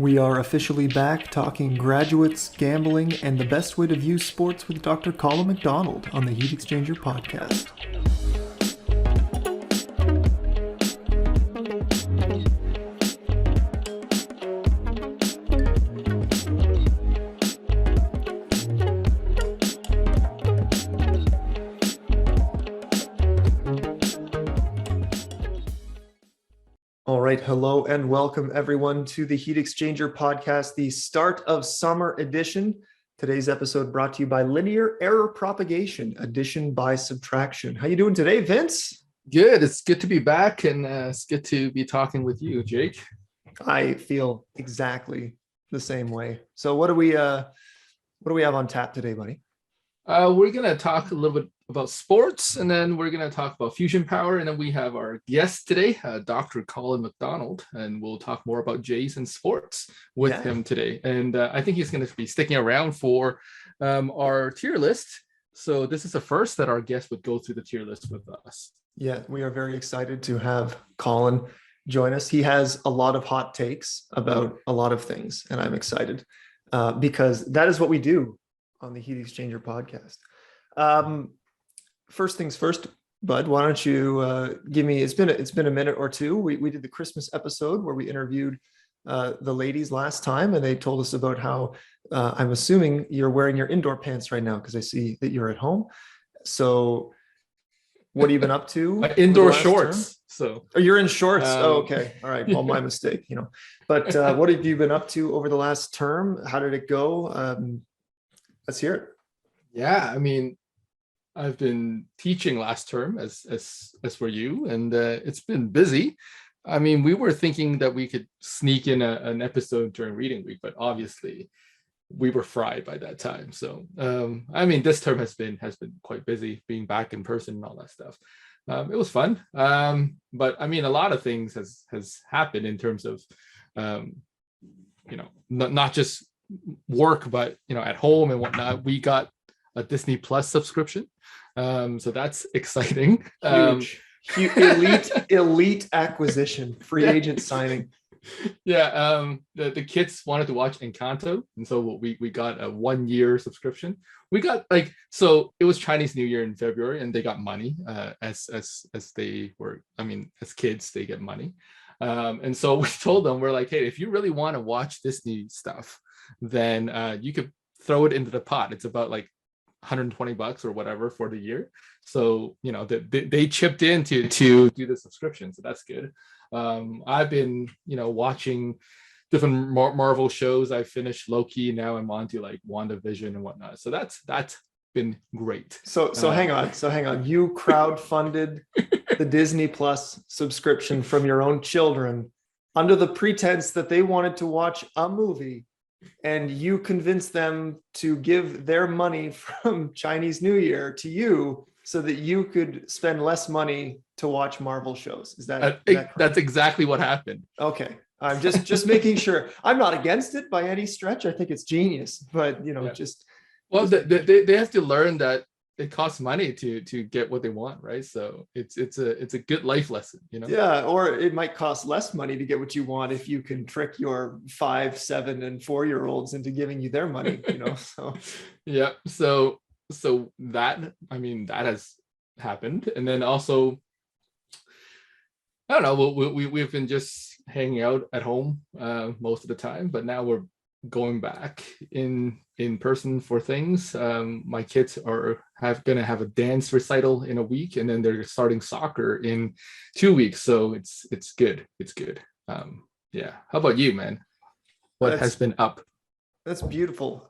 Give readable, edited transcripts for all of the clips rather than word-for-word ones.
We are officially back talking graduates, gambling, and the best way to view sports with Dr. Colin McDonald on the Heat Exchanger podcast. All right, hello and welcome everyone to the Heat Exchanger podcast, the start of summer edition. Today's episode brought to you by Linear Error Propagation, addition by subtraction. How you doing today, Vince? Good. It's good to be back, and it's good to be talking with you, Jake. I feel exactly the same way. So what do we have on tap today, buddy? We're going to talk a little bit about sports, and then we're going to talk about fusion power, and then we have our guest today, Dr. Colin McDonald, and we'll talk more about Jays and sports with him today. And I think he's going to be sticking around for our tier list. So this is the first that our guest would go through the tier list with us. Yeah, we are very excited to have Colin join us. He has a lot of hot takes about a lot of things, and I'm excited because that is what we do on the Heat Exchanger podcast. First things first, Bud, why don't you give me, it's been a minute or two. We did the Christmas episode where we interviewed the ladies last time, and they told us about how I'm assuming you're wearing your indoor pants right now because I see that you're at home. So what have you been up to? My indoor shorts. Term? So you're in shorts. Okay. All right. Well, my mistake, But what have you been up to over the last term? How did it go? Let's hear it. Yeah, I mean, I've been teaching last term as for you, and it's been busy. I mean, we were thinking that we could sneak in an episode during reading week, but obviously we were fried by that time. So I mean, this term has been quite busy, being back in person and all that stuff. It was fun, but I mean, a lot of things has happened in terms of not just work, but at home and whatnot. We got a Disney Plus subscription, so that's exciting. Huge elite acquisition, free agent signing. Yeah, the kids wanted to watch Encanto, and so we got a 1-year subscription. We got so it was Chinese New Year in February, and they got money as they were. I mean, as kids, they get money. And so we told them, we're like, hey, if you really want to watch Disney stuff, then you could throw it into the pot. It's about $120 or whatever for the year. So they chipped in to do the subscription, so that's good. I've been watching different Marvel shows. I finished Loki, now I'm on to WandaVision and whatnot, so that's been great. So hang on, you crowdfunded the Disney Plus subscription from your own children under the pretense that they wanted to watch a movie, and you convinced them to give their money from Chinese New Year to you so that you could spend less money to watch Marvel shows. Is that correct? That's exactly what happened. Okay. I'm just making sure. I'm not against it by any stretch. I think it's genius, but they have to learn that it costs money to get what they want, right? So it's a good life lesson, Yeah, or it might cost less money to get what you want if you can trick your 5, 7, and 4-year-olds into giving you their money, So yeah, so that, I mean, that has happened, and then also I don't know. We've been just hanging out at home most of the time, but now we're going back in person for things. My kids are gonna have a dance recital in a week, and then they're starting soccer in 2 weeks. So it's good. It's good. Yeah. How about you, man? What has been up? That's beautiful.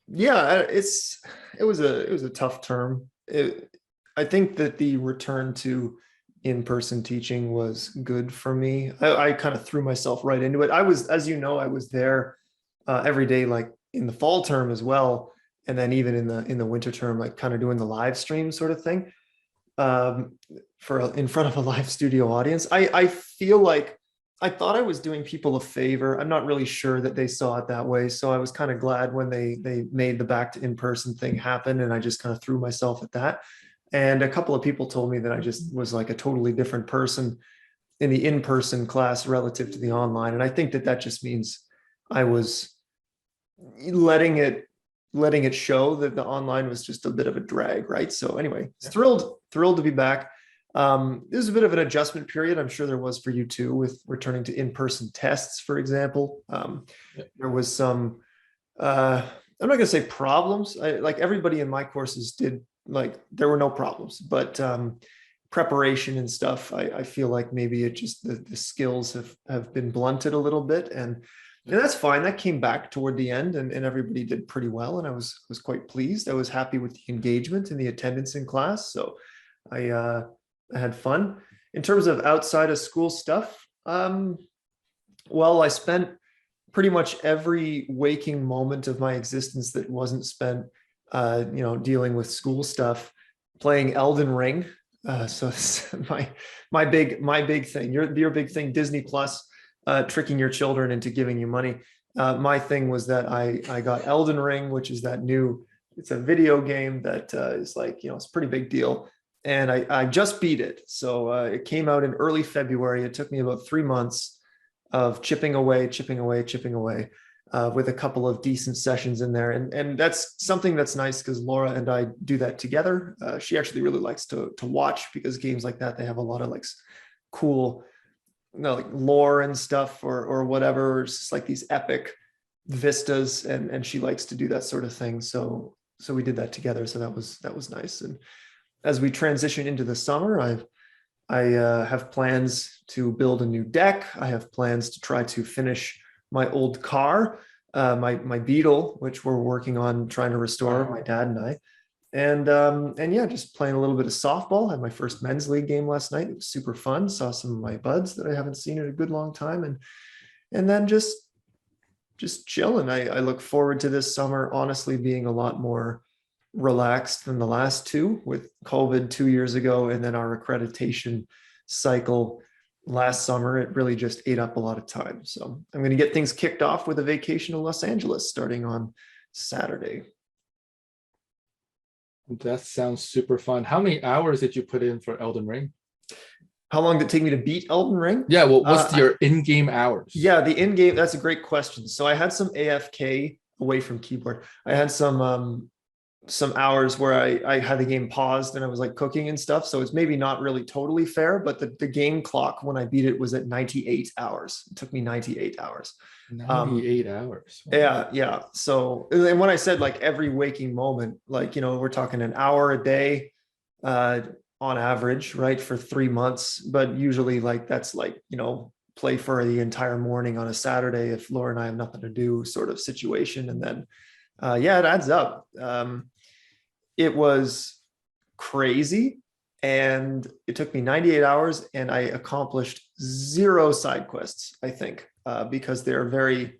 Yeah, it was a tough term. I think that the return to in-person teaching was good for me. I kind of threw myself right into it. I was, as you know, I was there every day, in the fall term as well, and then even in the winter term, kind of doing the live stream sort of thing in front of a live studio audience. I feel like I thought I was doing people a favor. I'm not really sure that they saw it that way. So I was kind of glad when they made the back to in-person thing happen, and I just kind of threw myself at that. And a couple of people told me that I just was a totally different person the in-person class relative to the online. And I think that that just means I was letting it show that the online was just a bit of a drag, right? So anyway, thrilled to be back. This is a bit of an adjustment period. I'm sure there was for you too, with returning to in-person tests, for example. There was some, I'm not gonna say problems. Like everybody in my courses did, like there were no problems, but preparation and stuff, I feel like maybe it just the skills have been blunted a little bit, and that's fine. That came back toward the end, and everybody did pretty well, and I was quite pleased. I was happy with the engagement and the attendance in class, so I had fun. In terms of outside of school stuff, well, I spent pretty much every waking moment of my existence that wasn't spent, dealing with school stuff, playing Elden Ring. So it's my big thing. Your big thing, Disney Plus, tricking your children into giving you money. My thing was that I got Elden Ring, which is that new. It's a video game that is like, it's a pretty big deal. And I just beat it. So it came out in early February. It took me about 3 months of chipping away, with a couple of decent sessions in there. And that's something that's nice because Laura and I do that together. She actually really likes to watch, because games like that, they have a lot of like cool, like lore and stuff or whatever. It's just like these epic vistas, and she likes to do that sort of thing. So we did that together. So that was nice. And as we transition into the summer, I have plans to build a new deck. I have plans to try to finish my old car, my Beetle, which we're working on trying to restore, my dad and I. And yeah, just playing a little bit of softball. I had my first men's league game last night. It was super fun. Saw some of my buds that I haven't seen in a good long time. And then just chilling. I look forward to this summer, honestly, being a lot more relaxed than the last two, with COVID 2 years ago, and then our accreditation cycle last summer. It really just ate up a lot of time. So I'm going to get things kicked off with a vacation to Los Angeles starting on Saturday. That sounds super fun. How many hours did you put in for Elden Ring? How long did it take me to beat Elden Ring? Yeah, well, what's your in-game hours? Yeah, the in-game, that's a great question. So I had some AFK away from keyboard. I had some hours where I had the game paused and I was like cooking and stuff. So it's maybe not really totally fair, but the game clock when I beat it was at 98 hours. It took me 98 hours. 98 hours. Wow. Yeah. So, and when I said like every waking moment, like, we're talking an hour a day on average, right, for 3 months. But usually like that's like, play for the entire morning on a Saturday if Laura and I have nothing to do sort of situation. And then, yeah, it adds up. It was crazy, and it took me 98 hours, and I accomplished 0 side quests, I think, because they're very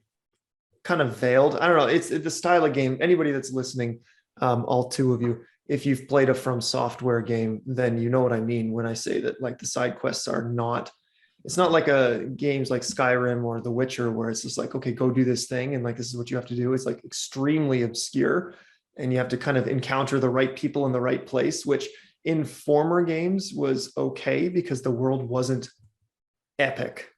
kind of veiled. I don't know. It's the style of game. Anybody that's listening, all 2 of you, if you've played a From Software game, then you know what I mean when I say that like the side quests are not, it's not like games like Skyrim or The Witcher, where it's just like, okay, go do this thing, and like this is what you have to do. It's like extremely obscure, and you have to kind of encounter the right people in the right place, which in former games was okay because the world wasn't epic.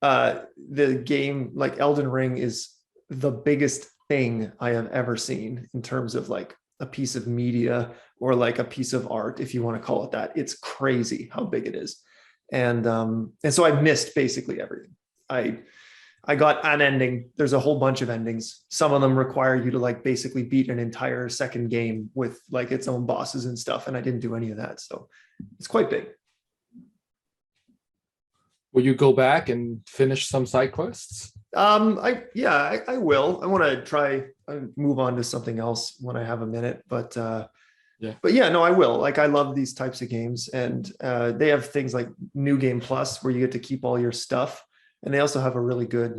The game like Elden Ring is the biggest thing I have ever seen in terms of like a piece of media or like a piece of art, if you want to call it that. It's crazy how big it is. And so I missed basically everything. I got an ending. There's a whole bunch of endings. Some of them require you to like basically beat an entire second game with like its own bosses and stuff. And I didn't do any of that. So it's quite big. Will you go back and finish some side quests? I will. I want to try move on to something else when I have a minute, but yeah, no, I will. Like, I love these types of games, and they have things like New Game Plus where you get to keep all your stuff. And they also have a really good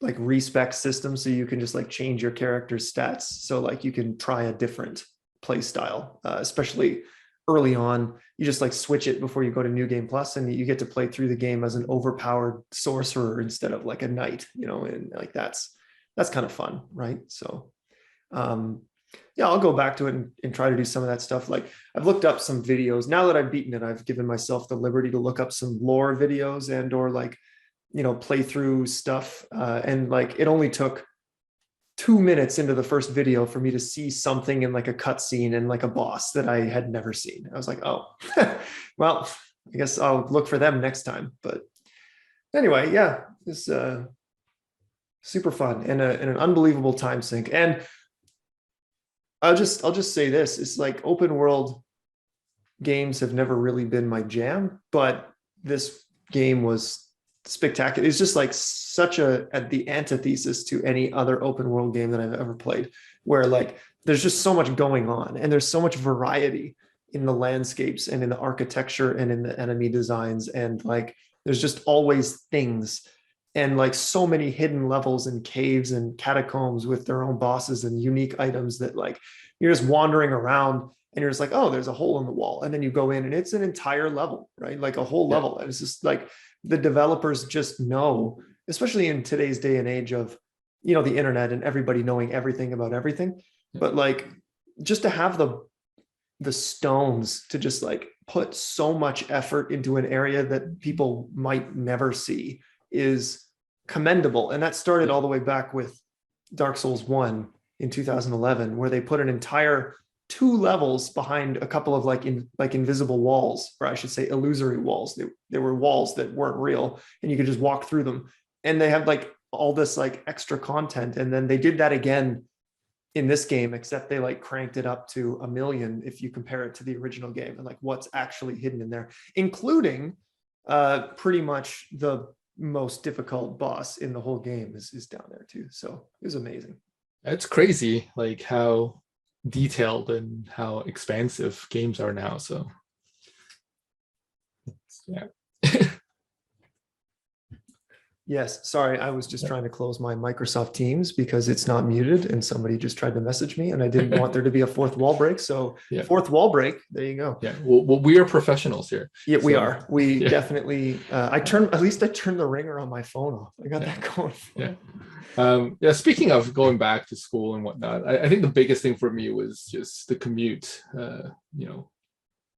like respec system, so you can just like change your character's stats. So like you can try a different play style, especially early on. You just like switch it before you go to New Game Plus, and you get to play through the game as an overpowered sorcerer instead of like a knight, and like that's kind of fun, right? So Yeah, I'll go back to it and try to do some of that stuff. Like I've looked up some videos now that I've beaten it. I've given myself the liberty to look up some lore videos and or like, playthrough stuff. And like it only took 2 minutes into the first video for me to see something in like a cutscene and like a boss that I had never seen. I was like, oh, well, I guess I'll look for them next time. But anyway, yeah, it's super fun and an unbelievable time sink. And I'll just say this: it's like open world games have never really been my jam, but this game was spectacular. It's just like such at the antithesis to any other open world game that I've ever played, where like there's just so much going on and there's so much variety in the landscapes and in the architecture and in the enemy designs, and like there's just always things and like so many hidden levels and caves and catacombs with their own bosses and unique items that like you're just wandering around and you're just like, oh, there's a hole in the wall. And then you go in and it's an entire level, right? Like a whole level. And it's just like the developers just know, especially in today's day and age of, the internet and everybody knowing everything about everything. But like just to have the stones to just like put so much effort into an area that people might never see is commendable. And that started all the way back with Dark Souls 1 in 2011, where they put an entire 2 levels behind a couple of like invisible walls, or I should say illusory walls. They were walls that weren't real and you could just walk through them. And they had like all this like extra content. And then they did that again in this game, except they like cranked it up to 1 million if you compare it to the original game, and like what's actually hidden in there, including pretty much the most difficult boss in the whole game is down there too. So it was amazing. It's crazy like how detailed and how expansive games are now. So yeah. Yes, sorry, I was just trying to close my Microsoft Teams because it's not muted and somebody just tried to message me and I didn't want there to be a fourth wall break. So yeah. Fourth wall break, there you go. Yeah, well we are professionals here. Yeah, we are. We definitely, at least I turned the ringer on my phone off. I got that going. Yeah. Speaking of going back to school and whatnot, I think the biggest thing for me was just the commute,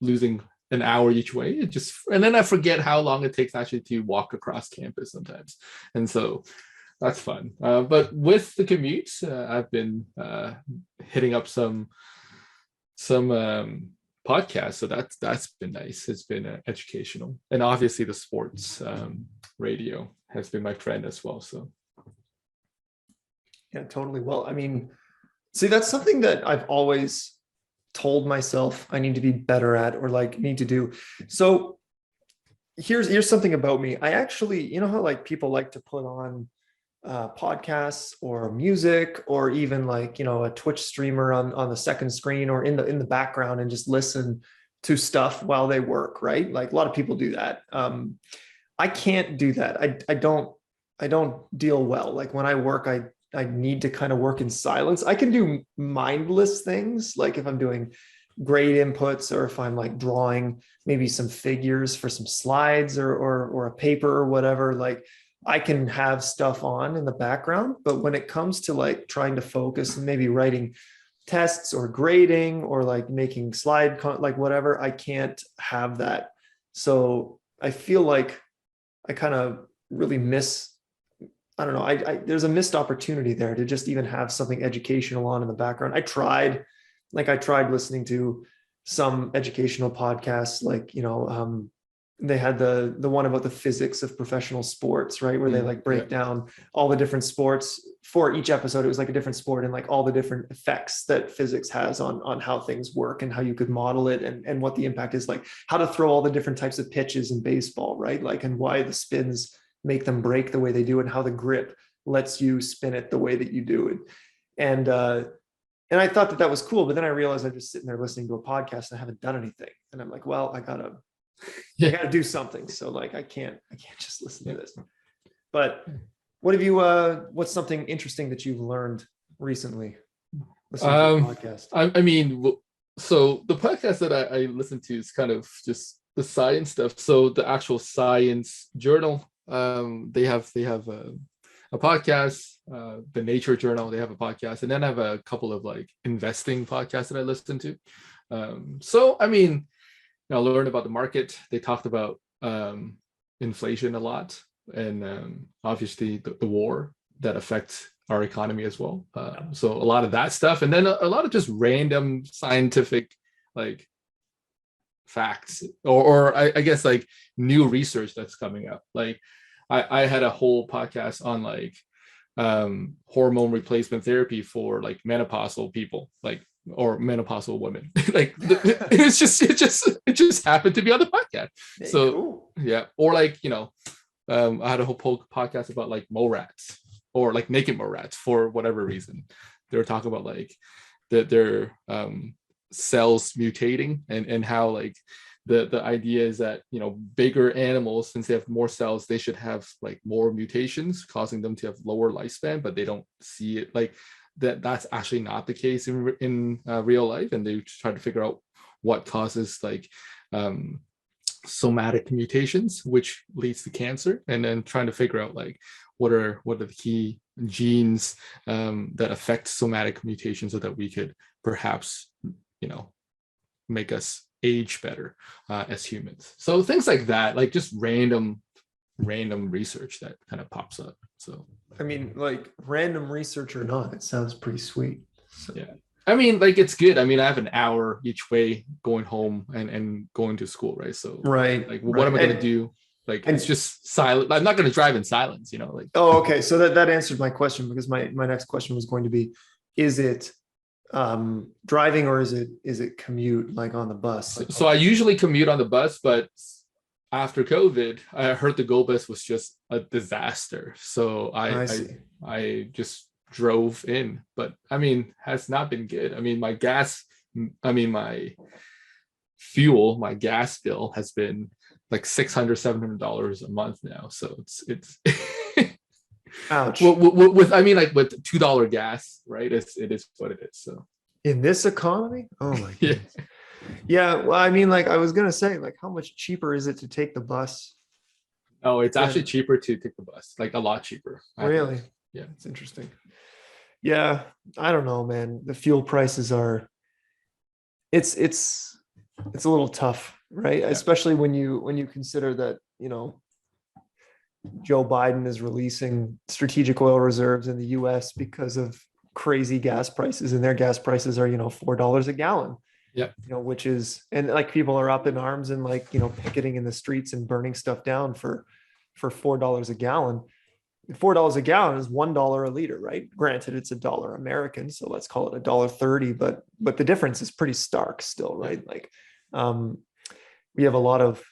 losing an hour each way. And then I forget how long it takes actually to walk across campus sometimes. And so that's fun. But with the commute, I've been hitting up some podcasts. So that's been nice. It's been educational. And obviously the sports radio has been my friend as well. So yeah, totally. Well, I mean, see, that's something that I've always told myself I need to be better at or like need to do. So here's something about me. I actually, how like people like to put on podcasts or music or even like, a Twitch streamer on the second screen or in the background and just listen to stuff while they work, right? Like a lot of people do that. I can't do that. I don't deal well. Like when I work, I need to kind of work in silence. I can do mindless things, like if I'm doing grade inputs or if I'm like drawing maybe some figures for some slides or a paper or whatever, like I can have stuff on in the background. But when it comes to like trying to focus and maybe writing tests or grading or like making like whatever, I can't have that. So I feel like I kind of really I don't know. There's a missed opportunity there to just even have something educational on in the background. I tried listening to some educational podcasts, like, they had the one about the physics of professional sports, right? Where they like break down all the different sports for each episode. It was like a different sport and like all the different effects that physics has on how things work and how you could model it and what the impact is, like how to throw all the different types of pitches in baseball, right? Like, and why the spins make them break the way they do and how the grip lets you spin it the way that you do it. And I thought that was cool, but then I realized I'm just sitting there listening to a podcast and I haven't done anything. And I'm like, well, I gotta do something. So like, I can't just listen to this. But what's something interesting that you've learned recently listening to the podcast? I mean, so the podcast that I listen to is kind of just the science stuff. So the actual science journal, they have a podcast, the Nature Journal, they have a podcast, and then I have a couple of like investing podcasts that I listen to. So I mean, I learned about the market. They talked about inflation a lot, and obviously the war that affects our economy as well. So a lot of that stuff, and then a lot of just random scientific like facts, or I guess like new research that's coming up. Like I had a whole podcast on like hormone replacement therapy for like menopausal people, like, or menopausal women. Like it just happened to be on the podcast. Hey, So cool. yeah, or like, you know, I had a whole podcast about like mole rats, or like naked mole rats, for whatever reason. They were talking about like their cells mutating, and how like the idea is that, you know, bigger animals, since they have more cells, they should have like more mutations causing them to have lower lifespan, but they don't see it like that's actually not the case in real life. And they try to figure out what causes like somatic mutations, which leads to cancer, and then trying to figure out like what are the key genes that affect somatic mutations, so that we could perhaps, you know, make us age better as humans. So things like that, like just random research that kind of pops up. So I mean, like, random research or not, it sounds pretty sweet. So. yeah, I mean, like, it's good. I mean, I have an hour each way going home and going to school, right? So Right. like, what am I going to do? Like, it's just silent. I'm not going to drive in silence, you know, like. Oh, okay. So that answered my question, because my next question was going to be, is it driving, or is it commute, like on the bus? Like, So I usually commute on the bus, but after COVID, I heard the Go bus was just a disaster. So I just drove in, but I mean, has not been good. I mean, my fuel, my gas bill has been like $600-700 a month now. So it's ouch. with I mean, like with $2 gas, right? It is what it is. So In this economy? Oh my yeah. goodness. Yeah. Well, I mean, like, I was gonna say, like, how much cheaper is it to take the bus? Oh, it's actually Yeah. cheaper to take the bus, like a lot cheaper. Really? Yeah. It's interesting. Yeah, I don't know, man. The fuel prices are, it's a little tough, right? Yeah. Especially when you consider that, you know, Joe Biden is releasing strategic oil reserves in the US because of crazy gas prices, and their gas prices are, you know, $4 a gallon. Yeah. You know, which is, and like, people are up in arms and, like, you know, picketing in the streets and burning stuff down for $4 a gallon. $4 a gallon is $1 a liter, right? Granted, it's $1 American, so let's call it $1.30, but the difference is pretty stark still, right? Like, we have a lot of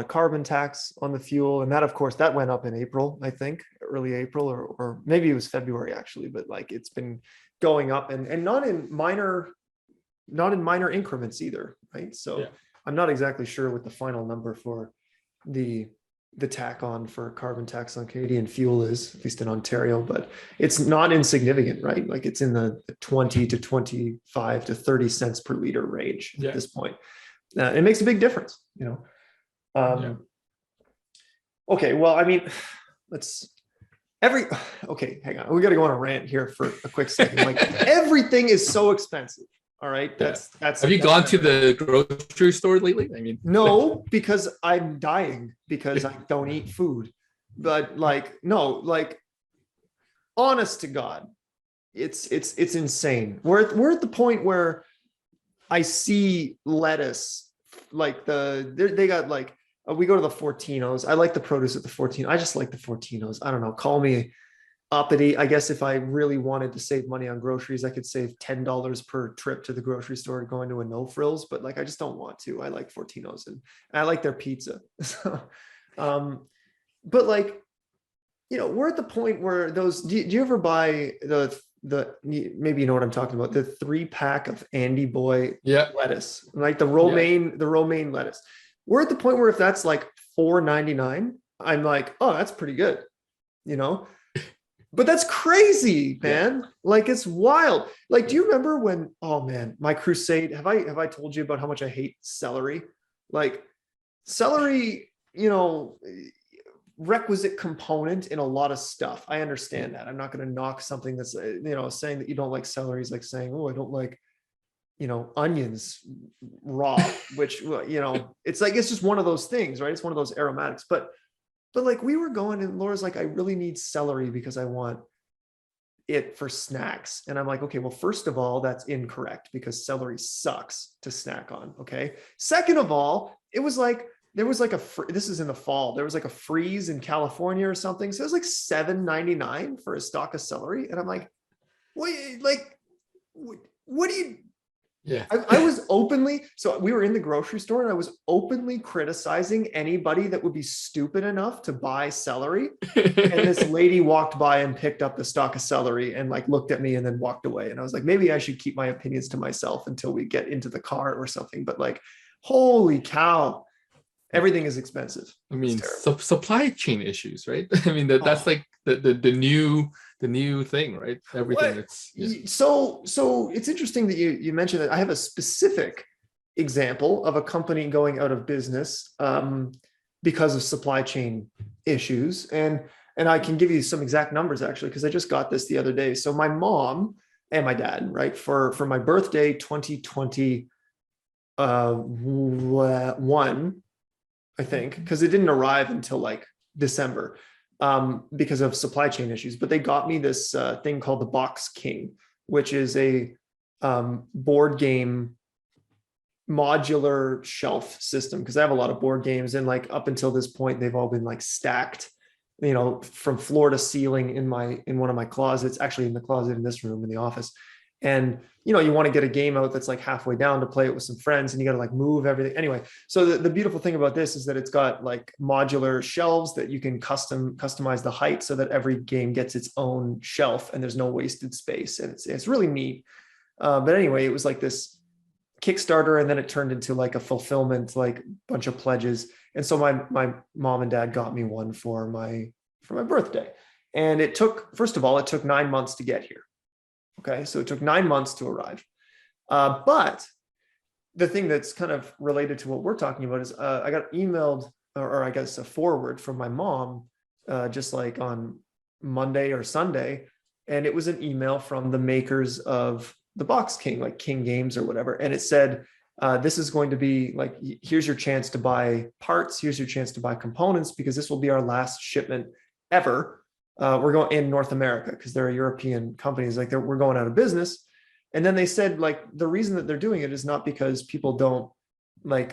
carbon tax on the fuel, and that, of course, that went up in April, I think, early April, or maybe it was February actually, but like, it's been going up, and not in minor increments either, right? So Yeah. I'm not exactly sure what the final number for the tack on for carbon tax on Canadian fuel is, at least in Ontario, but it's not insignificant, right? Like, it's in the 20 to 25 to 30 cents per liter range Yeah. at this point. It makes a big difference, you know. Okay, well, I mean, okay, hang on. We got to go on a rant here for a quick second. Like, everything is so expensive. All right. That's Have you gone to the grocery store lately? I mean, no, because I'm dying because I don't eat food. But like, no, like, honest to God, it's insane. We're at the point where I see lettuce, like they got like, we go to the Fortinos. I like the produce at the Fortino. I just like the Fortinos. I don't know. Call me uppity. I guess if I really wanted to save money on groceries, I could save $10 per trip to the grocery store going to a No Frills, but like, I just don't want to. I like Fortinos, and I like their pizza. So, but like, you know, we're at the point where those, do you ever buy the maybe you know what I'm talking about, the 3-pack of Andy Boy lettuce, like the romaine lettuce. We're at the point where if that's like $4.99, I'm like, oh, that's pretty good, you know. But that's crazy, man. Yeah. Like, it's wild. Like, do you remember when, oh man, my crusade, have I told you about how much I hate celery? Like, celery, you know, requisite component in a lot of stuff. I understand that. I'm not going to knock something that's, saying that you don't like celery is like saying, oh, I don't like, onions raw, which, it's like, it's just one of those things, right? It's one of those aromatics, but like we were going and Laura's like, I really need celery because I want it for snacks. And I'm like, okay, well, first of all, that's incorrect because celery sucks to snack on. Okay. Second of all, it was like, there was like this is in the fall, there was like a freeze in California or something. So it was like $7.99 for a stalk of celery. And I'm like, what do you, Yeah. I was openly, so we were in the grocery store and I was openly criticizing anybody that would be stupid enough to buy celery. And this lady walked by and picked up the stalk of celery and like looked at me and then walked away. And I was like, maybe I should keep my opinions to myself until we get into the car or something. But like, holy cow, everything is expensive. I mean, supply chain issues, right? I mean, that's like the new thing, right? Everything that's so it's interesting that you mentioned that. I have a specific example of a company going out of business because of supply chain issues, and I can give you some exact numbers actually because I just got this the other day. So my mom and my dad, right, for my birthday 2021, I think, because it didn't arrive until like December because of supply chain issues. But they got me this thing called the Box King, which is a board game modular shelf system. Because I have a lot of board games, and like up until this point, they've all been like stacked, from floor to ceiling in one of my closets, actually in the closet in this room in the office. And you want to get a game out that's like halfway down to play it with some friends, and you got to like move everything anyway. So the beautiful thing about this is that it's got like modular shelves that you can customize the height so that every game gets its own shelf and there's no wasted space, and it's really neat. But anyway, it was like this Kickstarter, and then it turned into like a fulfillment, like bunch of pledges. And so my mom and dad got me one for my birthday, and first of all, it took 9 months to get here. Okay, so it took 9 months to arrive. But the thing that's kind of related to what we're talking about is I got emailed, or I guess a forward from my mom, just like on Monday or Sunday. And it was an email from the makers of the Box King, like King Games or whatever. And it said, this is going to be like, here's your chance to buy parts. Here's your chance to buy components, because this will be our last shipment ever. We're going in North America because they're a European companies, like we're going out of business. And then they said, like, the reason that they're doing it is not because people don't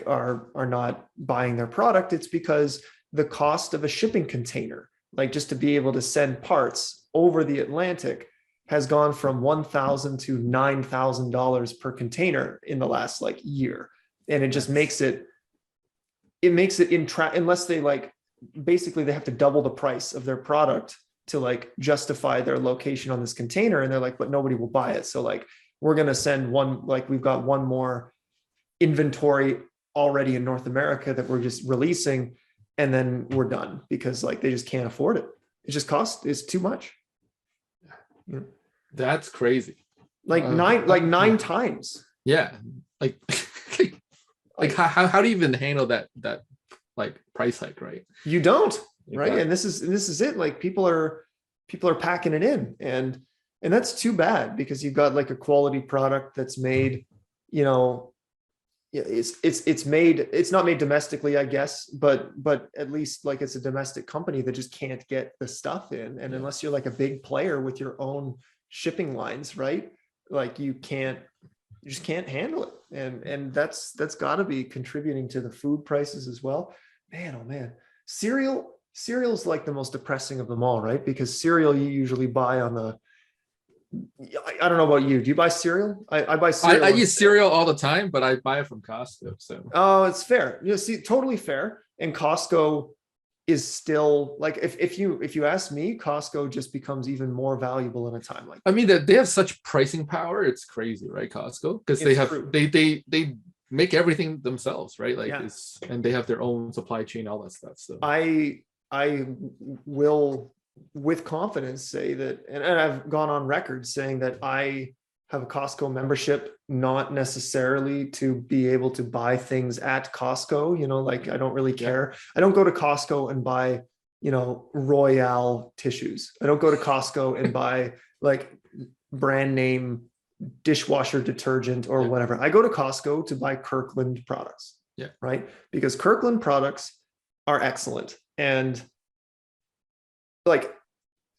are not buying their product. It's because the cost of a shipping container, like just to be able to send parts over the Atlantic, has gone from $1,000 to $9,000 per container in the last like year. And it just makes it unless they basically they have to double the price of their product to like justify their location on this container. And they're like, but nobody will buy it. So like, we're going to send one, like we've got one more inventory already in North America that we're just releasing. And then we're done, because like, they just can't afford it. It just it's too much. Yeah. That's crazy. Like nine times. Yeah. Like, how do you even handle that like price hike, right? You don't. Exactly. Right. And this is it. Like people are packing it in, and that's too bad, because you've got like a quality product that's made, it's not made domestically, I guess, but at least like it's a domestic company that just can't get the stuff in. And unless you're like a big player with your own shipping lines, right? Like you just can't handle it. And that's gotta be contributing to the food prices as well. Man, oh man. Cereal's like the most depressing of them all, right? Because cereal you usually buy on the, I don't know about you. Do you buy cereal? I buy cereal. I use cereal all the time, but I buy it from Costco. So it's fair. See, totally fair. And Costco is still like, if you ask me, Costco just becomes even more valuable in a time like that. I mean, they have such pricing power. It's crazy, right? Costco, because they make everything themselves, right? Like and they have their own supply chain, all that stuff. So I will with confidence say that, and I've gone on record saying that I have a Costco membership, not necessarily to be able to buy things at Costco, like I don't really care. I don't go to Costco and buy Royale tissues. I don't go to Costco and buy like brand name dishwasher detergent or whatever. I go to Costco to buy Kirkland products. Yeah. Right. Because Kirkland products are excellent and like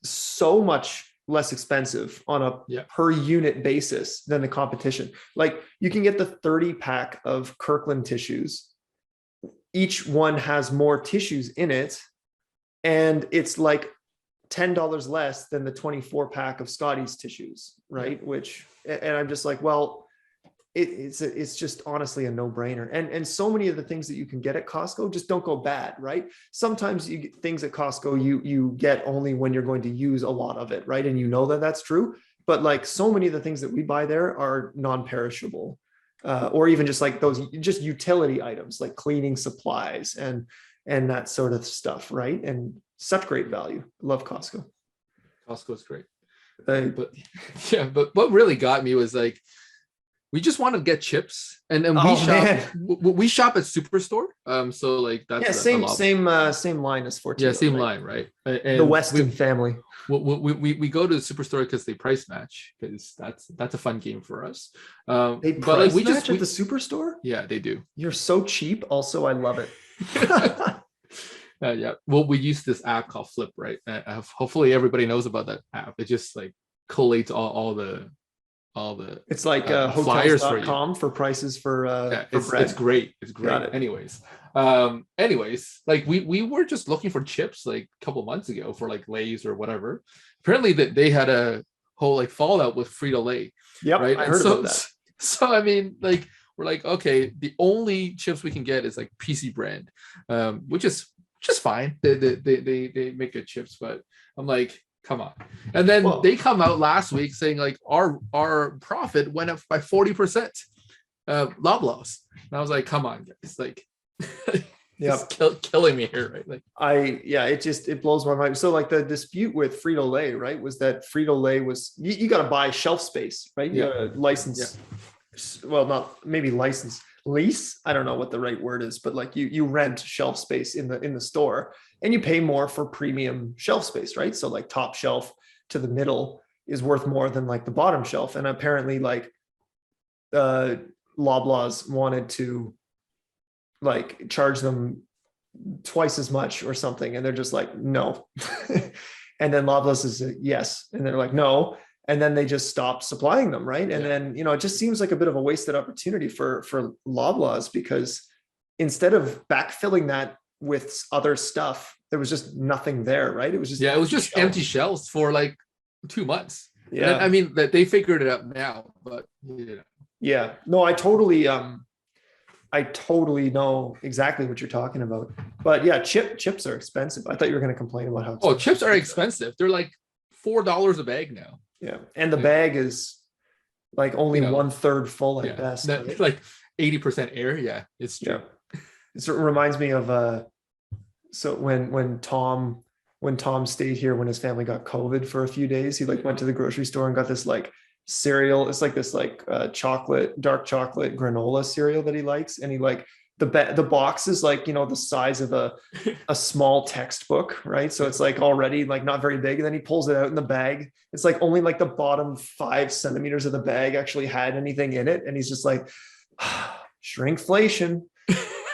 so much less expensive on a per unit basis than the competition. Like you can get the 30 pack of Kirkland tissues. Each one has more tissues in it. And it's like $10 less than the 24 pack of Scotty's tissues. Right. And I'm just like, well, it's just honestly a no-brainer. And so many of the things that you can get at Costco just don't go bad, right? Sometimes you get things at Costco you get only when you're going to use a lot of it, right? And that that's true. But like so many of the things that we buy there are non-perishable, or even just like those just utility items like cleaning supplies and that sort of stuff, right? And such great value. Love Costco. Costco's great. But what really got me was like, we just want to get chips, and we shop at Superstore. So like that's same line as 14. Same line, right? And the Weston family. We go to the Superstore because they price match, because that's a fun game for us. They price match at the Superstore? Yeah, they do. You're so cheap. Also, I love it. Well, we use this app called Flip, right? Hopefully everybody knows about that app. It just like collates all the it's like hotels.com for prices for bread. It's great. Anyways, like we were just looking for chips like a couple months ago for like Lay's or whatever. Apparently that they had a whole like fallout with Frito-Lay. Yep, right. I heard about that. So I mean, like we're like, okay, the only chips we can get is like PC brand, which is just fine. They make good chips, but I'm like, come on. And then they come out last week saying like our profit went up by 40%. Loblaws. And I was like, come on, guys. Like killing me here, right? Like it blows my mind. So like the dispute with Frito-Lay, right, was that Frito-Lay was you got to buy shelf space, right? You got to license. Well, not maybe license. Lease, I don't know what the right word is, but like you rent shelf space in the store and you pay more for premium shelf space, right? So like top shelf to the middle is worth more than like the bottom shelf. And apparently like Loblaws wanted to like charge them twice as much or something. And they're just like, no. And then Loblaws is yes. And they're like, no. And then they just stopped supplying them, right? And then, it just seems like a bit of a wasted opportunity for Loblaws, because instead of backfilling that with other stuff, there was just nothing there, right? It was just empty shelves for like 2 months. Yeah, and I mean that they figured it out now, but yeah, no, I totally know exactly what you're talking about. But yeah, chips are expensive. I thought you were going to complain about how chips are expensive. They're like $4 a bag now. Yeah, and the bag is like only 1/3 full at best. Right? Like 80% air. Yeah, it's true. Yeah. It reminds me of so when Tom stayed here when his family got COVID for a few days, he like went to the grocery store and got this like cereal. It's like this like dark chocolate granola cereal that he likes, and he like the box is like the size of a small textbook, right? So it's like already like not very big, and then he pulls it out in the bag. It's like only like the bottom 5 centimeters of the bag actually had anything in it, and he's just like, shrinkflation.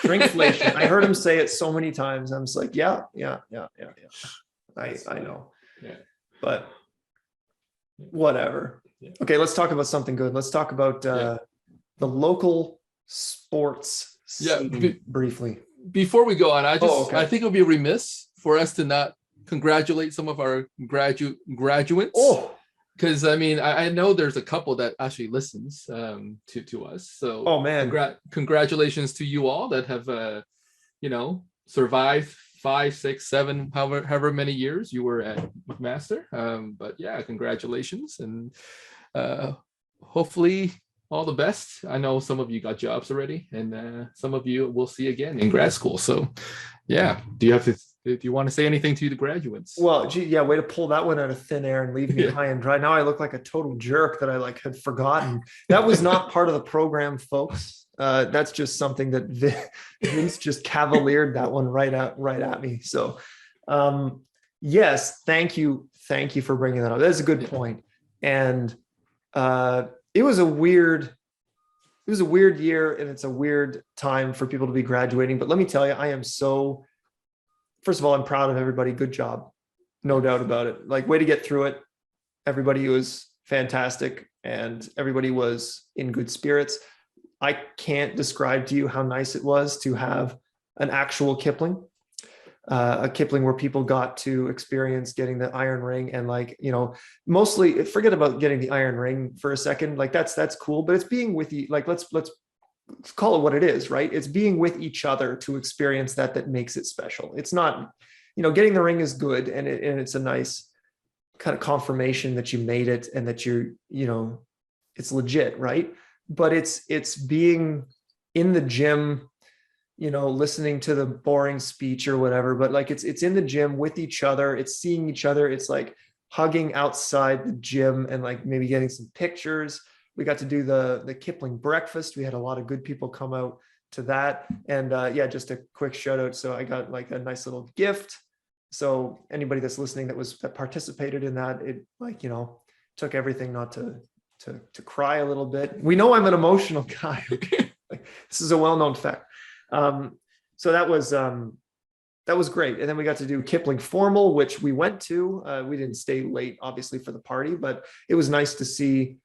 I heard him say it so many times. I'm just like, yeah. I know, but whatever. Okay, let's talk about something good. Let's talk about the local sports. Briefly before we go on, I think it would be remiss for us to not congratulate some of our graduates. Because I mean, I know there's a couple that actually listens to us. So congratulations to you all that have survived 5, 6, 7, however many years you were at McMaster. But yeah, congratulations, and hopefully all the best. I know some of you got jobs already, and some of you will see again in grad school. So yeah, do you want to say anything to the graduates? Well, way to pull that one out of thin air and leave me high and dry. Now I look like a total jerk that I like had forgotten. That was not part of the program, folks. That's just something that Vince just cavaliered that one right at me. So Yes, thank you for bringing that up. That's a good point. And it was a weird year, and it's a weird time for people to be graduating. But let me tell you, first of all, I'm proud of everybody. Good job, no doubt about it. Like, way to get through it. Everybody was fantastic, and everybody was in good spirits. I can't describe to you how nice it was to have an actual Kipling, a Kipling where people got to experience getting the iron ring, and like, mostly forget about getting the iron ring for a second. Like, that's cool, but it's being with you. Like, let's call it what it is, right? It's being with each other to experience that makes it special. It's not, getting the ring is good, and it's a nice kind of confirmation that you made it and that it's legit, right? But it's being in the gym, listening to the boring speech or whatever, but like it's in the gym with each other. It's seeing each other. It's like hugging outside the gym and like maybe getting some pictures. We got to do the Kipling breakfast. We had a lot of good people come out to that. And yeah, just a quick shout out. So I got like a nice little gift. So anybody that's listening that participated in that, it like, took everything not to cry a little bit. We know I'm an emotional guy. Okay? Like, this is a well-known fact. So that was great. And then we got to do Kipling formal, which we went to. We didn't stay late, obviously, for the party, but it was nice to see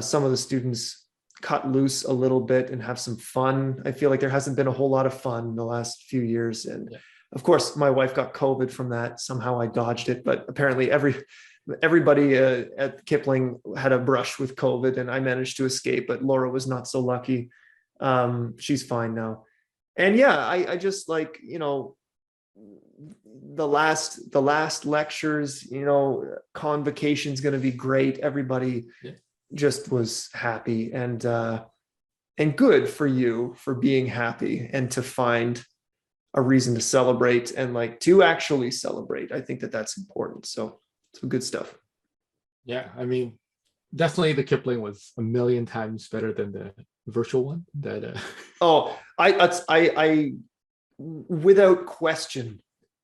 some of the students cut loose a little bit and have some fun. I feel like there hasn't been a whole lot of fun in the last few years. And yeah. Of course, my wife got COVID from that. Somehow I dodged it, but apparently everybody at Kipling had a brush with COVID, and I managed to escape, but Laura was not so lucky. She's fine now. And yeah, I just like, the last lectures, convocation is going to be great. Everybody just was happy, and good for you for being happy and to find a reason to celebrate and like to actually celebrate. I think that's important. So some good stuff. Yeah. I mean, definitely the Kipling was a million times better than the virtual one I without question,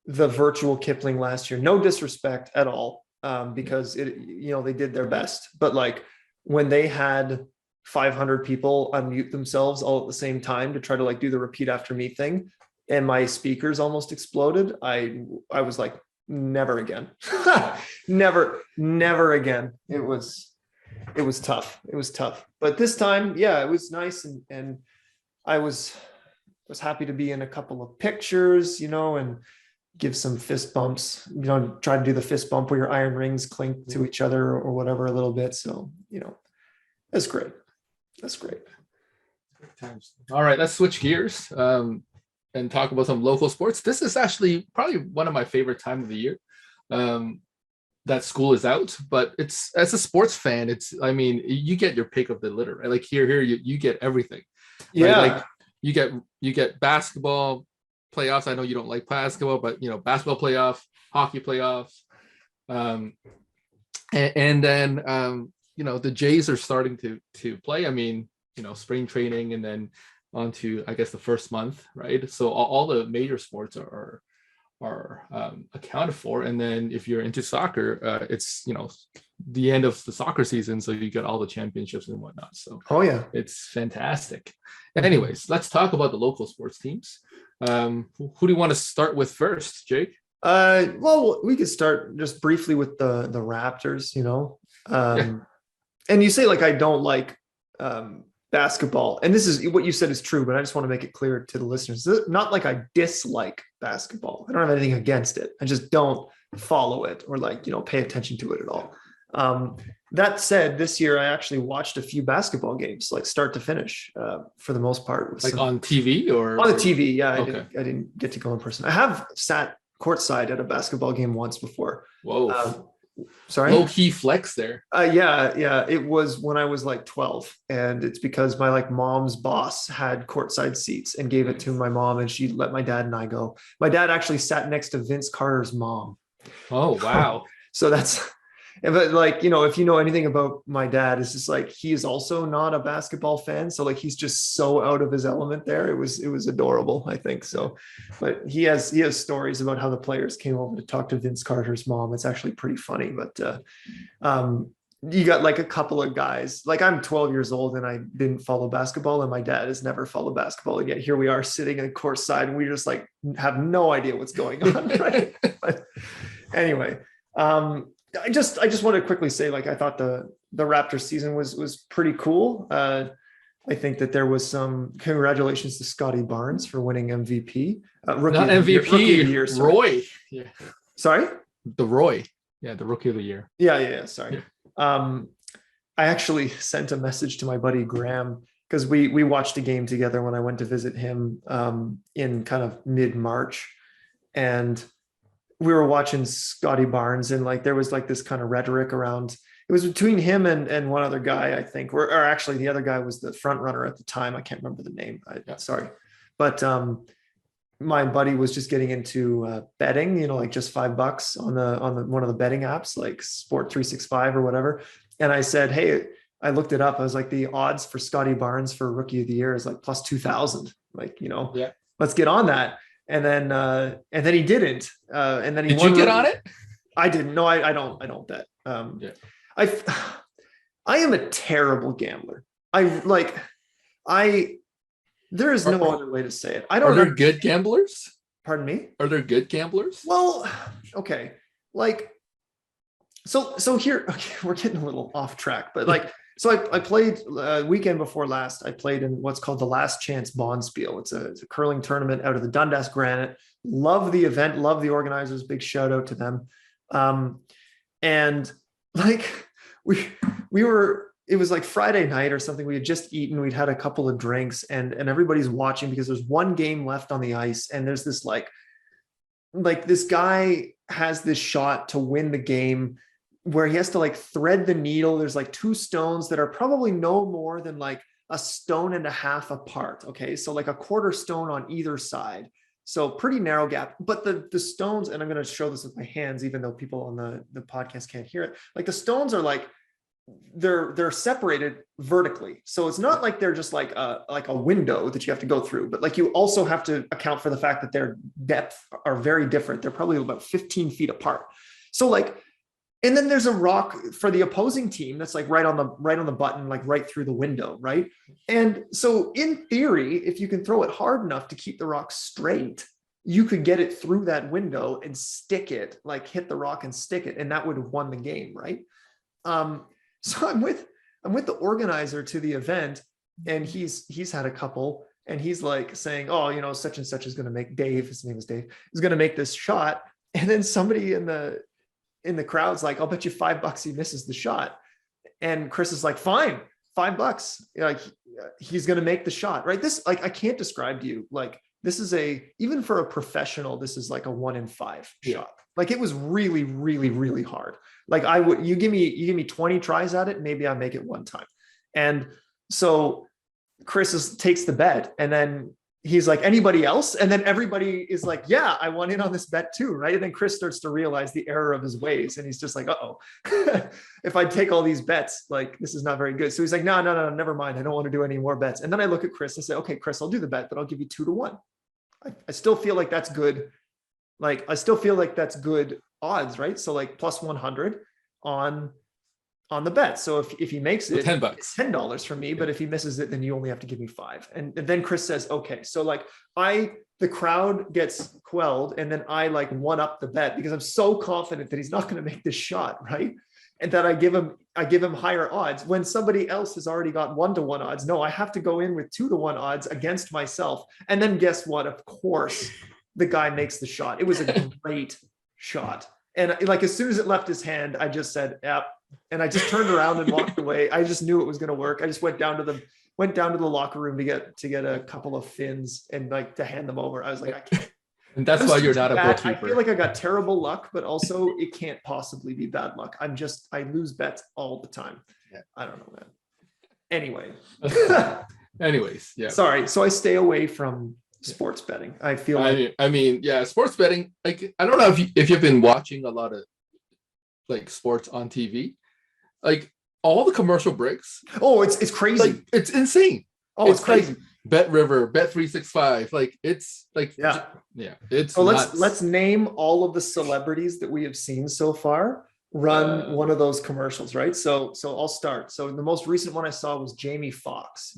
the virtual Kipling last year, no disrespect at all, because they did their best, but like when they had 500 people unmute themselves all at the same time to try to like do the repeat after me thing, and my speakers almost exploded, I was like, never again. never again. It was tough. It was tough. But this time, yeah, it was nice. And I was happy to be in a couple of pictures, and give some fist bumps, try to do the fist bump where your iron rings clink to each other or whatever a little bit. So, that's great. That's great. Times. All right, let's switch gears and talk about some local sports. This is actually probably one of my favorite time of the year. That school is out, but it's, as a sports fan, you get your pick of the litter, right? Like here you get everything. Yeah. Right? Like you get basketball playoffs. I know you don't like basketball, but basketball playoff, hockey playoffs. And then the Jays are starting to play. Spring training, and then on to, I guess, the first month, right? So all the major sports are accounted for. And then if you're into soccer, it's the end of the soccer season, so you get all the championships and whatnot. So it's fantastic. Anyways, let's talk about the local sports teams. Who do you want to start with first, Jake? Well, we could start just briefly with the Raptors. And you say like I don't like basketball, and this is what you said is true, but I just want to make it clear to the listeners. It's not like I dislike basketball. I don't have anything against it. I just don't follow it or like, pay attention to it at all. That said, this year I actually watched a few basketball games, like start to finish, for the most part. Like on TV or? On the TV, yeah. Okay. I didn't get to go in person. I have sat courtside at a basketball game once before. Whoa. Sorry? Low key flex there. Yeah. It was when I was like 12, and it's because my like mom's boss had courtside seats and gave it to my mom, and she let my dad and I go. My dad actually sat next to Vince Carter's mom. Oh, wow. So that's, But like, you know, if you know anything about my dad, it's just like he is also not a basketball fan. So like he's just so out of his element there. It was adorable, I think. So, but he has stories about how the players came over to talk to Vince Carter's mom. It's actually pretty funny. But you got like a couple of guys, like I'm 12 years old and I didn't follow basketball, and my dad has never followed basketball. And yet here we are sitting in court side and we just like have no idea what's going on. Right. But anyway, I just want to quickly say, like, I thought the Raptors season was pretty cool. I think that there was some congratulations to Scotty Barnes for winning MVP. Rookie Not of the year- MVP, rookie of the year, sorry. Roy. Yeah, Sorry? the Roy. Yeah, the rookie of the year. Yeah. Sorry. I actually sent a message to my buddy Graham because we watched a game together when I went to visit him in kind of mid-March, and we were watching Scotty Barnes, and like there was like this kind of rhetoric around. It was between him and one other guy, I think, or actually the other guy was the front runner at the time. I can't remember the name. Sorry, but my buddy was just getting into betting, you know, like just $5 on the one of the betting apps like Sport 365 or whatever. And I said, hey, I looked it up. I was like, the odds for Scotty Barnes for rookie of the year is like plus 2,000. Like, you know, Yeah. let's get on that. And then he didn't. And then he Did you get on it? I didn't. No, I don't bet. Yeah. I am a terrible gambler. There is no other way to say it. I don't Are there know. good gamblers? Pardon me? Are there good gamblers? Well, okay. Like, so here, okay, we're getting a little off track, but like, so I played weekend before last. I played in what's called the Last Chance Bonspiel. It's a curling tournament out of the Dundas Granite. Love the event. Love the organizers. Big shout out to them. And like we were. It was like Friday night or something. We had just eaten. We'd had a couple of drinks, and everybody's watching because there's one game left on the ice, and there's this like this guy has this shot to win the game, where he has to like thread the needle. There's like two stones that are probably no more than like a stone and a half apart. Okay. So like a quarter stone on either side. So pretty narrow gap, but the stones, and I'm going to show this with my hands, even though people on the podcast can't hear it. Like the stones are like, they're separated vertically. So it's not like they're just like a window that you have to go through, but like you also have to account for the fact that their depth are very different. They're probably about 15 feet apart. So like, and then there's a rock for the opposing team that's like right on the button, like right through the window, right? And so in theory, if you can throw it hard enough to keep the rock straight, you could get it through that window and stick it, like hit the rock and stick it, and that would have won the game, right? So I'm with the organizer to the event, and he's had a couple, and he's like saying, oh, you know, such and such is going to make Dave, his name is Dave, is going to make this shot. And then somebody in the crowd's like, I'll bet you $5 he misses the shot. And Chris is like, fine, $5. Like he's going to make the shot, right? This, like, I can't describe to you, like, this is even for a professional, this is like a 1 in 5 shot. Like it was really, really, really hard. Like you give me 20 tries at it, maybe I make it one time. And so Chris takes the bet, and then he's like, anybody else? And then everybody is like, yeah, I want in on this bet too, right? And then Chris starts to realize the error of his ways, and he's just like, uh-oh, if I take all these bets, like this is not very good. So he's like, no, never mind. I don't want to do any more bets. And then I look at Chris and say, okay, Chris, I'll do the bet, but I'll give you 2-1. I still feel like that's good. Like, I still feel like that's good odds, right? So like plus 100 on the bet. So if he makes it, $10, it's $10 from me, but if he misses it, then you only have to give me 5. And then Chris says, okay. So like the crowd gets quelled, and then I like one up the bet because I'm so confident that he's not going to make this shot, right? And that I give him higher odds when somebody else has already got 1-1 odds. No, I have to go in with 2-1 odds against myself. And then guess what? Of course, the guy makes the shot. It was a great shot. And like, as soon as it left his hand, I just said, yep. And I just turned around and walked away. I just knew it was going to work. I just went down to the locker room to get a couple of fins and like to hand them over. I was like, I can't. And that's why you're not a bookkeeper. I feel like I got terrible luck, but also it can't possibly be bad luck. I lose bets all the time. Yeah. I don't know, man. Anyway. Anyways, yeah. Sorry. So I stay away from sports betting. I feel I mean, yeah, sports betting. Like, I don't know if you've been watching a lot of like sports on TV, like all the commercial breaks, Oh, it's crazy. like it's insane. Oh, it's crazy. Like Bet River, Bet 365, like it's like Yeah. yeah, it's So nuts. let's name all of the celebrities that we have seen so far run one of those commercials, right? So I'll start. So the most recent one I saw was Jamie Foxx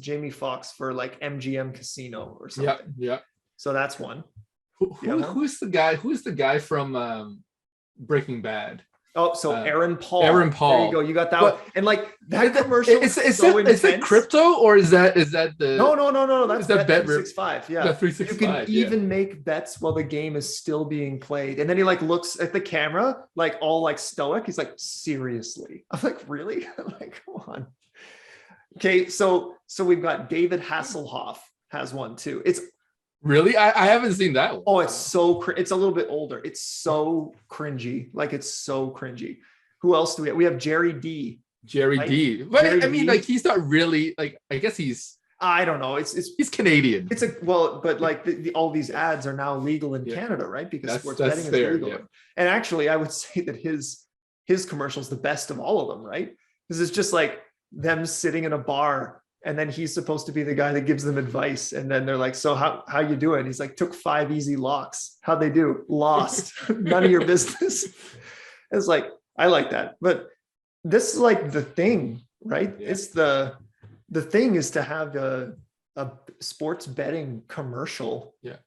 for like MGM Casino or yeah, something. yeah. So that's one. Who's the guy? Who's the guy from Breaking Bad? Oh, so Aaron Paul. Aaron Paul. There you go. You got that one. And like that commercial is so intense. Is that crypto or is that the No. That's is that Bet Bet 365. Yeah. Bet 365. You can even make bets while the game is still being played. And then he like looks at the camera, like all like stoic. He's like, seriously. I'm like, really? I'm like, come on. Okay, so we've got David Hasselhoff has one too. It's really, I haven't seen that one. Oh, it's a little bit older. It's so cringy. Like it's so cringy. Who else do we have? We have Jerry D. Jerry D. But Jerry I mean, D. like he's not really like. I guess I don't know. he's Canadian. But like all these ads are now legal in Canada, right? Because sports betting is legal. Yeah. And actually, I would say that his commercial is the best of all of them, right? Because it's just like them sitting in a bar. And then he's supposed to be the guy that gives them advice. And then they're like, so how you doing? He's like, took 5 easy locks. How'd they do? Lost. None of your business. It's like, I like that. But this is like the thing, right? Yeah. It's the thing is to have a sports betting commercial. Yeah.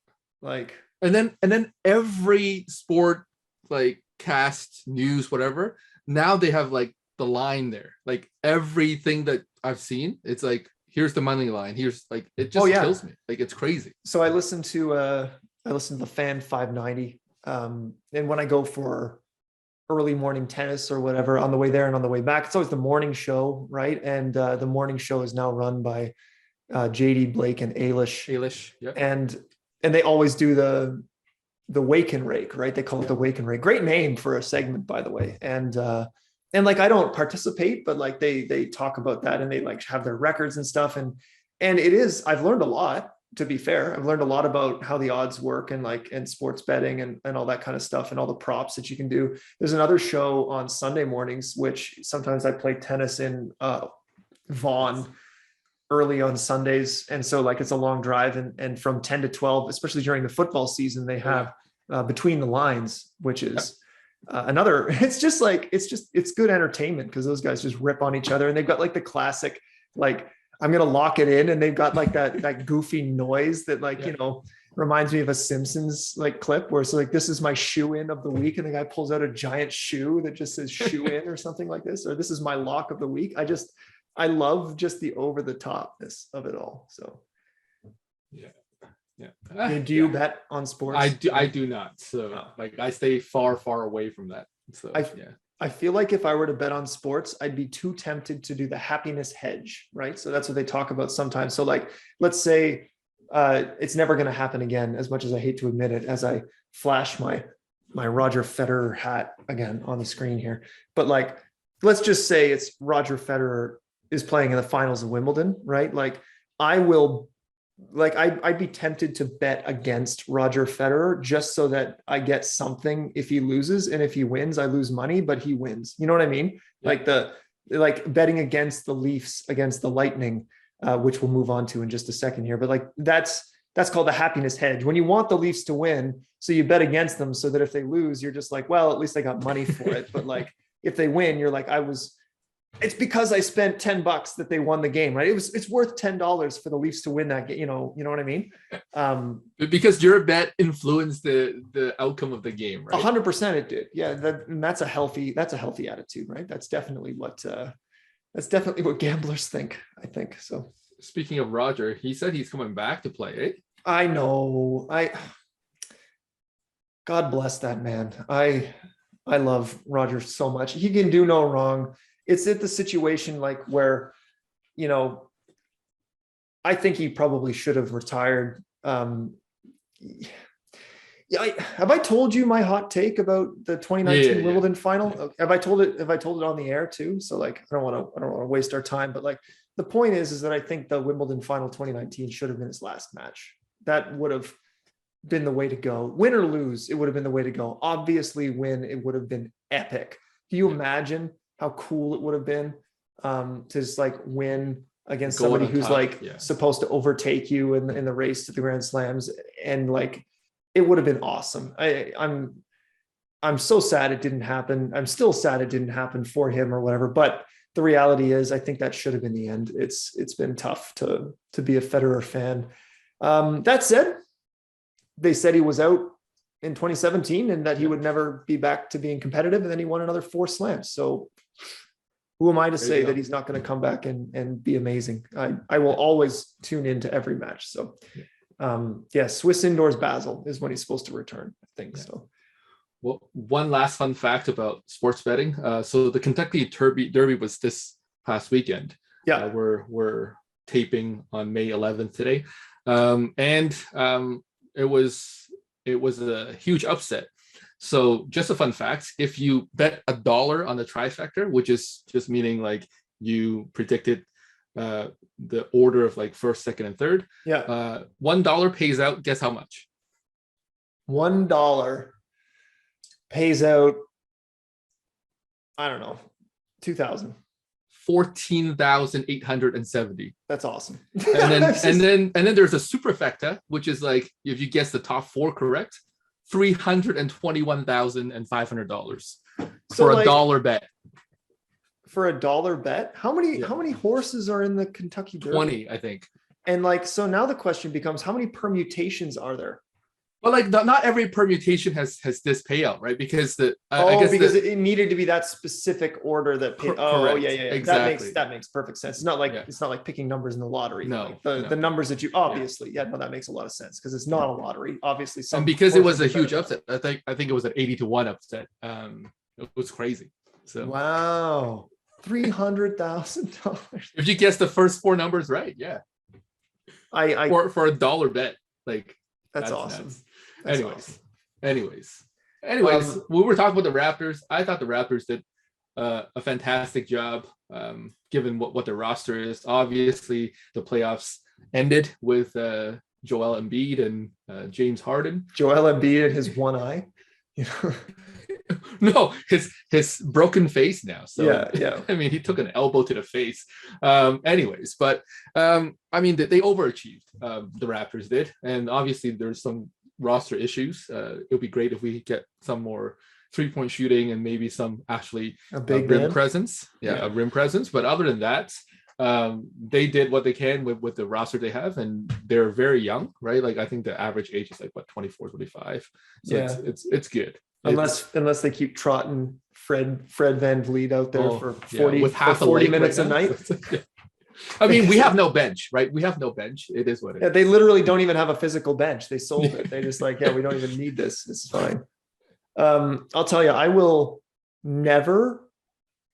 Like, and then every sport, like cast, news, whatever, now they have like the line there. Like everything that I've seen, it's like, here's the money line. Here's like, it just kills me. Like it's crazy. So I listen to the Fan 590. And when I go for early morning tennis or whatever on the way there and on the way back, it's always the morning show, right? And the morning show is now run by JD Blake and Ailish. Yeah. And they always do the wake and rake, right? They call it the wake and rake. Great name for a segment, by the way. And like I don't participate, but like they talk about that and they like have their records and stuff. And it is, I've learned a lot, to be fair. I've learned a lot about how the odds work and sports betting and all that kind of stuff and all the props that you can do. There's another show on Sunday mornings, which sometimes I play tennis in Vaughan early on Sundays. And so like it's a long drive and from 10 to 12, especially during the football season, they have Between the Lines, which is another, it's good entertainment because those guys just rip on each other and they've got like the classic, like, I'm going to lock it in. And they've got like that goofy noise that like, you know, reminds me of a Simpsons like clip where it's like, this is my shoe in of the week. And the guy pulls out a giant shoe that just says shoe in or something like this, or this is my lock of the week. I love just the over the topness of it all. So do you bet on sports? I do not. So like I stay far away from that. So I feel like if I were to bet on sports, I'd be too tempted to do the happiness hedge, right? So that's what they talk about sometimes. So like, let's say it's never going to happen again, as much as I hate to admit it, as I flash my Roger Federer hat again on the screen here. But like, let's just say it's Roger Federer is playing in the finals of Wimbledon, right? Like I'd be tempted to bet against Roger Federer just so that I get something if he loses, and if he wins, I lose money, but he wins. You know what I mean? Yeah. Like betting against the Leafs against the Lightning, which we'll move on to in just a second here. But like that's called the happiness hedge. When you want the Leafs to win, so you bet against them so that if they lose, you're just like, well, at least I got money for it. But like if they win, you're like, it's because I spent $10 that they won the game, right? It's worth $10 for the Leafs to win that game. You know what I mean? Because your bet influenced the outcome of the game, right? 100% it did. Yeah. That's a healthy attitude, right? That's definitely what gamblers think, I think. So speaking of Roger, he said he's coming back to play, eh? I know. God bless that man. I love Roger so much. He can do no wrong. It's at the situation like where, you know, I think he probably should have retired. Have I told you my hot take about the 2019 Wimbledon final? Have I told it on the air too? So like, I don't want to waste our time, but like the point is that I think the Wimbledon final 2019 should have been his last match. That would have been the way to go. Win or lose, it would have been the way to go. Obviously win, it would have been epic. Do you imagine how cool it would have been to just like win against Going somebody on who's top, like yeah. supposed to overtake you in the race to the Grand Slams, and like it would have been awesome. I'm so sad it didn't happen. I'm still sad it didn't happen for him or whatever. But the reality is, I think that should have been the end. It's been tough to be a Federer fan. That said, they said he was out in 2017 and that he would never be back to being competitive. And then he won another 4 slams. So who am I to say that he's not going to come back and be amazing? I will always tune into every match. So Swiss indoors Basel is when he's supposed to return, I think. So. Well, one last fun fact about sports betting. So the Kentucky Derby was this past weekend. Yeah, we're taping on May 11th today, it was a huge upset. So just a fun fact: if you bet $1 on the trifecta, which is just meaning like you predicted the order of like first, second, and third, $1 pays out. Guess how much? $1 pays out, I don't know, 2,000. 14,870. That's awesome. And then there's a superfecta, which is like if you guess the top 4 correct, $321,500 for a dollar bet. For a dollar bet, how many horses are in the Kentucky Derby? 20, I think. And like, so now the question becomes, how many permutations are there? Well, like not every permutation has this payout, right? Because it needed to be that specific order that paid. Correct. Yeah. Exactly. That makes perfect sense. It's not like picking numbers in the lottery. No, like the numbers that you obviously. That makes a lot of sense because it's not a lottery. Obviously, and because it was a huge upset. I think it was an 80-1 upset. It was crazy. So wow, $300,000. If you guess the first 4 numbers right, yeah. For a dollar bet, like that's awesome. Nuts. Anyways, we were talking about the Raptors. I thought the Raptors did a fantastic job, given what their roster is. Obviously, the playoffs ended with Joel Embiid and James Harden. Joel Embiid and his one eye. No, his broken face now. So yeah. I mean, he took an elbow to the face. I mean, they overachieved. The Raptors did, and obviously there's some roster issues. It would be great if we get some more 3-point shooting and maybe some actually a big rim presence. A rim presence. But other than that, they did what they can with the roster they have, and they're very young, right? Like I think the average age is like 24, 25. So it's good. Unless they keep trotting Fred Van Vliet out there for 40 with half 40 minutes a night. I mean, we have no bench, right? We have no bench. It is what it is. They literally don't even have a physical bench. They sold it. They just like, we don't even need this. This is fine. I'll tell you, I will never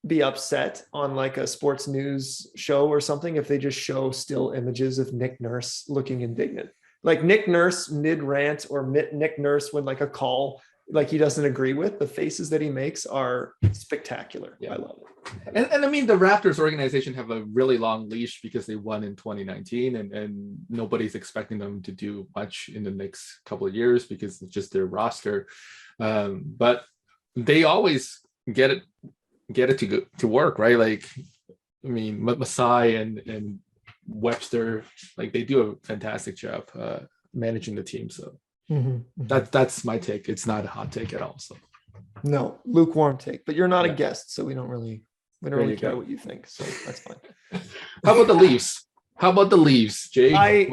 be upset on like a sports news show or something if they just show still images of Nick Nurse looking indignant. Like Nick Nurse mid rant or Nick Nurse when like a call like he doesn't agree with, the faces that he makes are spectacular. I love it. And I mean, the Raptors organization have a really long leash because they won in 2019 and nobody's expecting them to do much in the next couple of years because it's just their roster. But they always get it to work, right? Like, I mean, Masai and Webster, like they do a fantastic job managing the team. So that's my take. It's not a hot take at all. So no, lukewarm take. But you're not a guest, so we don't really care what you think. So that's fine. How about the Leafs? Jay?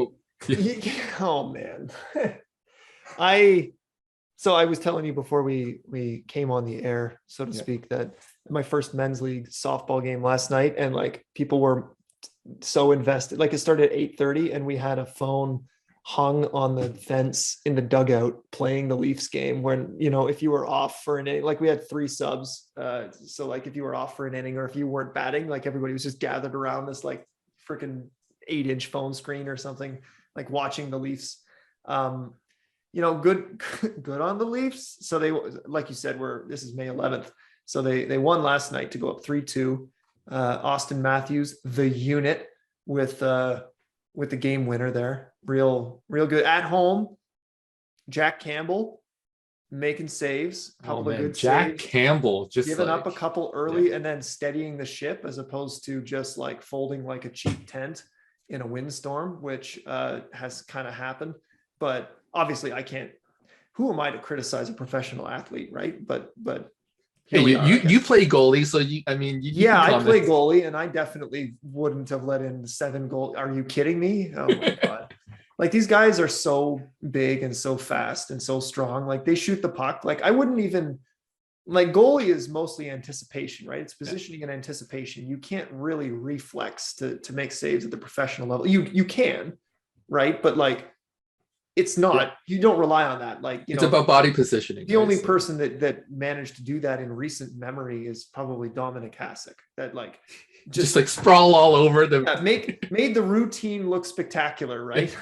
Oh man. I was telling you before we came on the air, so to speak, that my first men's league softball game last night, and like people were so invested. Like it started at 8:30 and we had a phone hung on the fence in the dugout playing the Leafs game when, if you were off for an inning, like we had 3 subs. So like if you were off for an inning or if you weren't batting, like everybody was just gathered around this like freaking 8-inch phone screen or something, like watching the Leafs. Good on the Leafs. So they, like you said, this is May 11th. So they won last night to go up 3-2. Austin Matthews, the unit with the game winner there. Real good at home. Jack Campbell making saves, a Oh couple of man, good Jack saves, Campbell just giving like up a couple early and then steadying the ship as opposed to just like folding like a cheap tent in a windstorm, which has kind of happened. But obviously I can't, who am I to criticize a professional athlete, right? But hey, here we are, I you guess. play goalie, so I mean you Yeah, can I play comment. goalie and I definitely wouldn't have let in 7 goals. Are you kidding me? Oh my God. Like these guys are so big and so fast and so strong. Like they shoot the puck. Like I wouldn't even, like goalie is mostly anticipation, right? It's Yeah. positioning and anticipation. You can't really reflex to make saves at the professional level. You can, right? But like it's Yeah. not, you don't rely on that. Like, It's about body positioning. the right? only So- person that managed to do that in recent memory is probably Dominic Hasek. That like just like sprawl all over them. yeah, made the routine look spectacular, right?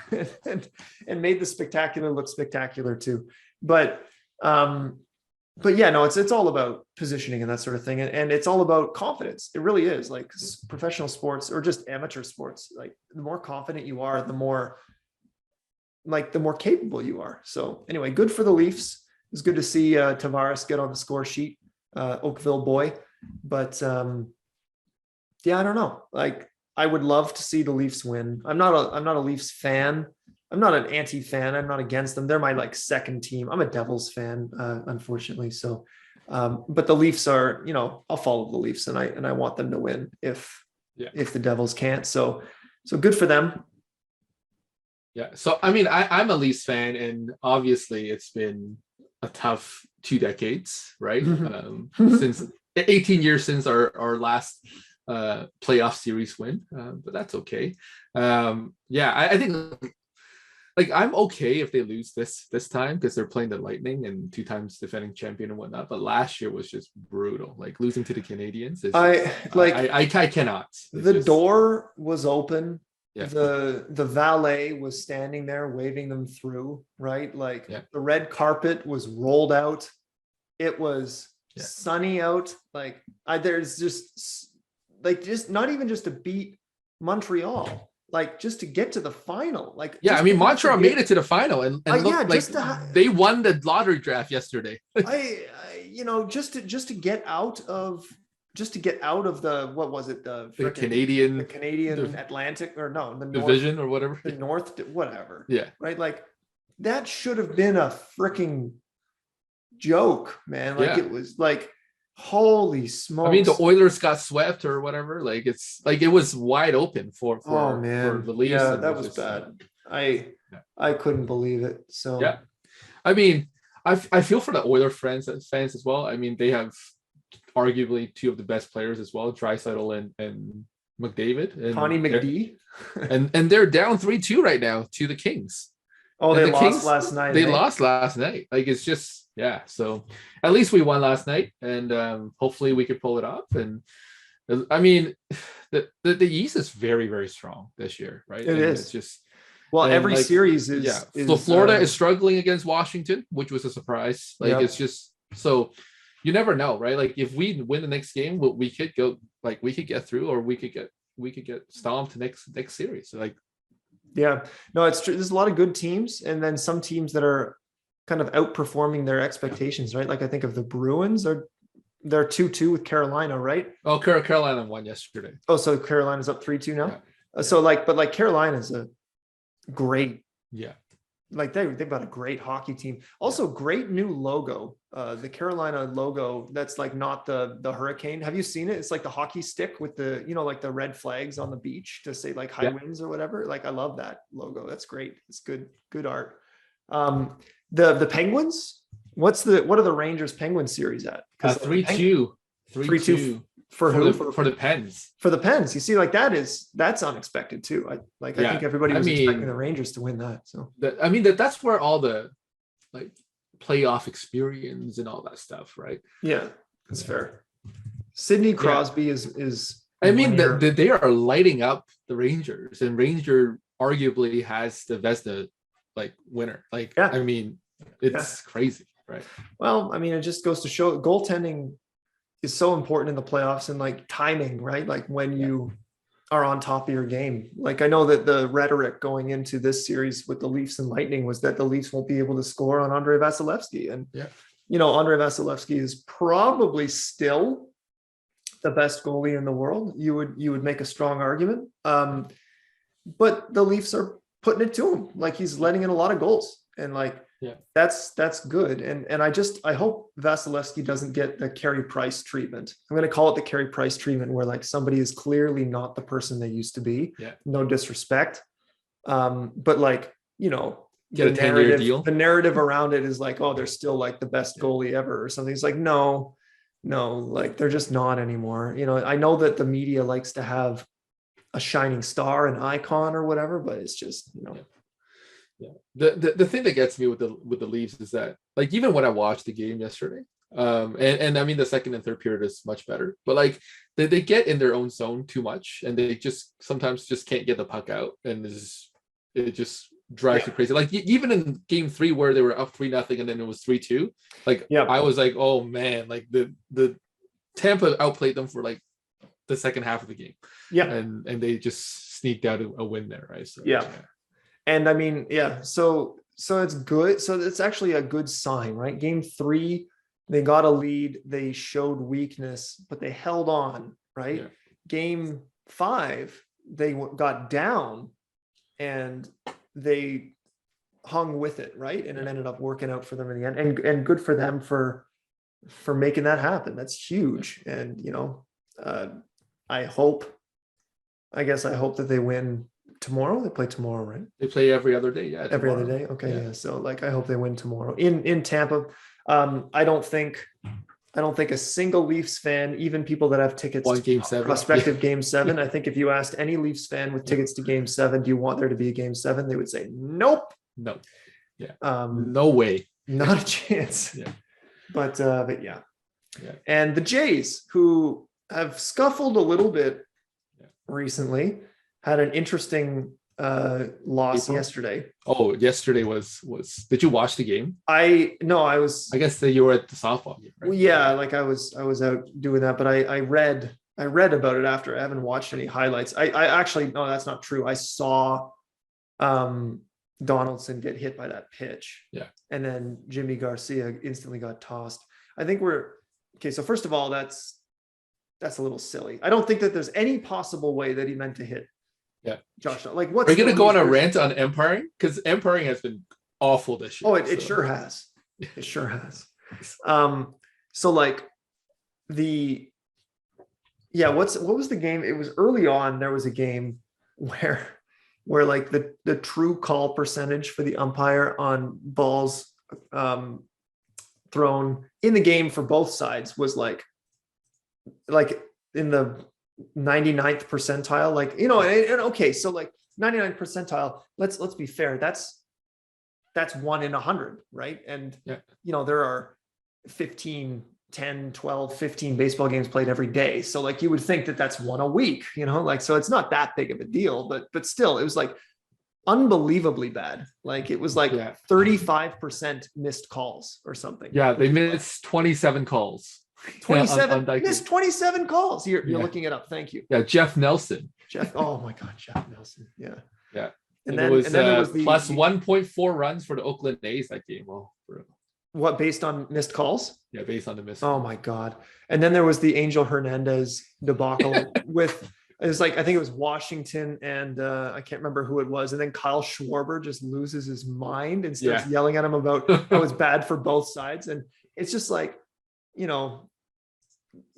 and made the spectacular look spectacular too. But yeah, no, it's all about positioning and that sort of thing, and it's all about confidence. It really is. Like professional sports or just amateur sports, like the more confident you are, the more capable you are. So anyway, good for the Leafs. It's good to see Tavares get on the score sheet, Oakville boy. But yeah, I don't know. Like I would love to see the Leafs win. I'm not a Leafs fan. I'm not an anti-fan. I'm not against them. They're my like second team. I'm a Devils fan, unfortunately. So, but the Leafs are, I'll follow the Leafs and I want them to win if the Devils can't. So good for them. Yeah. So I mean, I'm a Leafs fan, and obviously it's been a tough 2 decades, right? Since 18 years since our last playoff series win, but that's okay. Yeah, I think like I'm okay if they lose this time because they're playing the Lightning and 2 times defending champion and whatnot. But last year was just brutal. Like losing to the Canadians. I cannot. The door was open. Yeah. The valet was standing there waving them through, right? Like the red carpet was rolled out. It was sunny out. Like there's just not even just to beat Montreal, like just to get to the final. Like I mean Montreal made it to the final and look, like they won the lottery draft yesterday. Just to get out of the, what was it, the Canadian Atlantic, or no, the division or whatever, the North, whatever. Yeah. Right. Like that should have been a freaking joke, man. Like it was like, holy smokes. I mean, the Oilers got swept or whatever. Like it's like it was wide open for the Leafs. Yeah, that was bad. I couldn't believe it. So yeah, I mean, I feel for the Oilers fans as well. I mean, they have arguably 2 of the best players as well, Draisaitl and McDavid and Connie McD, and they're down 3-2 right now to the Kings. Oh, they lost last night. They lost last night. Like it's just so at least we won last night, and hopefully we could pull it off. And I mean, the East is very, very strong this year, right? It is. It's just every series is. So Florida is struggling against Washington, which was a surprise. Like it's just so you never know, right? Like if we win the next game, we could go, like we could get through, or we could get stomped next series. So like. Yeah, no, it's true. There's a lot of good teams, and then some teams that are kind of outperforming their expectations, right? Like I think of the Bruins, they're 2-2 with Carolina, right? Oh, Carolina won yesterday. Oh, so Carolina's up 3-2 now. Yeah. So but Carolina's a great. Yeah. Like they've got a great hockey team. Also, great new logo. The Carolina logo. That's like not the hurricane. Have you seen it? It's like the hockey stick with the like the red flags on the beach to say like high winds or whatever. Like I love that logo. That's great. It's good art. The Penguins. What are the Rangers Penguins series at? 3-2. 3-2 for who? For the Pens. For the Pens. You see, like that's unexpected too. I think everybody was expecting the Rangers to win that. So that's where all the like playoff experience and all that stuff, right? Yeah, that's fair. Sidney Crosby is. I mean, they are lighting up the Rangers, and Ranger arguably has the Vezina like winner. Like, I mean, it's crazy, right? Well, I mean, it just goes to show goaltending is so important in the playoffs, and like timing, right? Like when you are on top of your game. Like I know that the rhetoric going into this series with the Leafs and Lightning was that the Leafs won't be able to score on Andrei Vasilevsky. And, Yeah. Andrei Vasilevsky is probably still the best goalie in the world. You would make a strong argument. But the Leafs are putting it to him. Like he's letting in a lot of goals. And like, that's good. And I hope Vasilevsky doesn't get the Carey Price treatment. I'm going to call it the Carey Price treatment, where like somebody is clearly not the person they used to be. Yeah. No disrespect. But like, Get a 10-year deal. The narrative around it is like, oh, they're still like the best goalie ever or something. It's like, no, like they're just not anymore. I know that the media likes to have a shining star, an icon or whatever, but it's just, Yeah. The thing that gets me with the Leafs is that, like, even when I watched the game yesterday, and I mean the second and third period is much better, but like they get in their own zone too much, and they just sometimes just can't get the puck out, and it just drives you crazy. Like even in game 3 where they were up 3-0 and then it was 3-2, like I was like, oh man, like the Tampa outplayed them for like the second half of the game, and they just sneaked out a win there, right? So and I mean, so it's good. So it's actually a good sign, right? Game 3, they got a lead, they showed weakness, but they held on, right? Yeah. Game 5, they got down and they hung with it, right? And it ended up working out for them in the end. And good for them for making that happen. That's huge. And I hope that they win tomorrow. They play tomorrow, right? They play every other day. Yeah, every other day. Okay, yeah. So like, I hope they win tomorrow in Tampa. I don't think a single Leafs fan, even people that have tickets to Game 7, prospective Game 7, I think if you asked any Leafs fan with tickets to Game 7, do you want there to be a Game 7? They would say nope. No. Yeah. No way. Not a chance. Yeah. But yeah. And the Jays, who have scuffled a little bit recently, had an interesting loss yesterday. Oh, yesterday was did you watch the game? I guess that you were at the softball game, right? Well, yeah, like I was out doing that, but I read about it after. I haven't watched any highlights. I actually, no, that's not true. I saw Donaldson get hit by that pitch. Yeah. And then Jimmy Garcia instantly got tossed. I think okay. So first of all, that's a little silly. I don't think that there's any possible way that he meant to hit. Yeah. Josh, like what's... Are you going to go on a rant on umpiring? Because umpiring has been awful this year. Oh, it sure has. It sure has. So like what was the game? It was early on. There was a game where like the true call percentage for the umpire on balls thrown in the game for both sides was like in the 99th percentile, like, and okay, so like 99th percentile, let's be fair, that's 1 in 100, right? And there are 15, 10, 12, 15 baseball games played every day, so like you would think that that's 1 a week, like, so it's not that big of a deal, but still, it was like unbelieviously bad. Like it was like 35% missed calls or something. Yeah, they missed 27 calls. 27 missed 27 calls. You're looking it up. Thank you. Yeah, Jeff Nelson. Oh my God, Jeff Nelson. Yeah. And then it was plus 1.4 runs for the Oakland A's that game. Well, what, based on missed calls? Yeah, based on the missed. Oh my God. And then there was the Angel Hernandez debacle with, it was like, I think it was Washington and I can't remember who it was. And then Kyle Schwarber just loses his mind and starts yelling at him about how it's bad for both sides. And it's just like,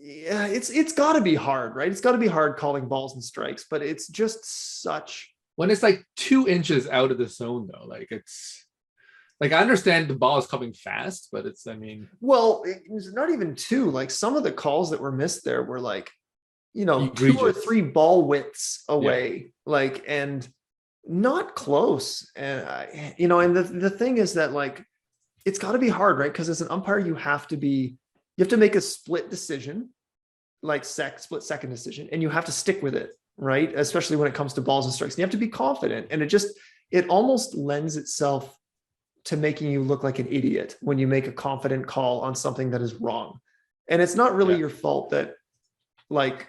it's got to be hard, right? It's got to be hard calling balls and strikes, but it's just such... When it's like 2 inches out of the zone, though, like it's like, I understand the ball is coming fast, but it's, well, it's not even 2. Like some of the calls that were missed there were like, egregious. 2 or 3 ball widths away, like, and not close. And and the thing is that like, it's got to be hard, right? Because as an umpire, you have to make a split decision, like split second decision, and you have to stick with it, right? Especially when it comes to balls and strikes. And you have to be confident. And it almost lends itself to making you look like an idiot when you make a confident call on something that is wrong. And it's not really your fault that, like,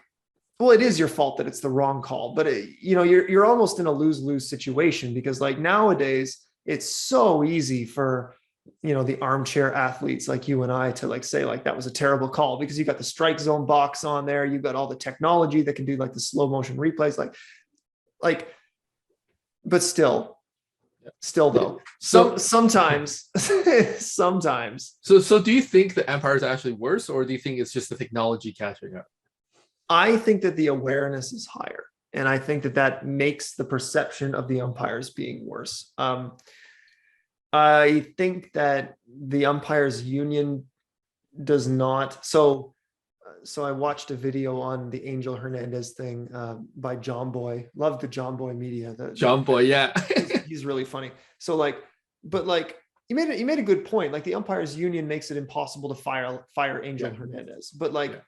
well, it is your fault that it's the wrong call, but you're almost in a lose-lose situation, because like nowadays it's so easy for, the armchair athletes like you and I to like say like that was a terrible call, because you got the strike zone box on there, you've got all the technology that can do like the slow motion replays, like, but still though, sometimes So do you think the umpire is actually worse, or do you think it's just the technology catching up? I think that the awareness is higher, and I think that that makes the perception of the umpires being worse. I think that the umpires union does not. So I watched a video on the Angel Hernandez thing by John Boy. Love the John Boy media. John Boy, yeah. He's really funny. So but you made a good point. Like the umpires union makes it impossible to fire Angel Hernandez, but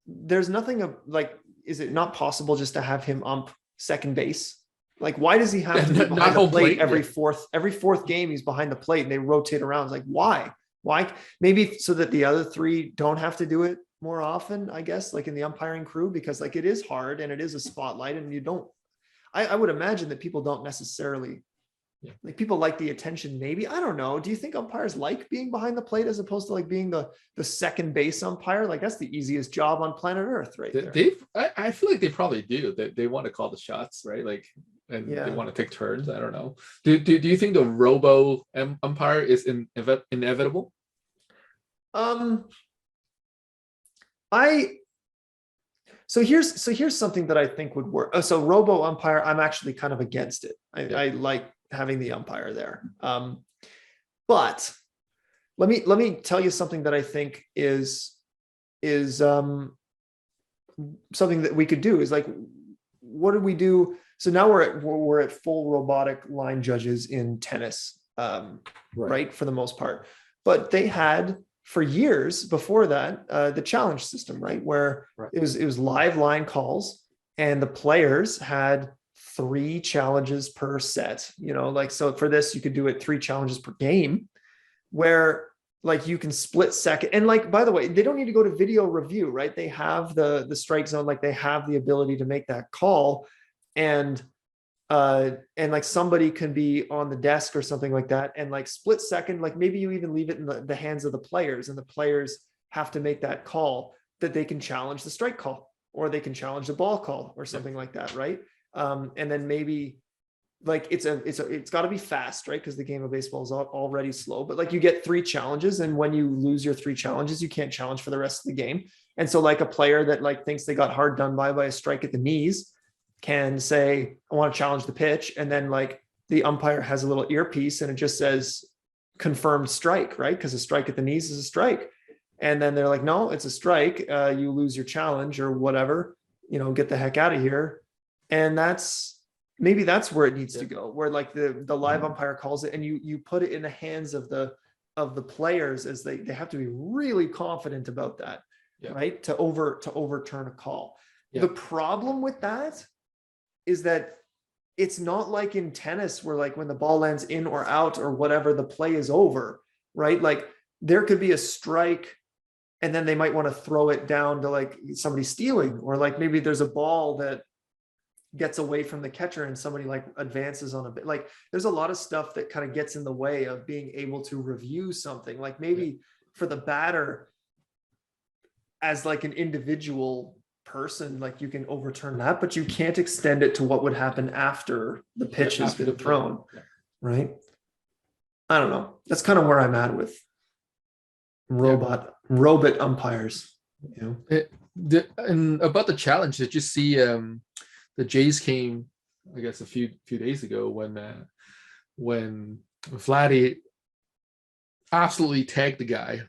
there's nothing like, is it not possible just to have him ump second base? Like, why does he have to be behind the plate every fourth game? He's behind the plate and they rotate around. It's like, why? Maybe so that the other three don't have to do it more often, I guess, like in the umpiring crew, because like it is hard and it is a spotlight, and I would imagine that people don't necessarily like, people like the attention. Maybe, I don't know. Do you think umpires like being behind the plate as opposed to like being the second base umpire? Like that's the easiest job on planet Earth, right there. I feel like they probably do. They want to call the shots, right? Like, and they want to take turns. I don't know. Do you think the robo umpire is inevitable? So here's something that I think would work. So robo umpire, I'm actually kind of against it. I like having the umpire there. But let me tell you something that I think is something that we could do is like, what do we do? So now we're at full robotic line judges in tennis, right, for the most part. But they had for years before that the challenge system, right, where it was live line calls, and the players had 3 challenges per set. Like, so for this you could do it 3 challenges per game, where like you can split second. And like, by the way, they don't need to go to video review, right? They have the strike zone, like they have the ability to make that call. And like somebody can be on the desk or something like that, and like split second, like maybe you even leave it in the hands of the players, and the players have to make that call, that they can challenge the strike call, or they can challenge the ball call or something like that, right? And then maybe like it's got to be fast, right? Because the game of baseball is already slow, but like you get 3 challenges, and when you lose your 3 challenges, you can't challenge for the rest of the game. And so like a player that like thinks they got hard done by a strike at the knees can say, I want to challenge the pitch. And then like the umpire has a little earpiece and it just says confirmed strike, right? Because a strike at the knees is a strike. And then they're like, no, it's a strike. You lose your challenge or whatever, get the heck out of here. And maybe that's where it needs to go, where like the live umpire calls it, and you put it in the hands of the players, as they have to be really confident about that, right? To overturn a call. The problem with that is that it's not like in tennis where like when the ball lands in or out or whatever, the play is over, right? Like there could be a strike and then they might want to throw it down to like somebody stealing, or like maybe there's a ball that gets away from the catcher and somebody like advances on a bit. Like there's a lot of stuff that kind of gets in the way of being able to review something. Like maybe for the batter as like an individual person, like you can overturn that, but you can't extend it to what would happen after the pitch has been thrown, right? I don't know. That's kind of where I'm at with robot umpires. And about the challenge, did you see the Jays came, I guess, a few days ago when Vladdy absolutely tagged the guy.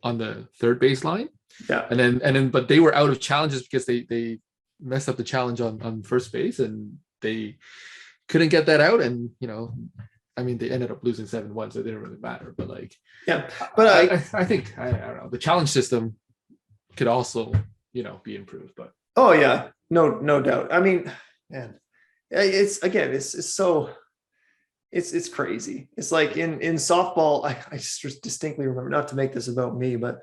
On the third base line. Yeah. And then, but they were out of challenges because they messed up the challenge on first base, and they couldn't get that out. And they ended up losing 7-1, so it didn't really matter. But like, but I think I don't know, the challenge system could also be improved. But oh yeah, no doubt. I mean, man, it's so. It's crazy. It's like in softball, I just distinctly remember, not to make this about me, but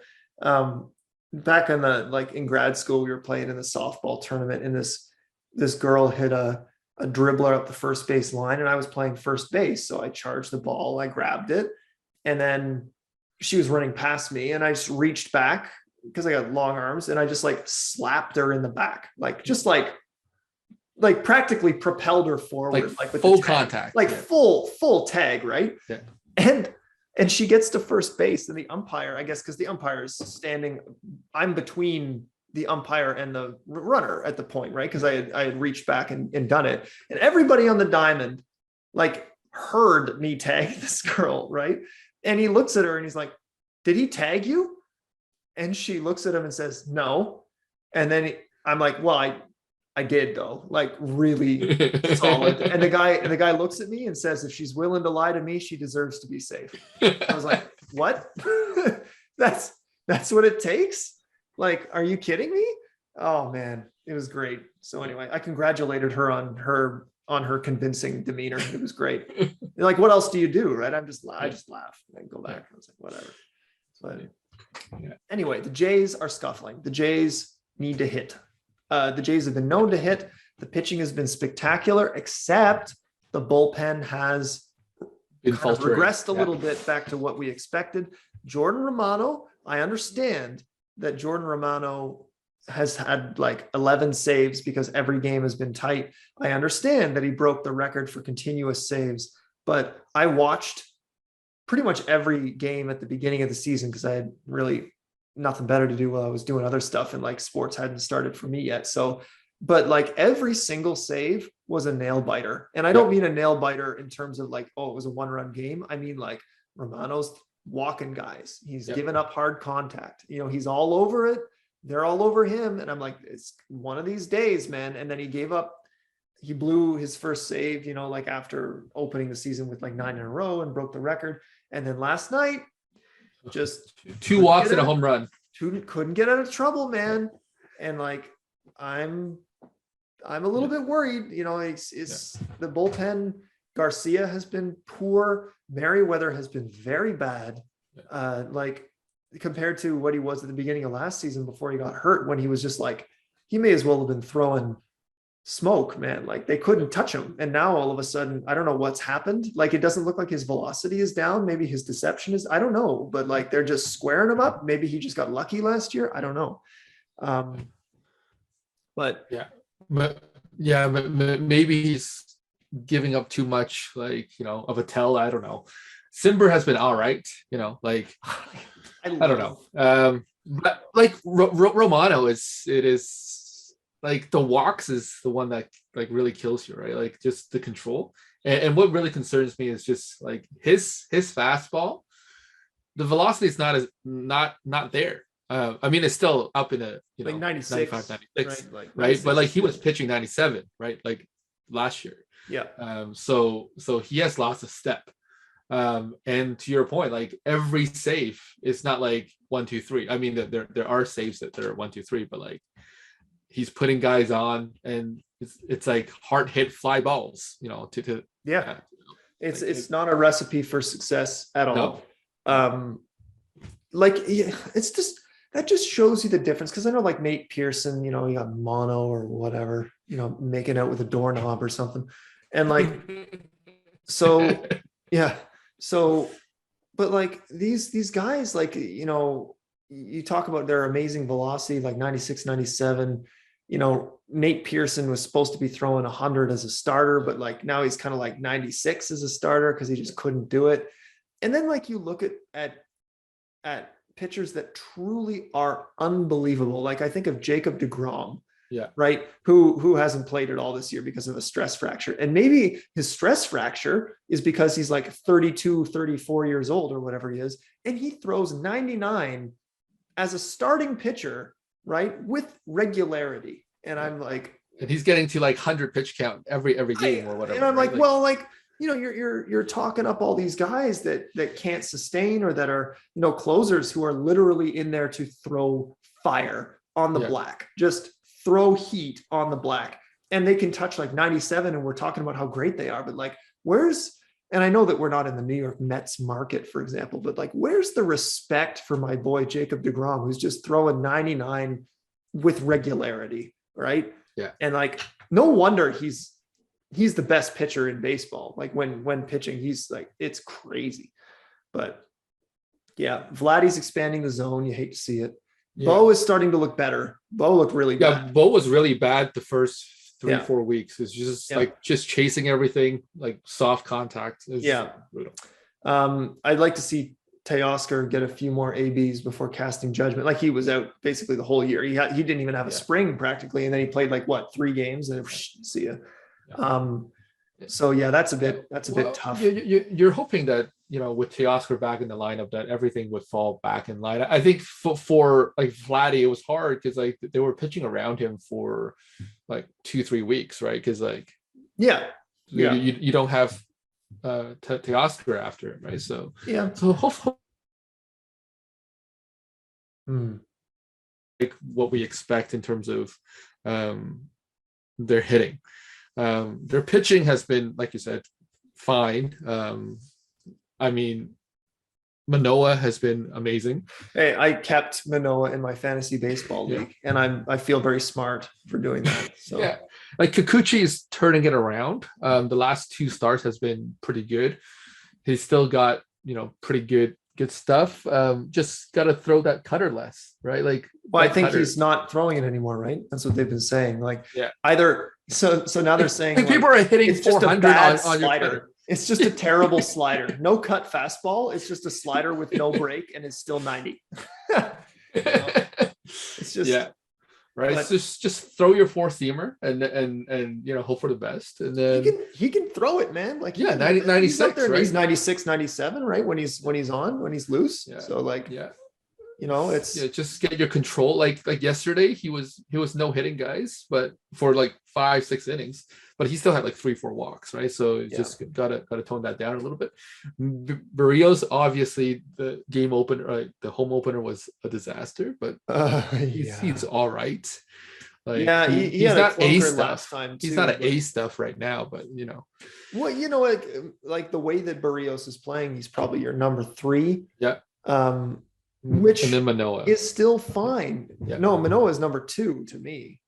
back in the like in grad school, we were playing in the softball tournament, and this girl hit a dribbler up the first base line, and I was playing first base. So I charged the ball, I grabbed it, and then she was running past me, and I just reached back because I got long arms, and I just like slapped her in the back, like just like practically propelled her forward, like with full contact, like full tag, right? Yeah. And she gets to first base, and the umpire, I guess, because the umpire is standing, I'm between the umpire and the runner at the point, right? Because I had reached back and done it, and everybody on the diamond like heard me tag this girl, right? And he looks at her and he's like, "Did he tag you?" And she looks at him and says, "No." And then I'm like, "Well, I did though, like really solid." And the guy looks at me and says, "If she's willing to lie to me, she deserves to be safe." I was like, "What?" that's what it takes? Like, are you kidding me? Oh man, it was great. So anyway, I congratulated her on her convincing demeanor. It was great. Like, what else do you do, right? I just laugh and go back. I was like, whatever. But anyway, the Jays are scuffling. The Jays need to hit. The Jays have been known to hit. The pitching has been spectacular, except the bullpen has regressed a little bit back to what we expected. Jordan Romano, I understand that Jordan Romano has had like 11 saves because every game has been tight. I understand that he broke the record for continuous saves, but I watched pretty much every game at the beginning of the season because I had really nothing better to do while I was doing other stuff, and like sports hadn't started for me yet. So, but like every single save was a nail biter. And I don't mean a nail biter in terms of like, oh, it was a 1-run game. I mean, like Romano's walking guys. He's given up hard contact. You know, he's all over it. They're all over him. And I'm like, it's one of these days, man. And then he blew his first save, you know, like after opening the season with like 9 in a row and broke the record. And then last night, just 2 walks and a home run. Couldn't get out of trouble, man. And like, I'm a little bit worried, you know, it's the bullpen. Garcia has been poor. Merriweather has been very bad. Like compared to what he was at the beginning of last season before he got hurt, when he was just like, he may as well have been throwing smoke, man. Like they couldn't touch him. And now all of a sudden, I don't know what's happened. Like it doesn't look like his velocity is down. Maybe his deception is, I don't know, but like they're just squaring him up. Maybe he just got lucky last year. I don't know. But maybe he's giving up too much, like, you know, of a tell. I don't know. Simber has been all right, you know, like I don't know. But like Romano is like the walks is the one that like really kills you, right? Like just the control. And what really concerns me is just like his fastball. The velocity is not there. I mean, it's still up in a, you know, like 96, 95, 96, right? Like right? 96. But like he was pitching 97, right? Like last year. Yeah. So he has lost a step. And to your point, like every save, it's not like 1, 2, 3. I mean, there are saves that are 1, 2, 3, but like he's putting guys on, and it's like hard hit fly balls, you know, to it's not a recipe for success at all. Like it's just, that just shows you the difference. Because I know like Nate Pearson, you know, he got mono or whatever, you know, making out with a doorknob or something, and like so but like these guys, like, you know, you talk about their amazing velocity, like 96, 97. You know, Nate Pearson was supposed to be throwing 100 as a starter, but like now he's kind of like 96 as a starter because he just couldn't do it. And then like you look at pitchers that truly are unbelievable. Like I think of Jacob deGrom, right? Who hasn't played at all this year because of a stress fracture. And maybe his stress fracture is because he's like 32, 34 years old or whatever he is. And he throws 99 as a starting pitcher, right? With regularity. And I'm like, and he's getting to like 100 pitch count every game or whatever. And I'm like, well, like, you know, you're talking up all these guys that can't sustain, or that are, you know, closers who are literally in there to throw fire on the black, just throw heat on the black, and they can touch like 97, and we're talking about how great they are. But like, where's and I know that we're not in the New York Mets market, for example, but like, where's the respect for my boy Jacob deGrom, who's just throwing 99 with regularity, right? Yeah. And like, no wonder he's the best pitcher in baseball. Like when pitching, he's like, it's crazy. But yeah, Vladdy's expanding the zone. You hate to see it. Yeah. Bo is starting to look better. Bo looked really bad. Bo was really bad the first 3-4 Yeah. weeks. It's just like just chasing everything, like soft contact. Brutal. I'd like to see Teoscar get a few more ABs before casting judgment. Like, he was out basically the whole year. He didn't even have a spring practically, and then he played like 3 games, and see ya. So yeah, that's a bit tough. You're hoping that, with Teoscar back in the lineup, that everything would fall back in line. I think for like Vladdy, it was hard because like they were pitching around him for like 2-3 weeks, right? Because like you don't have Teoscar after him, right? So so hopefully like what we expect in terms of their hitting. Their pitching has been, like you said, fine. I mean, Manoah has been amazing. Hey, I kept Manoah in my fantasy baseball league, and I feel very smart for doing that. So yeah, like Kikuchi is turning it around. The last 2 starts has been pretty good. He's still got pretty good stuff. Just got to throw that cutter less, right? Like, well, I think he's not throwing it anymore, right? That's what they've been saying. Like, either so now they're saying like people are hitting 400 on your cutter. It's just a terrible slider. No cut fastball. It's just a slider with no break, and it's still 90. It's just right. But it's just throw your 4-seamer and hope for the best. And then he can throw it, man. Like 96, he's right? He's 96, 97, right? When he's loose. Yeah. So like it's just get your control. Like yesterday, he was no hitting guys, but for like 5-6 innings, but he still had like 3-4 walks, right? So just gotta tone that down a little bit. Barrios, obviously the game opener, the home opener was a disaster, but he's all right. Like, he's not A stuff. He's not an A stuff right now, but well, like the way that Barrios is playing, he's probably your number 3. Yeah. Which and then Manoah is still fine. Yeah. No, Manoah is number 2 to me.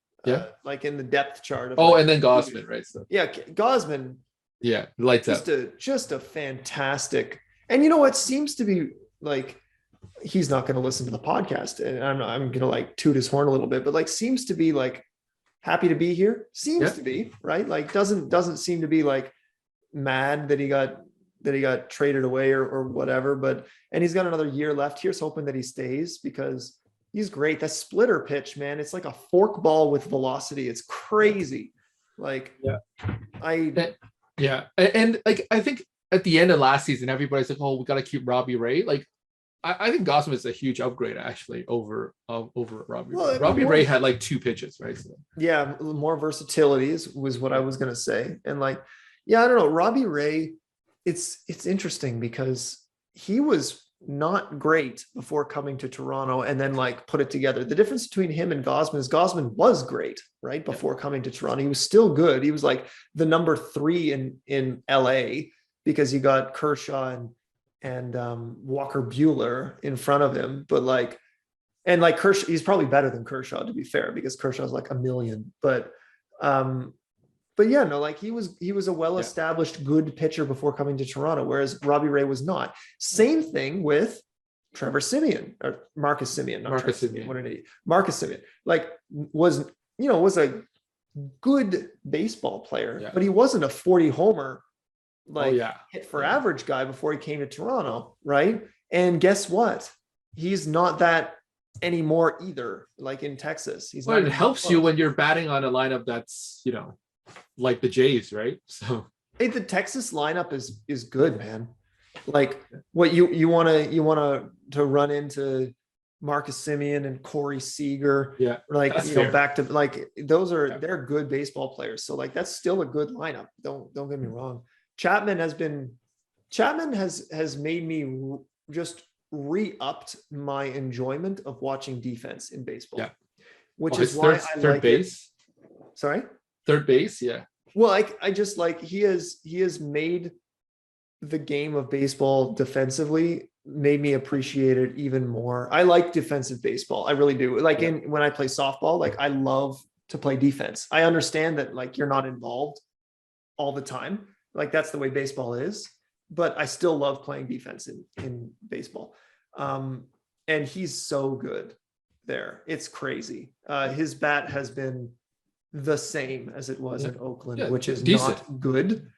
Like in the depth chart. And then Gausman, right? So Gausman. Yeah, lights out. Just a fantastic. And what seems to be like, he's not going to listen to the podcast, and I'm going to like toot his horn a little bit, but like seems to be like happy to be here. Seems to be, right? Like doesn't seem to be like mad that he got traded away or whatever, and he's got another year left. Here's hoping that he stays, because he's great. That splitter pitch, man, it's like a fork ball with velocity. It's crazy. Like, and like I think at the end of last season, everybody's like, oh, we got to keep Robbie Ray. Like, I think Gausman is a huge upgrade actually over Robbie Ray. Robbie Ray had like 2 pitches, right? So. Yeah, more versatility was what I was gonna say. And like, I don't know, Robbie Ray, it's interesting because he was not great before coming to Toronto and then like put it together. The difference between him and Gausman is Gausman was great, right? Before coming to Toronto, he was still good. He was like the number 3 in LA, because you got Kershaw and Walker Buehler in front of him. But like, and like Kershaw, he's probably better than Kershaw, to be fair, because Kershaw's like a million. But yeah, no, like he was a well-established good pitcher before coming to Toronto, whereas Robbie Ray was not. Same thing with Trevor Simeon or Marcus Simeon. Marcus Simeon, like was a good baseball player, but he wasn't a 40 homer hit for average guy before he came to Toronto, right? And guess what? He's not that anymore either. Like in Texas, he's not. It helps you when you're batting on a lineup that's like the Jays, right? So hey, the Texas lineup is good, man. Like what you want to run into Marcus Simeon and Corey Seager, like back to like they're good baseball players. So like that's still a good lineup. Don't get me wrong. Chapman has made me just re-upped my enjoyment of watching defense in baseball. Yeah, which is why I third like base. Sorry. Third base, yeah. Well, I just like he has made the game of baseball defensively made me appreciate it even more. I like defensive baseball. I really do. Like when I play softball, like I love to play defense. I understand that like you're not involved all the time. Like that's the way baseball is, but I still love playing defense in baseball. And he's so good there. It's crazy. His bat has been the same as it was in Oakland, which is decent. Not good.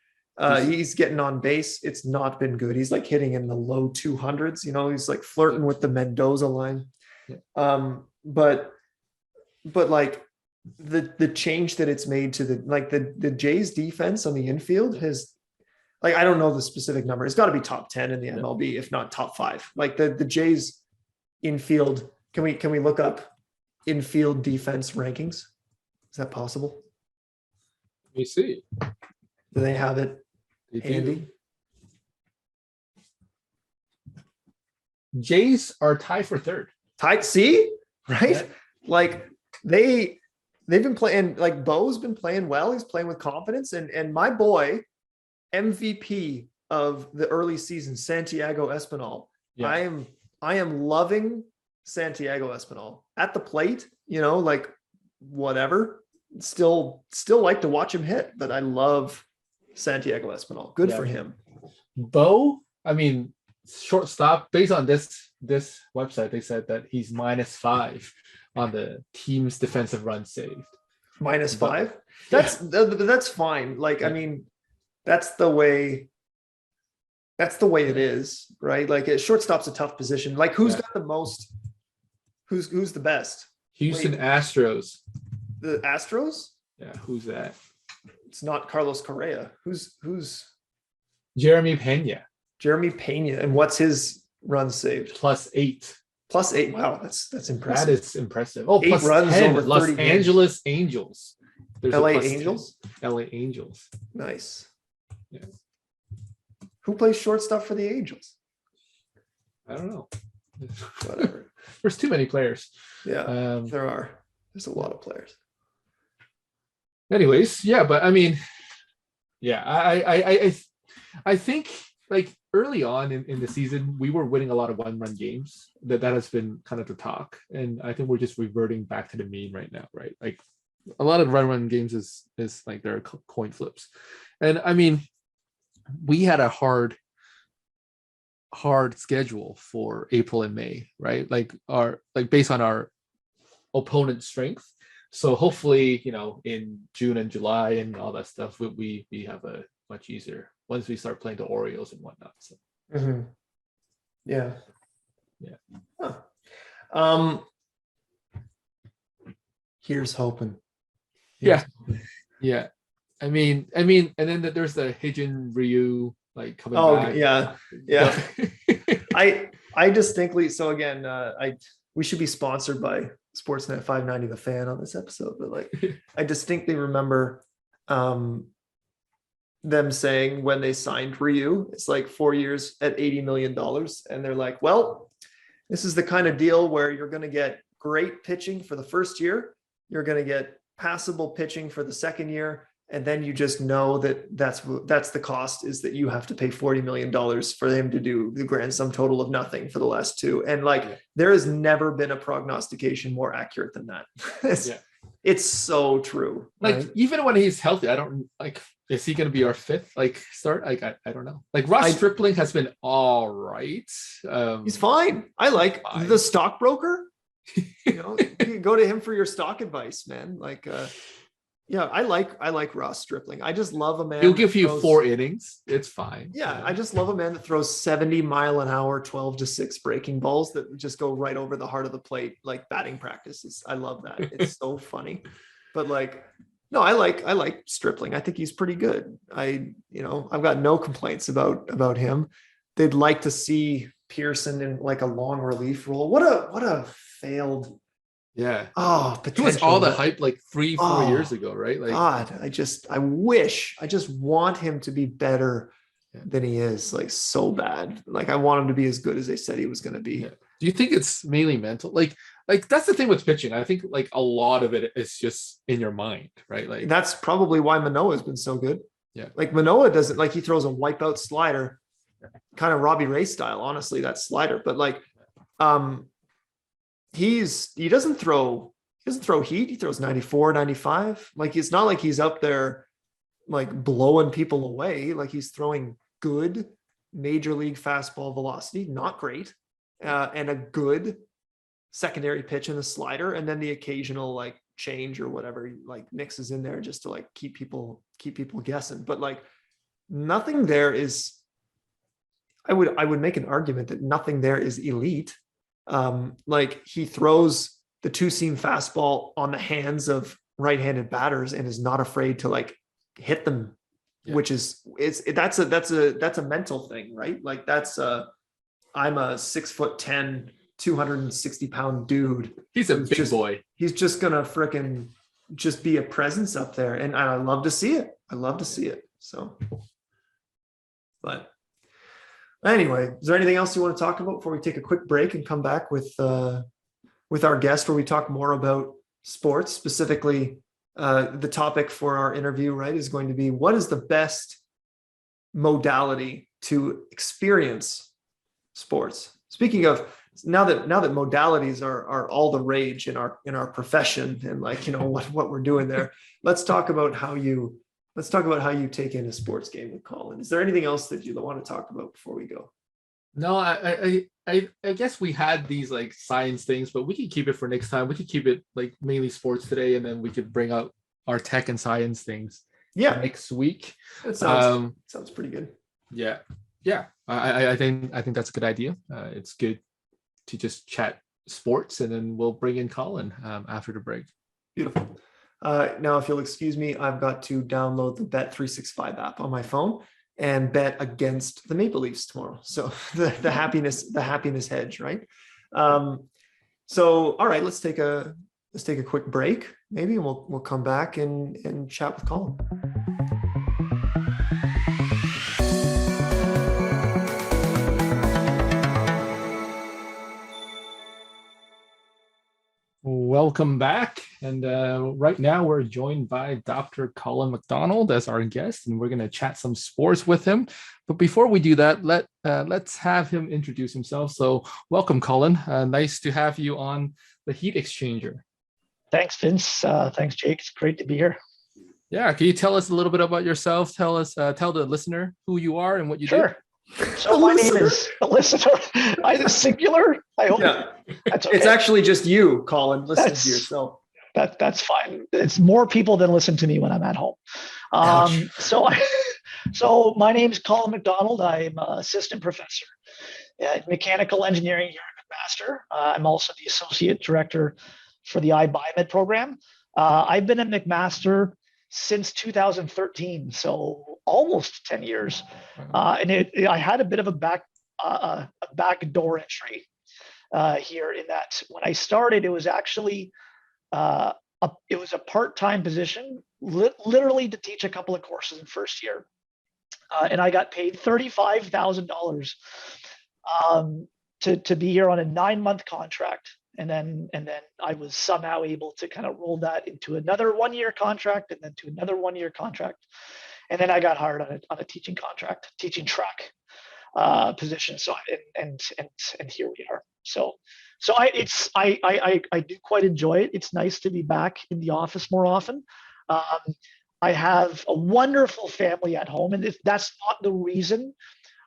He's getting on base. It's not been good. He's like hitting in the low 200s. You know, he's like flirting with the Mendoza line. But like the change that it's made to the Jays defense on the infield has, like, I don't know the specific number. It's got to be top 10 in the MLB, if not top 5. Like the Jays infield. Can we look up infield defense rankings? Is that possible? Let me see. Do they have it handy? Jays are tied for 3rd. Tied, see? Right? Yeah. Like they've been playing, like Bo's been playing well. He's playing with confidence. And my boy, MVP of the early season, Santiago Espinal. Yeah. I am loving Santiago Espinal at the plate, you know, like whatever. Still like to watch him hit, but I love Santiago Espinal. Good for him. Bo, I mean, shortstop, based on this website, they said that he's -5 on the team's defensive run saved. -5? That's fine. Like, I mean, that's the way it is, right? Like shortstop's a tough position. Like who's got the most, who's the best? Houston Astros. The Astros? Yeah, who's that? It's not Carlos Correa. Who's Jeremy Pena. Jeremy Pena. And what's his run saved? +8. +8. Wow, that's impressive. That is impressive. Oh, 8 runs 10. over 30 Los games. Angeles Angels. There's LA Angels? 10. LA Angels. Nice. Yeah. Who plays shortstop for the Angels? I don't know. Whatever. There's too many players. Yeah, there are. There's a lot of players. Anyways, yeah, but I mean, yeah, I think like early on in the season, we were winning a lot of 1-run games. That has been kind of the talk, and I think we're just reverting back to the mean right now, right? Like a lot of run games is like they're coin flips, and I mean, we had a hard schedule for April and May, right? Like based on our opponent's strength. So hopefully, you know, in June and July and all that stuff, we have a much easier once we start playing the Orioles and whatnot. So yeah. Huh. Here's hoping. Yeah. I mean, and then there's the Hijin Ryu like coming back. Yeah. I distinctly, so again, we should be sponsored by Sportsnet 590 The Fan on this episode, but like I distinctly remember them saying when they signed Ryu, it's like 4 years at $80 million, and they're like, well, this is the kind of deal where you're going to get great pitching for the first year, you're going to get passable pitching for the second year, and then you just know that's the cost, is that you have to pay $40 million for him to do the grand sum total of nothing for the last 2. And like, there has never been a prognostication more accurate than that. It's so true. Like, right? Even when he's healthy, I don't like, is he going to be our 5th like start? Like, I don't know. Like Ross Stripling has been all right. He's fine. I like the stockbroker. You know, you go to him for your stock advice, man. Like, yeah, I like Ross Stripling. I just love a man. He'll give you 4 innings. It's fine. Yeah, I just love a man that throws 70-mile-an-hour, 12-6 breaking balls that just go right over the heart of the plate, like batting practices. I love that. It's so funny. But like, no, I like Stripling. I think he's pretty good. I've got no complaints about him. They'd like to see Pearson in like a long relief role. What a failed. Yeah. Oh, it was all the hype like 3-4 years ago, right? Like, God, I just want him to be better than he is, like so bad. Like I want him to be as good as they said he was going to be. Yeah. Do you think it's mainly mental? Like that's the thing with pitching. I think like a lot of it is just in your mind, right? Like that's probably why Manoah has been so good. Yeah. Like Manoah doesn't, like he throws a wipeout slider kind of Robbie Ray style, honestly, that slider. But like, he doesn't throw heat. He throws 94, 95. Like, it's not like he's up there like blowing people away. Like, he's throwing good major league fastball velocity, not great, and a good secondary pitch in the slider, and then the occasional like change or whatever he like mixes in there just to like keep people guessing. But like, nothing there is, I would make an argument that nothing there is elite. Like, he throws the two seam fastball on the hands of right-handed batters and is not afraid to like hit them, which is that's a mental thing, right? Like, I'm a 6'10", 260-pound dude. He's a big boy. He's just gonna frickin' just be a presence up there, and I love to see it. So, but anyway, is there anything else you want to talk about before we take a quick break and come back with our guest, where we talk more about sports? Specifically, the topic for our interview, right, is going to be, what is the best modality to experience sports? Speaking of, now that modalities are all the rage in our profession, and like, you know, what we're doing there, let's talk about how you take in a sports game with Colin. Is there anything else that you want to talk about before we go? No, I guess we had these like science things, but we can keep it for next time. We could keep it like mainly sports today, and then we could bring out our tech and science things next week. That sounds pretty good. Yeah. I think that's a good idea. It's good to just chat sports, and then we'll bring in Colin after the break. Beautiful. Now, if you'll excuse me, I've got to download the Bet365 app on my phone and bet against the Maple Leafs tomorrow. So the happiness hedge, right? So all right, let's take a quick break, maybe, and we'll come back and chat with Colin. Welcome back. And right now we're joined by Dr. Colin McDonald as our guest, and we're going to chat some sports with him. But before we do that, let's have him introduce himself. So welcome, Colin. Nice to have you on the Heat Exchanger. Thanks, Vince. Thanks, Jake. It's great to be here. Yeah. Can you tell us a little bit about yourself? Tell the listener who you are and what you do. Sure. So my name is a listener. I'm singular. I hope that's okay. It's actually just you, Colin. Listen to yourself. That's fine. It's more people than listen to me when I'm at home. So my name is Colin McDonald. I'm an assistant professor at mechanical engineering here at McMaster. I'm also the associate director for the iBiomed program. I've been at McMaster since 2013, so almost 10 years. And I had a bit of a backdoor entry here, in that when I started, it was actually it was a part-time position, literally to teach a couple of courses in first year. And I got paid $35,000 to be here on a 9-month contract. And then I was somehow able to kind of roll that into another 1-year contract, and then to another 1-year contract. And then I got hired on a teaching contract, teaching track position. So and here we are. So I do quite enjoy it. It's nice to be back in the office more often. I have a wonderful family at home, and that's not the reason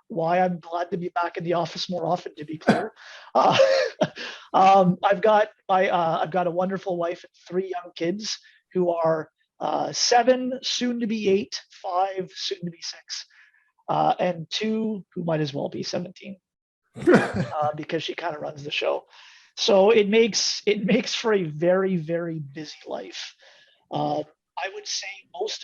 why I'm glad to be back in the office more often, to be clear. I've got a wonderful wife and 3 young kids who are 7, soon to be 8, 5, soon to be 6, and 2 who might as well be 17, because she kind of runs the show. So it makes for a very, very busy life. I would say most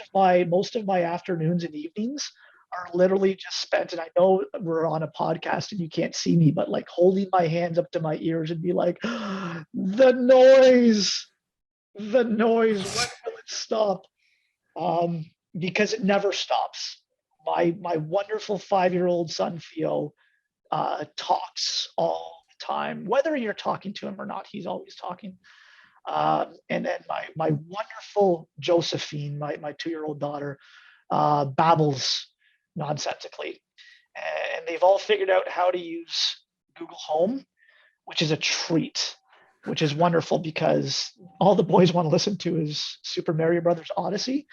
of my afternoons and evenings are literally just spent, and I know we're on a podcast and you can't see me, but like holding my hands up to my ears and be like, the noise, when will it stop? Because it never stops. My wonderful 5-year-old son, Theo, talks all the time. Whether you're talking to him or not, he's always talking. And then my wonderful Josephine, my 2-year-old daughter, babbles nonsensically. and they've all figured out how to use Google Home, which is a treat, which is wonderful because all the boys want to listen to is Super Mario Brothers Odyssey.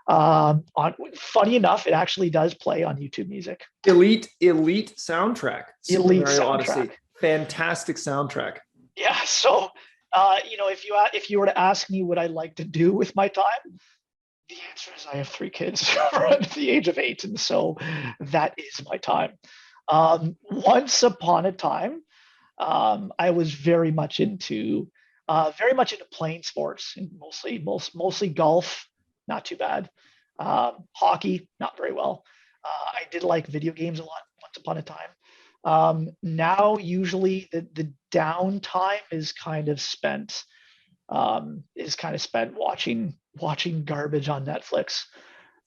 Funny enough, it actually does play on YouTube Music. Elite soundtrack. Super Elite Mario soundtrack. Odyssey. Fantastic soundtrack. Yeah. So, if you were to ask me what I like to do with my time, the answer is I have 3 kids who are under the age of 8, and so that is my time. Once upon a time, I was very much into playing sports, and mostly golf, not too bad. Hockey, not very well. I did like video games a lot once upon a time. Now, usually the downtime is kind of spent watching garbage on Netflix.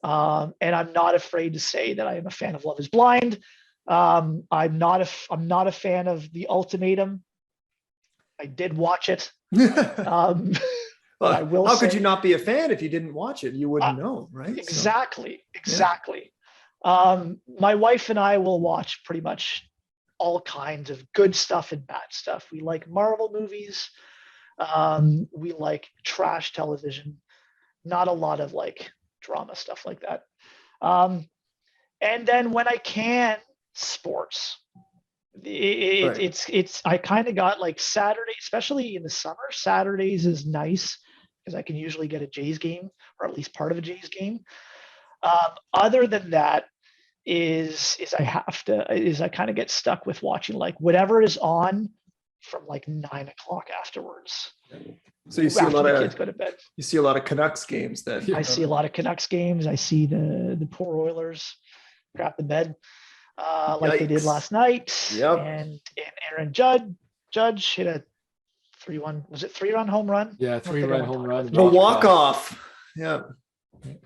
And I'm not afraid to say that I am a fan of Love Is Blind. I'm not a fan of The Ultimatum. I did watch it. But I will how say, could you not be a fan if you didn't watch it? You wouldn't know, right? Exactly. My wife and I will watch pretty much all kinds of good stuff and bad stuff. We like Marvel movies. We like trash television, not a lot of like drama stuff like that. And then when I can, sports. It's I kind of got like Saturday, especially in the summer. Saturdays is nice because I can usually get a Jays game or at least part of a Jays game. Other than that, I kind of get stuck with watching like whatever is on from like 9 o'clock afterwards. So you see a lot of kids go to bed. You see a lot of Canucks games then. I see a lot of Canucks games. I see the poor Oilers crap the bed like they did last night. Yep. And Aaron Judge hit a 3-1. Was it 3-run home run? Yeah, 3-run home run. The walk-off. Yeah.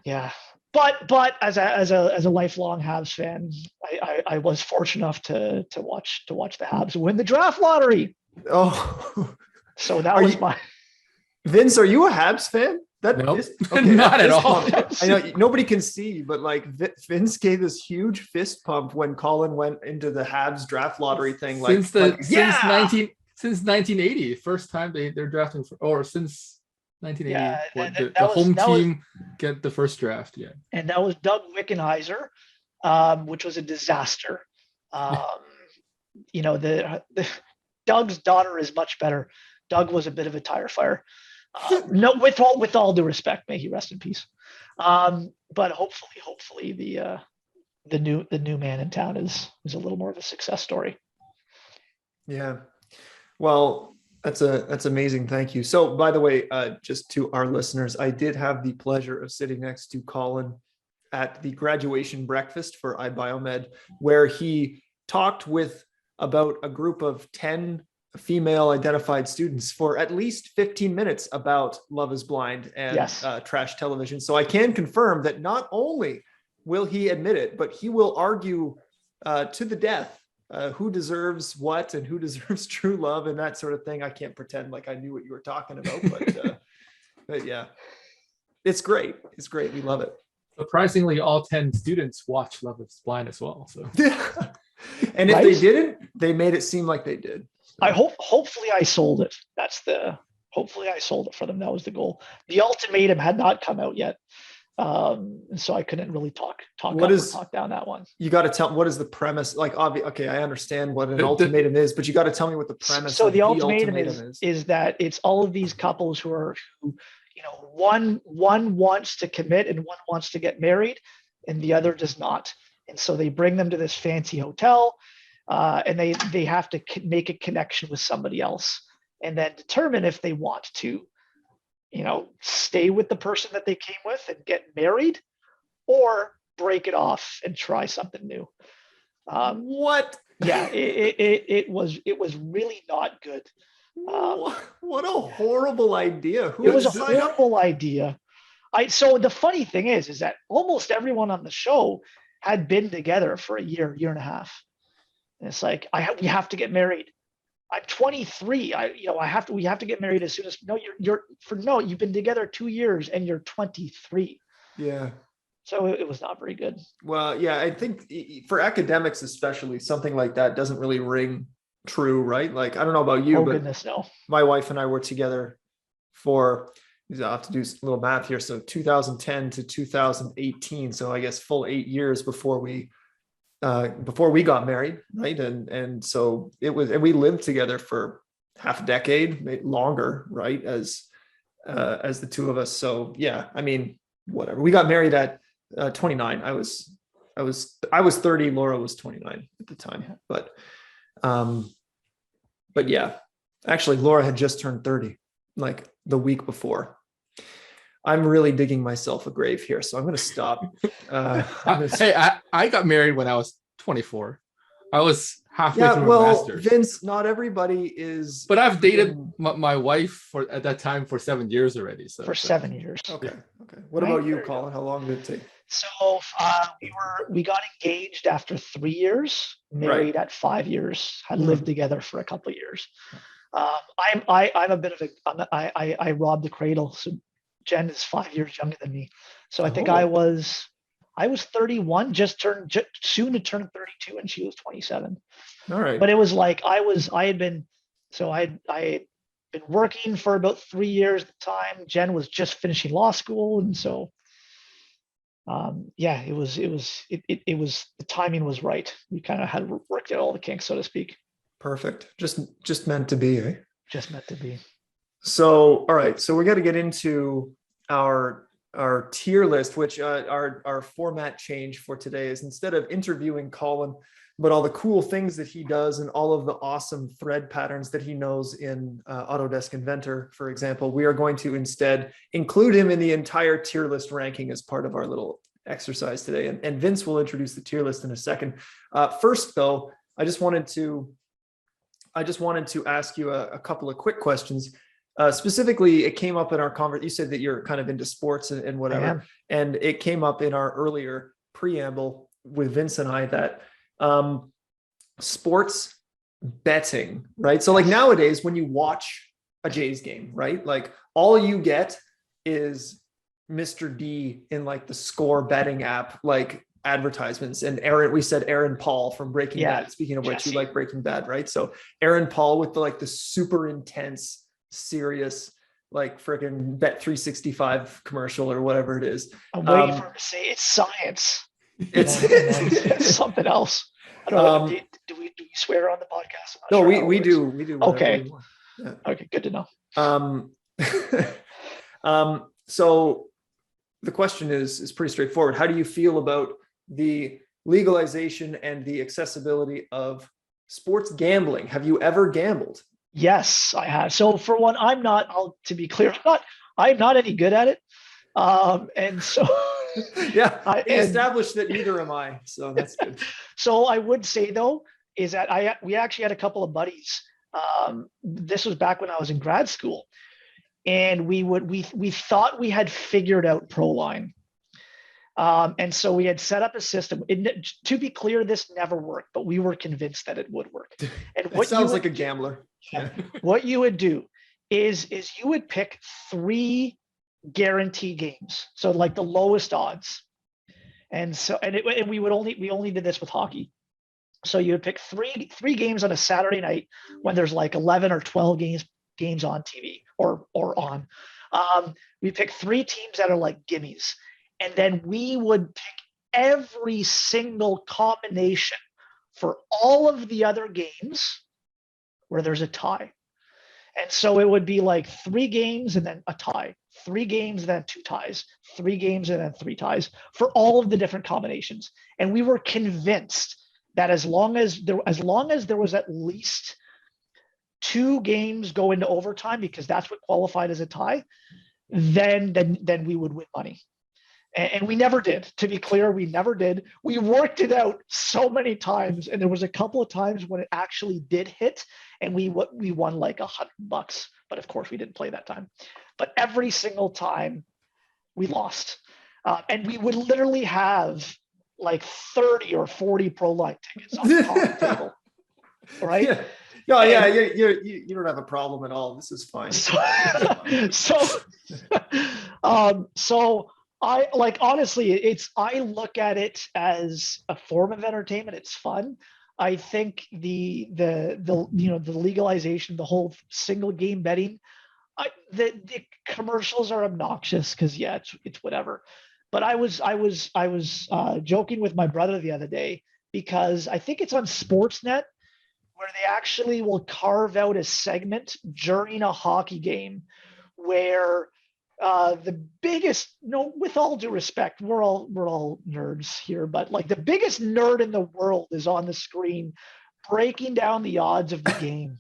Yeah. But as a lifelong Habs fan, I was fortunate enough to watch the Habs win the draft lottery. Oh. So that was my Vince, are you a Habs fan? Nope. Not at all. I know nobody can see, but like Vince gave this huge fist pump when Colin went into the Habs draft lottery thing. Since 1980, first time they're drafting since 1980, the home team get the first draft. Yeah, and that was Doug Wickenheiser, which was a disaster. Doug's daughter is much better. Doug was a bit of a tire fire. No, with all due respect, may he rest in peace. But hopefully the new man in town is a little more of a success story. Yeah. Well, that's amazing. Thank you. So by the way, just to our listeners, I did have the pleasure of sitting next to Colin at the graduation breakfast for iBiomed, where he talked with about a group of 10 female identified students for at least 15 minutes about Love Is Blind and trash television. So I can confirm that not only will he admit it, but he will argue to the death who deserves what and who deserves true love and that sort of thing. I can't pretend like I knew what you were talking about, but yeah, it's great. It's great. We love it. Surprisingly, all 10 students watch Love Is Blind as well. So and if they didn't, they made it seem like they did. Hopefully I sold it. Hopefully I sold it for them. That was the goal. The Ultimatum had not come out yet. So I couldn't really talk down that one. You got to tell, what is the premise? Like, okay, I understand what an ultimatum is, but you got to tell me what the premise so of the ultimatum is that it's all of these couples who one wants to commit and one wants to get married and the other does not. And so they bring them to this fancy hotel. And they have to make a connection with somebody else and then determine if they want to, stay with the person that they came with and get married or break it off and try something new. What? Yeah, it was really not good. What a horrible idea. It was a horrible idea. So the funny thing is that almost everyone on the show had been together for a year and a half. And it's like, we have to get married. I'm 23. We have to get married as soon as, you've been together 2 years and you're 23. Yeah. So it was not very good. Well, yeah, I think for academics especially, something like that doesn't really ring true, right? Like, I don't know about you, Oh but goodness, no. my wife and I were together for, I have to do a little math here. So 2010 to 2018. So I guess full 8 years before we got married, right? And so it was, and we lived together for half a decade, maybe longer, right? As the two of us. So yeah, I mean, whatever. We got married at 29. I was 30. Laura was 29 at the time. But yeah, actually, Laura had just turned 30, like the week before. I'm really digging myself a grave here, so I'm going to stop. Hey, I got married when I was 24. I was halfway Yeah, through my well, master's. Vince, not everybody is. But I've dated my wife at that time for 7 years already. So For 7 years. Okay. Yeah. Okay. What Right, about you, there you go. Colin? How long did it take? So we got engaged after 3 years, married at 5 years, had lived together for a couple of years. I'm a bit of I robbed the cradle. So Jen is 5 years younger than me. So I think I was 31, soon to turn 32, and she was 27. All right. But it was like I had been working for about 3 years at the time. Jen was just finishing law school, and so it was the timing was right. We kind of had worked out all the kinks, so to speak. Perfect. Just meant to be, eh? Just meant to be. So, all right. So we got to get into our tier list, which our format change for today is, instead of interviewing Colin, but all the cool things that he does and all of the awesome thread patterns that he knows in Autodesk Inventor, for example, we are going to instead include him in the entire tier list ranking as part of our little exercise today. And Vince will introduce the tier list in a second. First, though, I just wanted to ask you a couple of quick questions. Specifically, it came up in our conversation. You said that you're kind of into sports and whatever, and it came up in our earlier preamble with Vince and I that sports betting, right? So like nowadays, when you watch a Jays game, right, like all you get is Mr. D in like the score betting app, like advertisements. And we said Aaron Paul from Breaking Bad. Speaking of which, you like Breaking Bad, right? So Aaron Paul with the super intense, serious, like freaking Bet 365 commercial or whatever it is. I'm waiting for him to say it's science. It's something else. I don't know. Do we swear on the podcast? No, we do. We do. Okay. Yeah. Okay. Good to know. So the question is pretty straightforward. How do you feel about the legalization and the accessibility of sports gambling? Have you ever gambled? Yes, I have. So for one, to be clear, I'm not any good at it. And so yeah, established that neither am I. So that's good. So I would say though, is that we actually had a couple of buddies. This was back when I was in grad school, and we thought we had figured out ProLine. And so we had set up a system. To be clear, this never worked, but we were convinced that it would work. And what sounds like a gambler. Yeah. What you would do is you would pick 3 guaranteed games, so like the lowest odds. And so we only did this with hockey. So you would pick three games on a Saturday night when there's like 11 or 12 games on TV or on. We pick 3 teams that are like gimmies. And then we would pick every single combination for all of the other games where there's a tie. And so it would be like 3 games and then a tie, 3 games and then 2 ties, 3 games and then 3 ties for all of the different combinations. And we were convinced that as long as there was at least 2 games go into overtime, because that's what qualified as a tie, then we would win money. And we never did. To be clear, we never did. We worked it out so many times, and there was a couple of times when it actually did hit, and we won like $100. But of course, we didn't play that time. But every single time, we lost, and we would literally have like 30 or 40 ProLine tickets on the coffee table, right? Yeah. No, yeah, you don't have a problem at all. This is fine. So I like honestly, I look at it as a form of entertainment. It's fun. I think the legalization, the whole single game betting, the commercials are obnoxious because yeah, it's whatever. But I was joking with my brother the other day because I think it's on Sportsnet where they actually will carve out a segment during a hockey game where the biggest, no, with all due respect, we're all nerds here, but like the biggest nerd in the world is on the screen breaking down the odds of the game,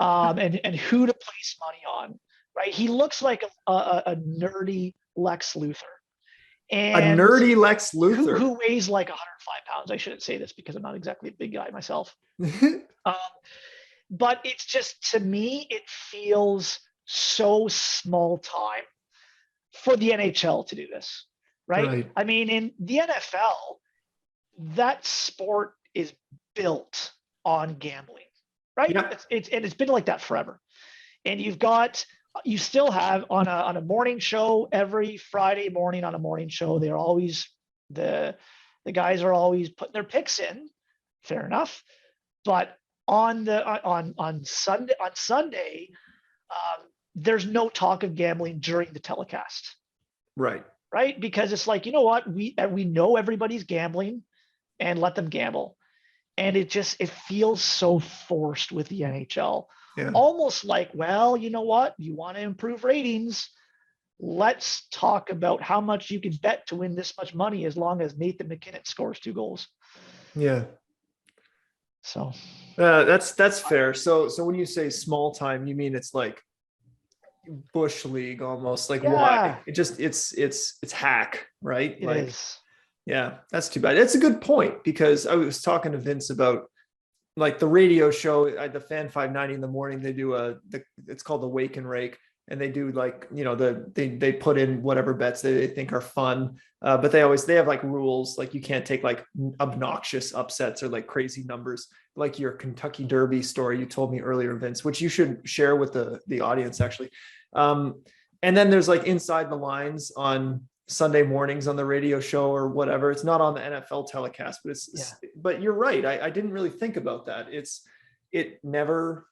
and who to place money on. Right, he looks like a nerdy Lex Luthor, A and nerdy Lex who Luthor. weighs like 105 pounds. I shouldn't say this because I'm not exactly a big guy myself. Um, but it's just, to me, it feels so small time for the NHL to do this, right? Right. I mean, in the NFL, that sport is built on gambling, right? Yeah. It's been like that forever. And you still have on a morning show every Friday morning on a morning show. They're always the guys are always putting their picks in. Fair enough, but on Sunday, there's no talk of gambling during the telecast, Right. right? Because it's like, you know what, we know everybody's gambling, and let them gamble. And it feels so forced with the NHL. Yeah. Almost like, well, you know what? You want to improve ratings. Let's talk about how much you can bet to win this much money as long as Nathan McKinnon scores 2 goals. Yeah. So that's fair. So when you say small time, you mean it's like Bush League almost, like Yeah. why? It's hack, right? it Like, is. yeah, that's too bad. That's a good point because I was talking to Vince about like the radio show at the Fan 590 in the morning. They do it's called the Wake and Rake, and they do like, you know, they put in whatever bets they think are fun, but they have like rules, like you can't take like obnoxious upsets or like crazy numbers, like your Kentucky Derby story you told me earlier, Vince, which you should share with the audience actually. And then there's like Inside the Lines on Sunday mornings on the radio show or whatever. It's not on the NFL telecast, but but you're right. I didn't really think about that. It never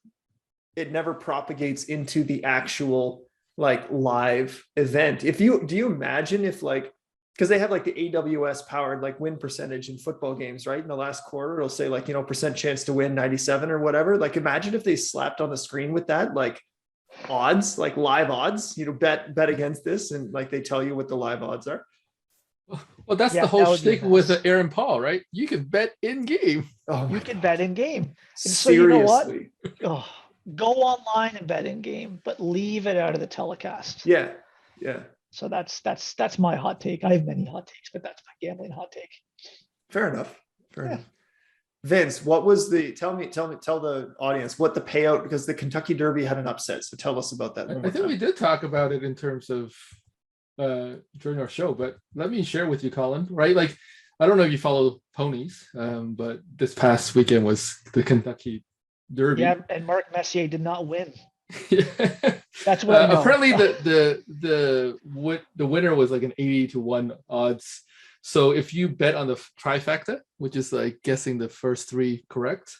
propagates into the actual like live event. Do you imagine if like, because they have like the AWS powered like win percentage in football games, right? In the last quarter, it'll say like, you know, percent chance to win 97 or whatever. Like imagine if they slapped on the screen with that, like odds, like live odds, you know, bet against this, and like they tell you what the live odds are. Well, that's the whole shtick with Aaron Paul, right? You can bet in game. Oh, you can bet in game. And seriously. so you know what? Go online and bet in game, but leave it out of the telecast. Yeah. So that's my hot take. I have many hot takes, but that's my gambling hot take. Fair enough. Vince, what was tell the audience what the payout, because the Kentucky Derby had an upset. So tell us about that. I think we did talk about it in terms of during our show, but let me share with you, Colin, right? Like, I don't know if you follow ponies, but this past weekend was the Kentucky Derby. Yeah, and Mark Messier did not win. Yeah. That's what I know. Apparently the winner was like an 80-1 odds. So if you bet on the trifecta, which is like guessing the first 3 correct,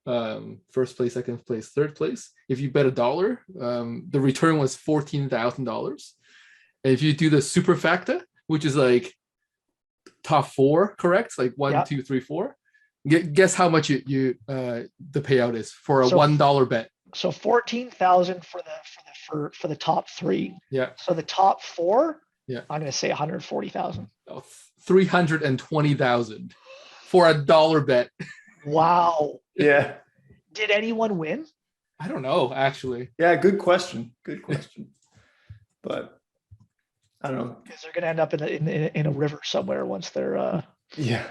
first place, second place, third place, if you bet $1, the return was $14,000. And if you do the superfecta, which is like top 4 correct, like 1, 2, 3, 4, guess how much the payout is for a $1 bet. So 14,000 for the top 3. Yeah. So the top 4. Yeah. I'm going to say 140,000. 320,000 for a $1 bet. Wow. Yeah. Did anyone win? I don't know, actually. Yeah, good question. But I don't know, because they're going to end up in a river somewhere once they're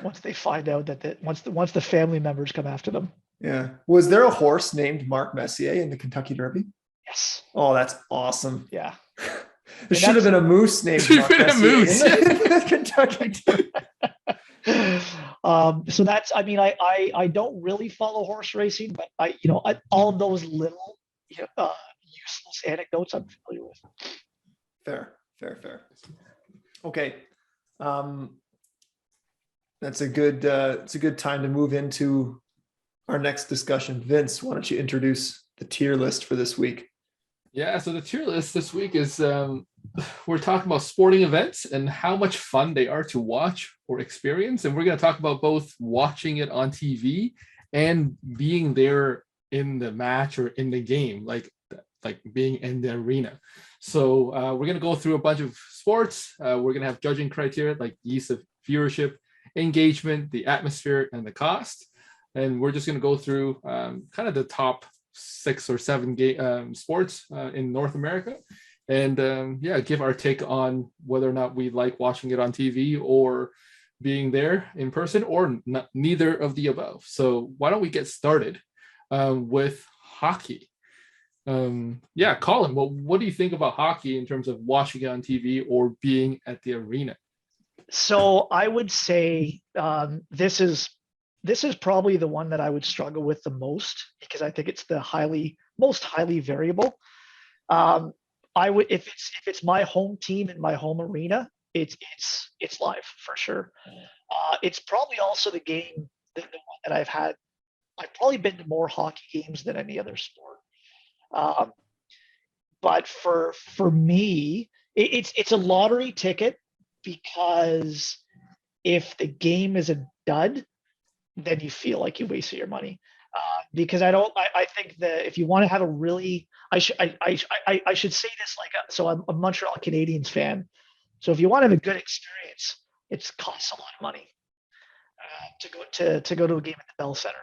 once they find out that once the family members come after them. Yeah. Was there a horse named Mark Messier in the Kentucky Derby? Yes. Oh, that's awesome. Yeah. There should have been a moose named Mark Messier in the Kentucky Derby. So that's, I mean, I don't really follow horse racing, but all of those little useless anecdotes I'm familiar with. Fair. Okay. Um, that's a good it's a good time to move into our next discussion. Vince, why don't you introduce the tier list for this week? Yeah, so the tier list this week is we're talking about sporting events and how much fun they are to watch or experience. And we're going to talk about both watching it on TV and being there in the match or in the game, like being in the arena. So we're going to go through a bunch of sports. We're going to have judging criteria like ease of viewership, engagement, the atmosphere, and the cost. And we're just going to go through kind of the top 6 or 7 sports in North America, and give our take on whether or not we like watching it on TV or being there in person, or neither of the above. So why don't we get started with hockey? Colin, what do you think about hockey in terms of watching it on TV or being at the arena? So I would say this is probably the one that I would struggle with the most, because I think it's the most highly variable. I would, if it's my home team in my home arena, it's live for sure. It's probably also the one that I've probably been to more hockey games than any other sport. But for me, it's a lottery ticket, because if the game is a dud, then you feel like you wasted your money. Because I think that if you want to have a really, I should say this so I'm a Montreal Canadiens fan. So if you want to have a good experience, it costs a lot of money to go to a game at the Bell Center.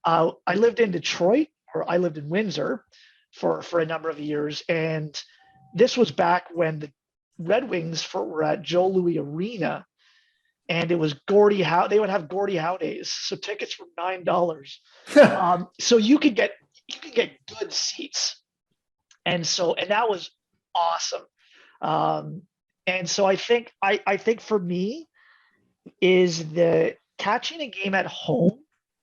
I lived in Detroit, or I lived in Windsor for a number of years, and this was back when the Red Wings were at Joe Louis Arena, and it was Gordie Howe. They would have Gordie Howe days, so tickets were $9. So you could get good seats, and that was awesome. And so I think for me is the catching a game at home.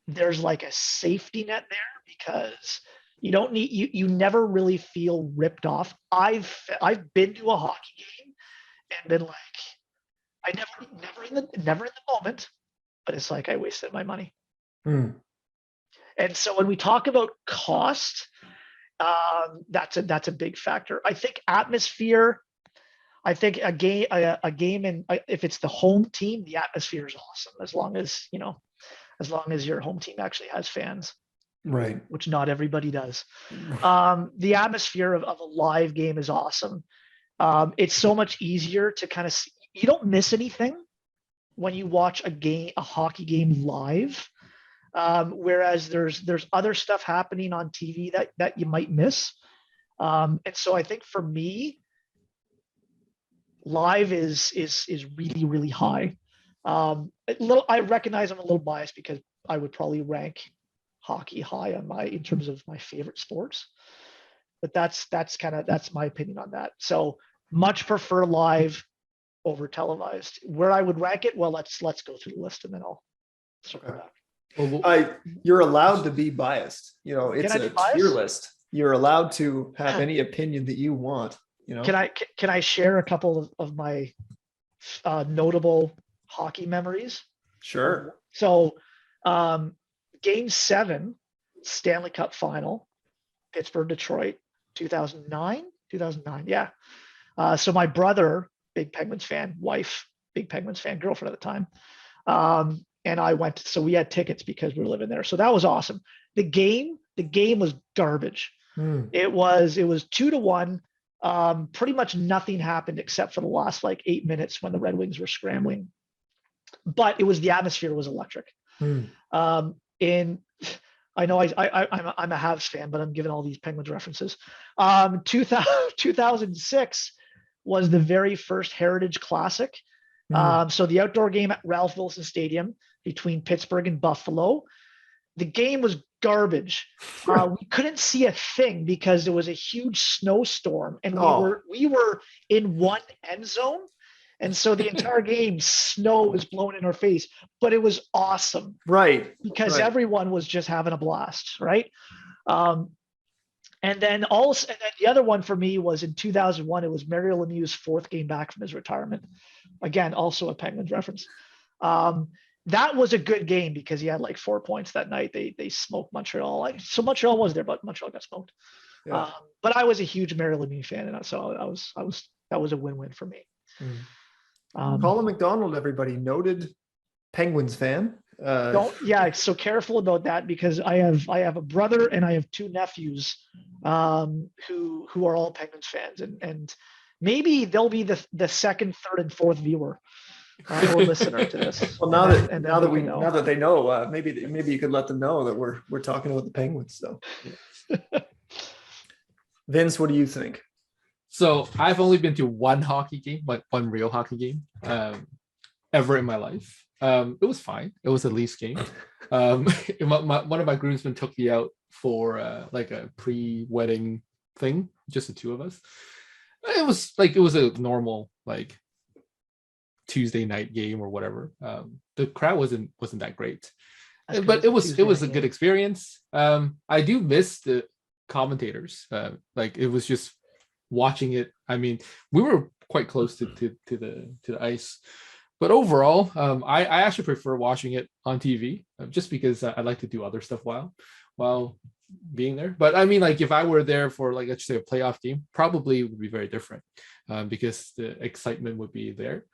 There's like a safety net there, because you never really feel ripped off. I've been to a hockey game and been like, I never in the moment, but it's like I wasted my money. And so when we talk about cost, that's a big factor. I think atmosphere. I think a game, and if it's the home team, the atmosphere is awesome, as long as your home team actually has fans, Right? Which not everybody does. The atmosphere of a live game is awesome. It's so much easier to kind of you don't miss anything when you watch a hockey game live. Whereas there's other stuff happening on TV that you might miss. And so I think for me, live is really, really high. I recognize I'm a little biased, because I would probably rank hockey high in terms of my favorite sports, but that's my opinion on that. So much prefer live over televised. Where I would rank it, well, let's go through the list and then I'll circle back. You're allowed to be biased. It's a tier list. You're allowed to have any opinion that you want. Can I share a couple of my notable hockey memories? Sure. So, Game 7, Stanley Cup Final, Pittsburgh, Detroit, 2009. Yeah. So my brother, big Penguins fan, wife, big Penguins fan, girlfriend at the time, and I went. So we had tickets because we were living there. So that was awesome. The game was garbage. It was 2-1. Pretty much nothing happened except for the last 8 minutes when the Red Wings were scrambling. But the atmosphere was electric. I know I'm a Habs fan, but I'm giving all these Penguins references. 2006 was the very first Heritage Classic. So the outdoor game at Ralph Wilson Stadium between Pittsburgh and Buffalo. The game was garbage. We couldn't see a thing because there was a huge snowstorm, and we were in one end zone. And so the entire game, snow was blowing in our face, but it was awesome. Right. Because everyone was just having a blast. Right. And And then also, and then the other one for me was in 2001. It was Mario Lemieux's fourth game back from his retirement. Again, also a Penguins reference. That was a good game because he had like 4 points that night. They smoked Montreal. So Montreal was there, but Montreal got smoked. Yeah. But I was a huge Mario Lemieux fan, and so that was a win-win for me. Colin McDonald, everybody, noted Penguins fan. So careful about that because I have a brother and I have two nephews who are all Penguins fans, and maybe they'll be the second, third, and fourth viewer or listener to this. Well, now that they know, maybe you could let them know that we're talking about the Penguins. So, Vince, what do you think? So I've only been to one hockey game, like one real hockey game, ever in my life. It was fine. It was a Leafs game. One of my groomsmen took me out for like a pre-wedding thing, just the two of us. It was a normal like Tuesday night game or whatever. The crowd wasn't that great, but it was a good experience. I do miss the commentators. Like it was just watching it. I mean, we were quite close to the ice. But overall, I actually prefer watching it on TV just because I like to do other stuff while being there. But I mean, like if I were there for like let's say a playoff game, probably would be very different because the excitement would be there.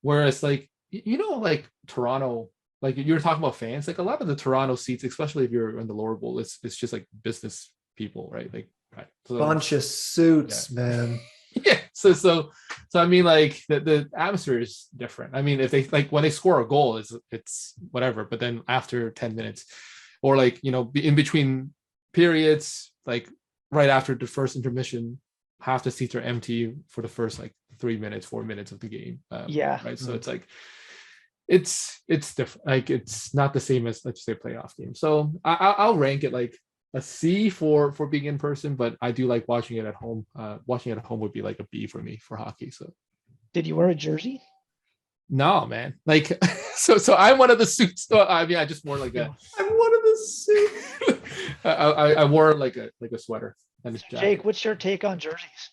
Whereas like like Toronto, like you were talking about fans, like a lot of the Toronto seats, especially if you're in the lower bowl, it's just like business people, right? Like so, bunch of suits, man. Yeah. So I mean, like the atmosphere is different. I mean, if they like when they score a goal, it's whatever. But then after 10 minutes, or like in between periods, like right after the first intermission, half the seats are empty for the first like 3 minutes, 4 minutes of the game. Right. So it's like it's different. Like it's not the same as let's say playoff game. So I'll rank it like a C for being in person, but I do like watching it at home. Watching it at home would be like a B for me for hockey. So, did you wear a jersey? No, man. Like, so I'm one of the suits. I mean, I just wore like a. I'm one of the suits. I wore like a sweater and a jacket. Jake, what's your take on jerseys?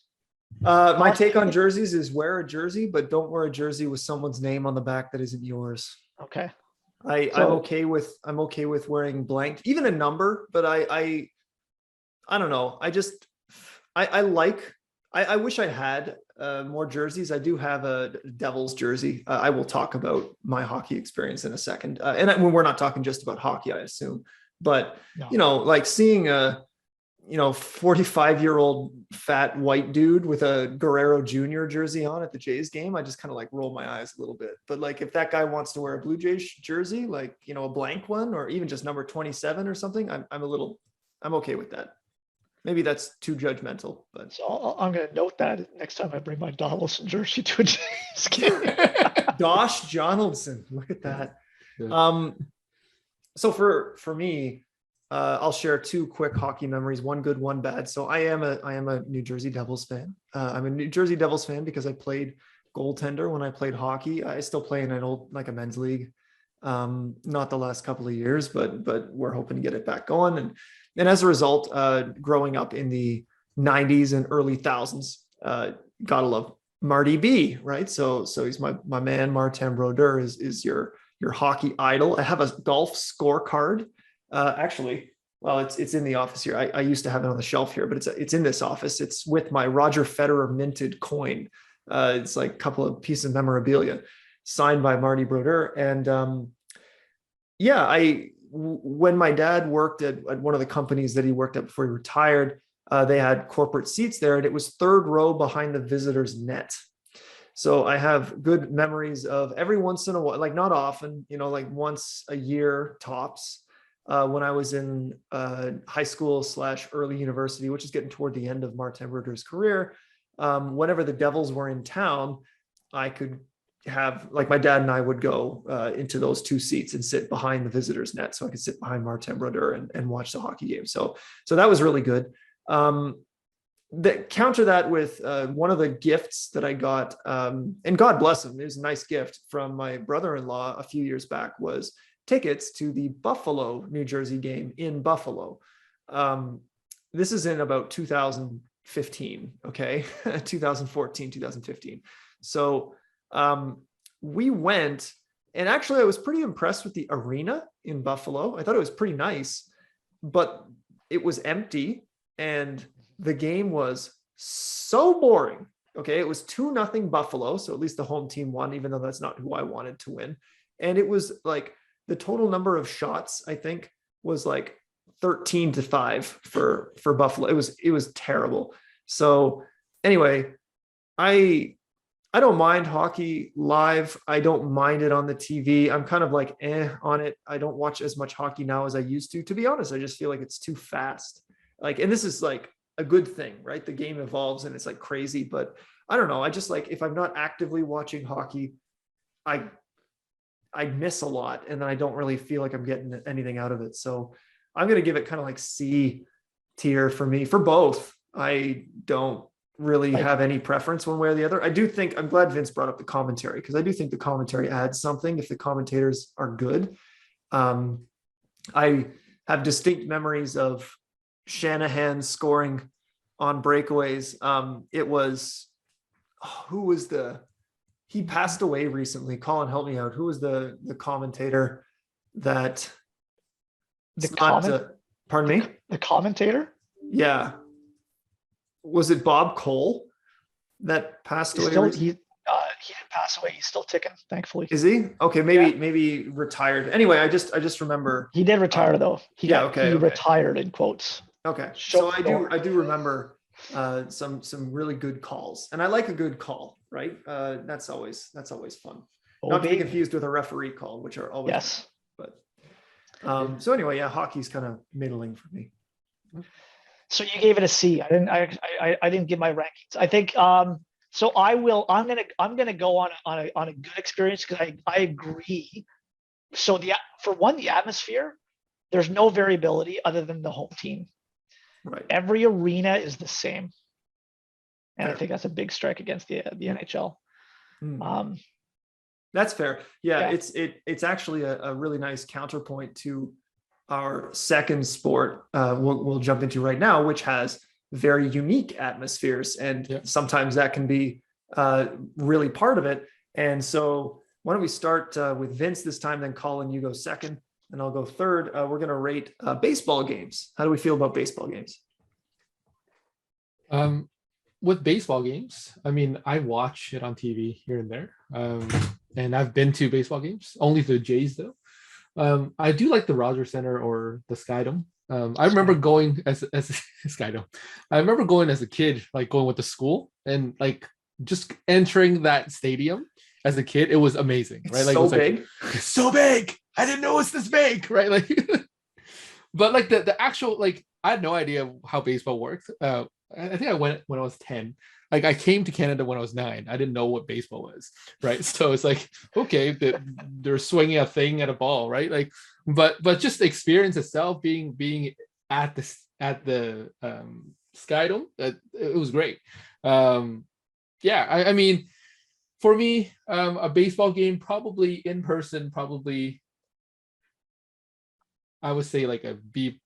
My take on jerseys is wear a jersey, but don't wear a jersey with someone's name on the back that isn't yours. Okay. I'm okay with wearing blank, even a number, but I don't know. I wish I had more jerseys. I do have a Devils jersey. I will talk about my hockey experience in a second. And we're not talking just about hockey, I assume, but no. like seeing a 45-year-old fat white dude with a Guerrero Jr. jersey on at the Jays game, I just kind of like roll my eyes a little bit. But like if that guy wants to wear a Blue Jays jersey, like a blank one, or even just number 27 or something, I'm okay with that. Maybe that's too judgmental, but so I'm going to note that next time I bring my Donaldson jersey to a Jays game. Dosh Donaldson, look at that. Yeah. So for me, I'll share two quick hockey memories, one good, one bad. So I am a New Jersey Devils fan. I'm a New Jersey Devils fan because I played goaltender when I played hockey. I still play in a men's league. Not the last couple of years, but we're hoping to get it back going. And as a result, growing up in the 90s and early thousands, gotta love Marty B, right? So he's my man. Martin Brodeur is your hockey idol. I have a golf scorecard. Actually, well, it's in the office here. I used to have it on the shelf here, but it's in this office. It's with my Roger Federer minted coin. It's like a couple of pieces of memorabilia signed by Marty Brodeur. And when my dad worked at one of the companies that he worked at before he retired, they had corporate seats there, and it was third row behind the visitor's net. So I have good memories of every once in a while, like not often, like once a year tops. When I was in high school / early university, which is getting toward the end of Martin Brodeur's career, whenever the Devils were in town, I could have, like my dad and I would go into those two seats and sit behind the visitor's net. So I could sit behind Martin Brodeur and watch the hockey game. So that was really good. Counter that with one of the gifts that I got, and God bless him, it was a nice gift from my brother-in-law a few years back, was tickets to the Buffalo, New Jersey game in Buffalo. this is in about 2015, okay, 2014, 2015. So we went, and actually I was pretty impressed with the arena in Buffalo. I thought it was pretty nice, but it was empty and the game was so boring. Okay, it was 2-0 Buffalo, so at least the home team won, even though that's not who I wanted to win. And it was like the total number of shots, I think, was like 13-5 for Buffalo. It was terrible. So anyway, I don't mind hockey live. I don't mind it on the TV. I'm kind of like on it. I don't watch as much hockey now as I used to. To be honest, I just feel like it's too fast. Like, and this is like a good thing, right? The game evolves and it's like crazy, but I don't know. I just like, if I'm not actively watching hockey, I miss a lot, and then I don't really feel like I'm getting anything out of it. So I'm going to give it kind of like C tier for me for both. I don't really have any preference one way or the other. I do think, I'm glad Vince brought up the commentary, because I do think the commentary adds something if the commentators are good. I have distinct memories of Shanahan scoring on breakaways. It was, who was he passed away recently. Colin, help me out. Who was the commentator that pardon me? The commentator? Yeah. Was it Bob Cole that passed away? He didn't pass away. He's still ticking, thankfully. Is he? Okay, maybe retired. Anyway, I just remember he did retire though. He retired in quotes. Okay. So I do remember some really good calls, and I like a good call, right? That's always fun. Not to be confused with a referee call, which are always fun. But so anyway, yeah, hockey's kind of middling for me. So you gave it a C. I didn't give my rankings. I think so I'm gonna go on a good experience, because I agree. So the atmosphere, there's no variability other than the home team. Right. Every arena is the same. And I think that's a big strike against the NHL. That's fair. Yeah. It's actually a really nice counterpoint to our second sport we'll jump into right now, which has very unique atmospheres, and sometimes that can be really part of it. And so why don't we start with Vince this time, then Colin, you go second, and I'll go third. We're going to rate baseball games. How do we feel about baseball games? With baseball games, I mean, I watch it on TV here and there, and I've been to baseball games, only the Jays though. I do like the Rogers Center or the Skydome. I remember going as Skydome. I remember going as a kid, like going with the school, and like just entering that stadium as a kid. It was amazing, right? Like, so big, it's so big. I didn't know it's this big, right? Like, but like the actual, like, I had no idea how baseball worked. I think I went when I was 10. Like, I came to Canada when I was 9. I didn't know what baseball was, right? So it's like, okay, they're swinging a thing at a ball, right? Like, but just the experience itself, being at the Skydome, it was great. I mean, for me, a baseball game, probably in person, I would say like a B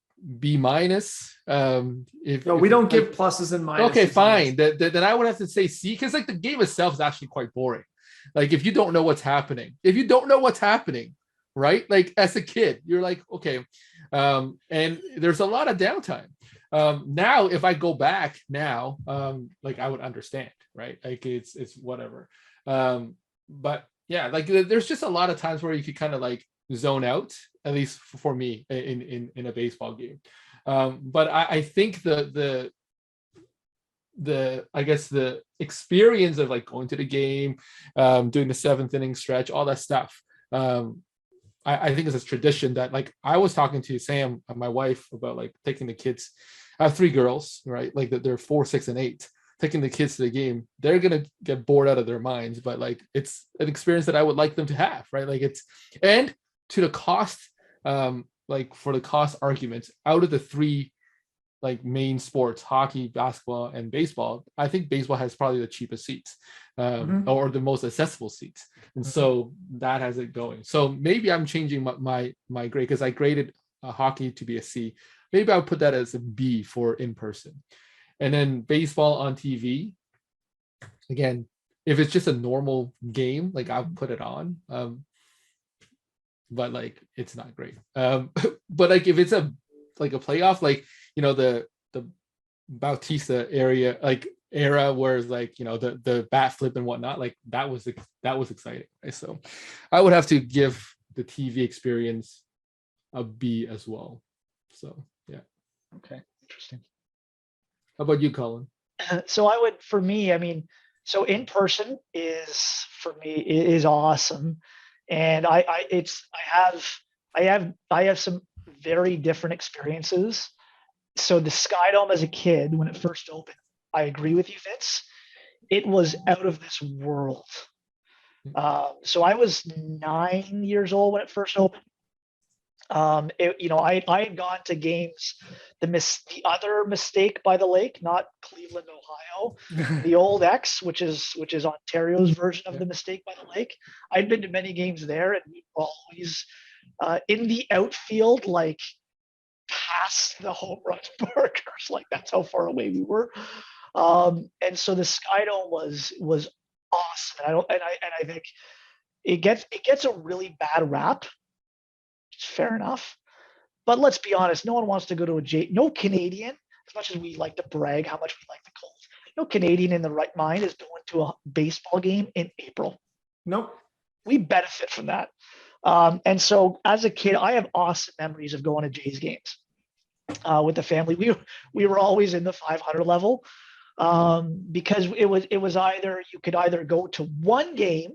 minus. We don't give pluses and minuses. Okay, fine. Then I would have to say C, because like the game itself is actually quite boring. Like, if you don't know what's happening, right? Like, as a kid, you're like, okay, and there's a lot of downtime. Now, if I go back now, like, I would understand, right? Like, it's whatever. But yeah, like, there's just a lot of times where you could kind of like zone out, at least for me, in a baseball game. But I think the I guess the experience of like going to the game, doing the 7th inning stretch, all that stuff, I think it's a tradition that, like, I was talking to Sam, my wife, about like taking the kids. I have 3 girls, right? Like, they're 4, 6, and 8. Taking the kids to the game, they're gonna get bored out of their minds, but like, it's an experience that I would like them to have, right? Like, and to the cost, like, for the cost arguments, out of the 3 like main sports, hockey, basketball, and baseball, I think baseball has probably the cheapest seats, or the most accessible seats, and so that has it going. So maybe I'm changing my grade, because I graded hockey to be a C. maybe I'll put that as a B for in person. And then baseball on TV, again, if it's just a normal game, like I'll put it on. But like it's not great. But like if it's a playoff, like the Bautista era where it's like the bat flip and whatnot, like that was exciting. Right? So I would have to give the TV experience a B as well. So yeah. Okay, interesting. How about you, Colin? So I would, for me, I mean, so in person is for me is awesome, and I have some very different experiences. So the Sky Dome as a kid when it first opened, I agree with you, Vince. It was out of this world. So I was 9 years old when it first opened. I had gone to games, the other Mistake by the Lake, not Cleveland, Ohio, the old X, which is Ontario's version of the Mistake by the Lake. I'd been to many games there, and we were always in the outfield, like past the home run markers. Like that's how far away we were. And so the Sky Dome was awesome. And I think it gets a really bad rap. Fair enough. But let's be honest, no one wants to go to no Canadian, as much as we like to brag how much we like the Colts, no Canadian in the right mind is going to a baseball game in April. Nope. We benefit from that. And so as a kid, I have awesome memories of going to Jays games with the family. We were always in the 500 level because it was either you could either go to one game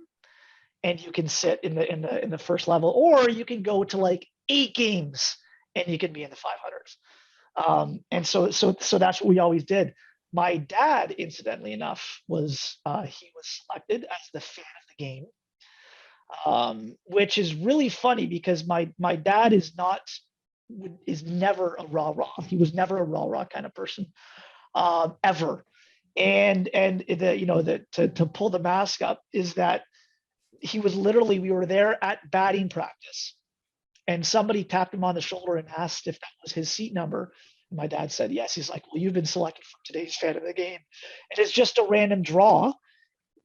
and you can sit in the first level, or you can go to like 8 games and you can be in the 500s. And so that's what we always did. My dad, incidentally enough, he was selected as the fan of the game, which is really funny because my dad is never a rah-rah. He was never a rah-rah kind of person, ever. And to pull the mask up is that he was literally, we were there at batting practice and somebody tapped him on the shoulder and asked if that was his seat number. And my dad said, yes. He's like, well, you've been selected for today's fan of the game. And it's just a random draw.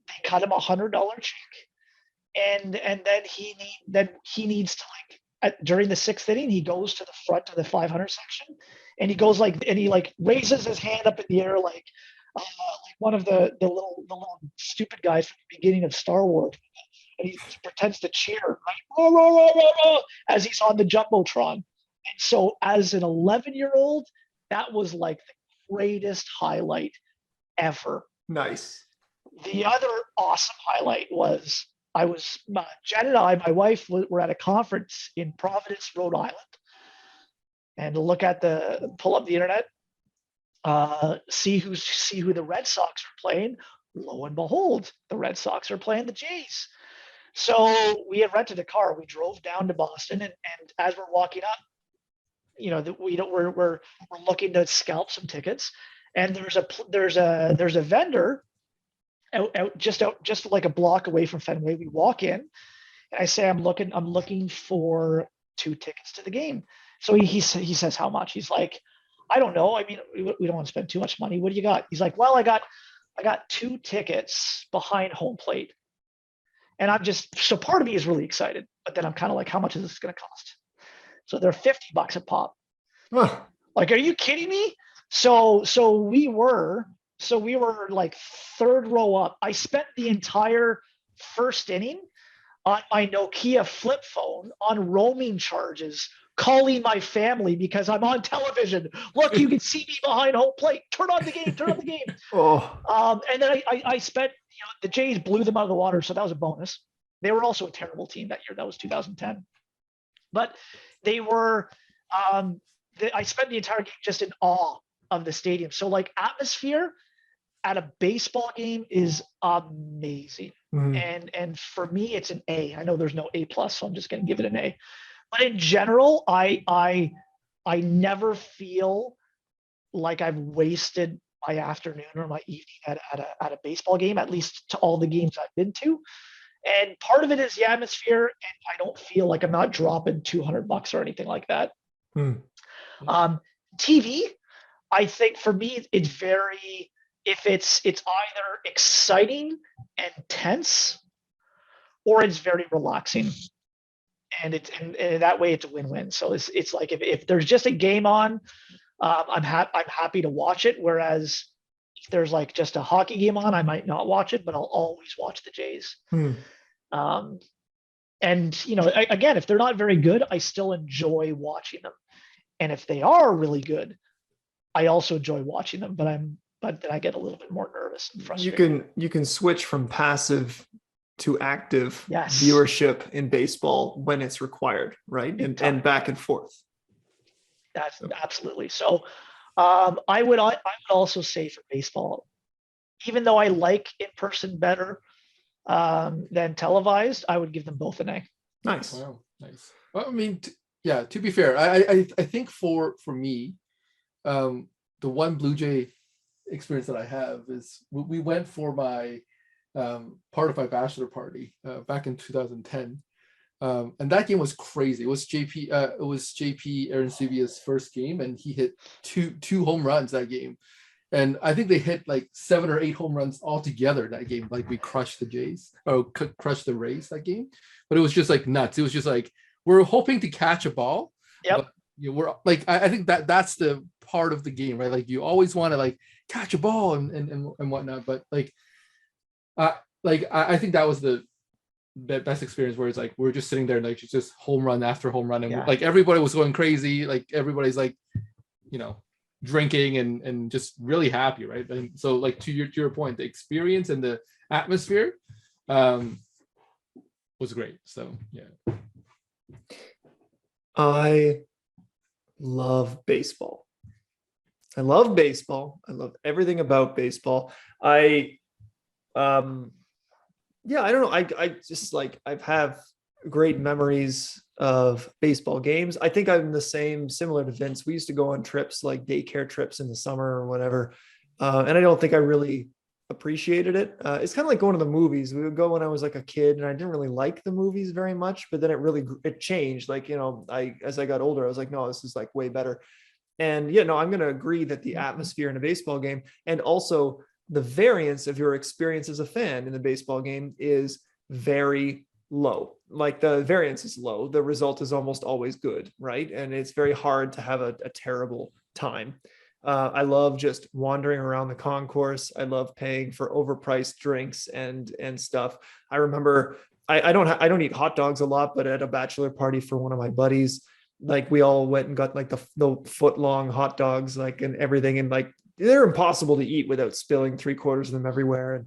They cut him $100 check. And then he needs to during the 6th inning, he goes to the front of the 500 section and he goes raises his hand up in the air like one of the little stupid guys from the beginning of Star Wars. And he pretends to cheer, right? Row, row, row, row, row, as he's on the Jumbotron. And so as an 11-year-old, that was like the greatest highlight ever. Nice. The other awesome highlight was Jen and I, my wife, were at a conference in Providence, Rhode Island. And pull up the internet, see who the Red Sox are playing. Lo and behold, the Red Sox are playing the Jays. So we had rented a car. We drove down to Boston, and as we're walking up, we're looking to scalp some tickets, and there's a vendor out like a block away from Fenway. We walk in, and I say, I'm looking for 2 tickets to the game. So he says, how much? He's like, I don't know. I mean, we don't want to spend too much money. What do you got? He's like, well, I got 2 tickets behind home plate. And so part of me is really excited, but then I'm kind of like, how much is this going to cost? So they're $50 a pop. Huh. Like, are you kidding me? So we were like 3rd row up. I spent the entire 1st inning on my Nokia flip phone on roaming charges, calling my family because I'm on television. Look, you can see me behind home plate. Turn on the game. Oh. And then I spent, the Jays blew them out of the water, so that was a bonus. They were also a terrible team that year. That was 2010. But they were, I spent the entire game just in awe of the stadium. So like atmosphere at a baseball game is amazing. Mm. And for me, it's an A. I know there's no A+, so I'm just going to give it an A. But in general, I never feel like I've wasted my afternoon or my evening at a baseball game, at least to all the games I've been to. And part of it is the atmosphere, and I don't feel like I'm not dropping $200 or anything like that. TV, I think for me, it's very, if it's either exciting and tense or it's very relaxing. And that way it's a win-win. So it's like if there's just a game on, I'm happy to watch it. Whereas if there's like just a hockey game on, I might not watch it, but I'll always watch the Jays. Um, and again, if they're not very good, I still enjoy watching them. And if they are really good, I also enjoy watching them. But then I get a little bit more nervous and frustrated. You can switch from passive to active Yes. viewership in baseball when it's required, right? And back and forth. That's absolutely. So I would also say for baseball, even though I like in person better than televised, I would give them both an A. Nice. Wow, nice. Well, I mean, yeah. To be fair, I think for me, the one Blue Jay experience that I have is we went for my part of my bachelor party back in 2010. And that game was crazy. It was JP Arencibia's first game, and he hit two home runs that game. And I think they hit like 7 or 8 home runs altogether that game. Like we crushed the Jays or crushed the Rays that game. But it was just like nuts. It was just like we're hoping to catch a ball. Yep. But, we're like I think that's the part of the game, right? Like you always want to like catch a ball and whatnot. But I think that was the best experience where it's like we're just sitting there and like just home run after home run, and like everybody was going crazy, like everybody's like drinking and just really happy, right? And so like to your point, the experience and the atmosphere was great. So yeah, I love baseball. I love everything about baseball. Yeah, I don't know. I just like I've have great memories of baseball games. I think I'm similar to Vince. We used to go on trips, like daycare trips in the summer or whatever. And I don't think I really appreciated it. It's kind of like going to the movies. We would go when I was like a kid, and I didn't really like the movies very much, but then it changed. Like, as I got older, I was like, no, this is like way better. And I'm going to agree that the atmosphere in a baseball game, and also the variance of your experience as a fan in the baseball game, is very low. Like the variance is low. The result is almost always good, right? And it's very hard to have a terrible time. I love just wandering around the concourse. I love paying for overpriced drinks and stuff. I remember I don't eat hot dogs a lot, but at a bachelor party for one of my buddies, like we all went and got like the foot long hot dogs, like, and everything. And like, they're impossible to eat without spilling 3/4 of them everywhere. And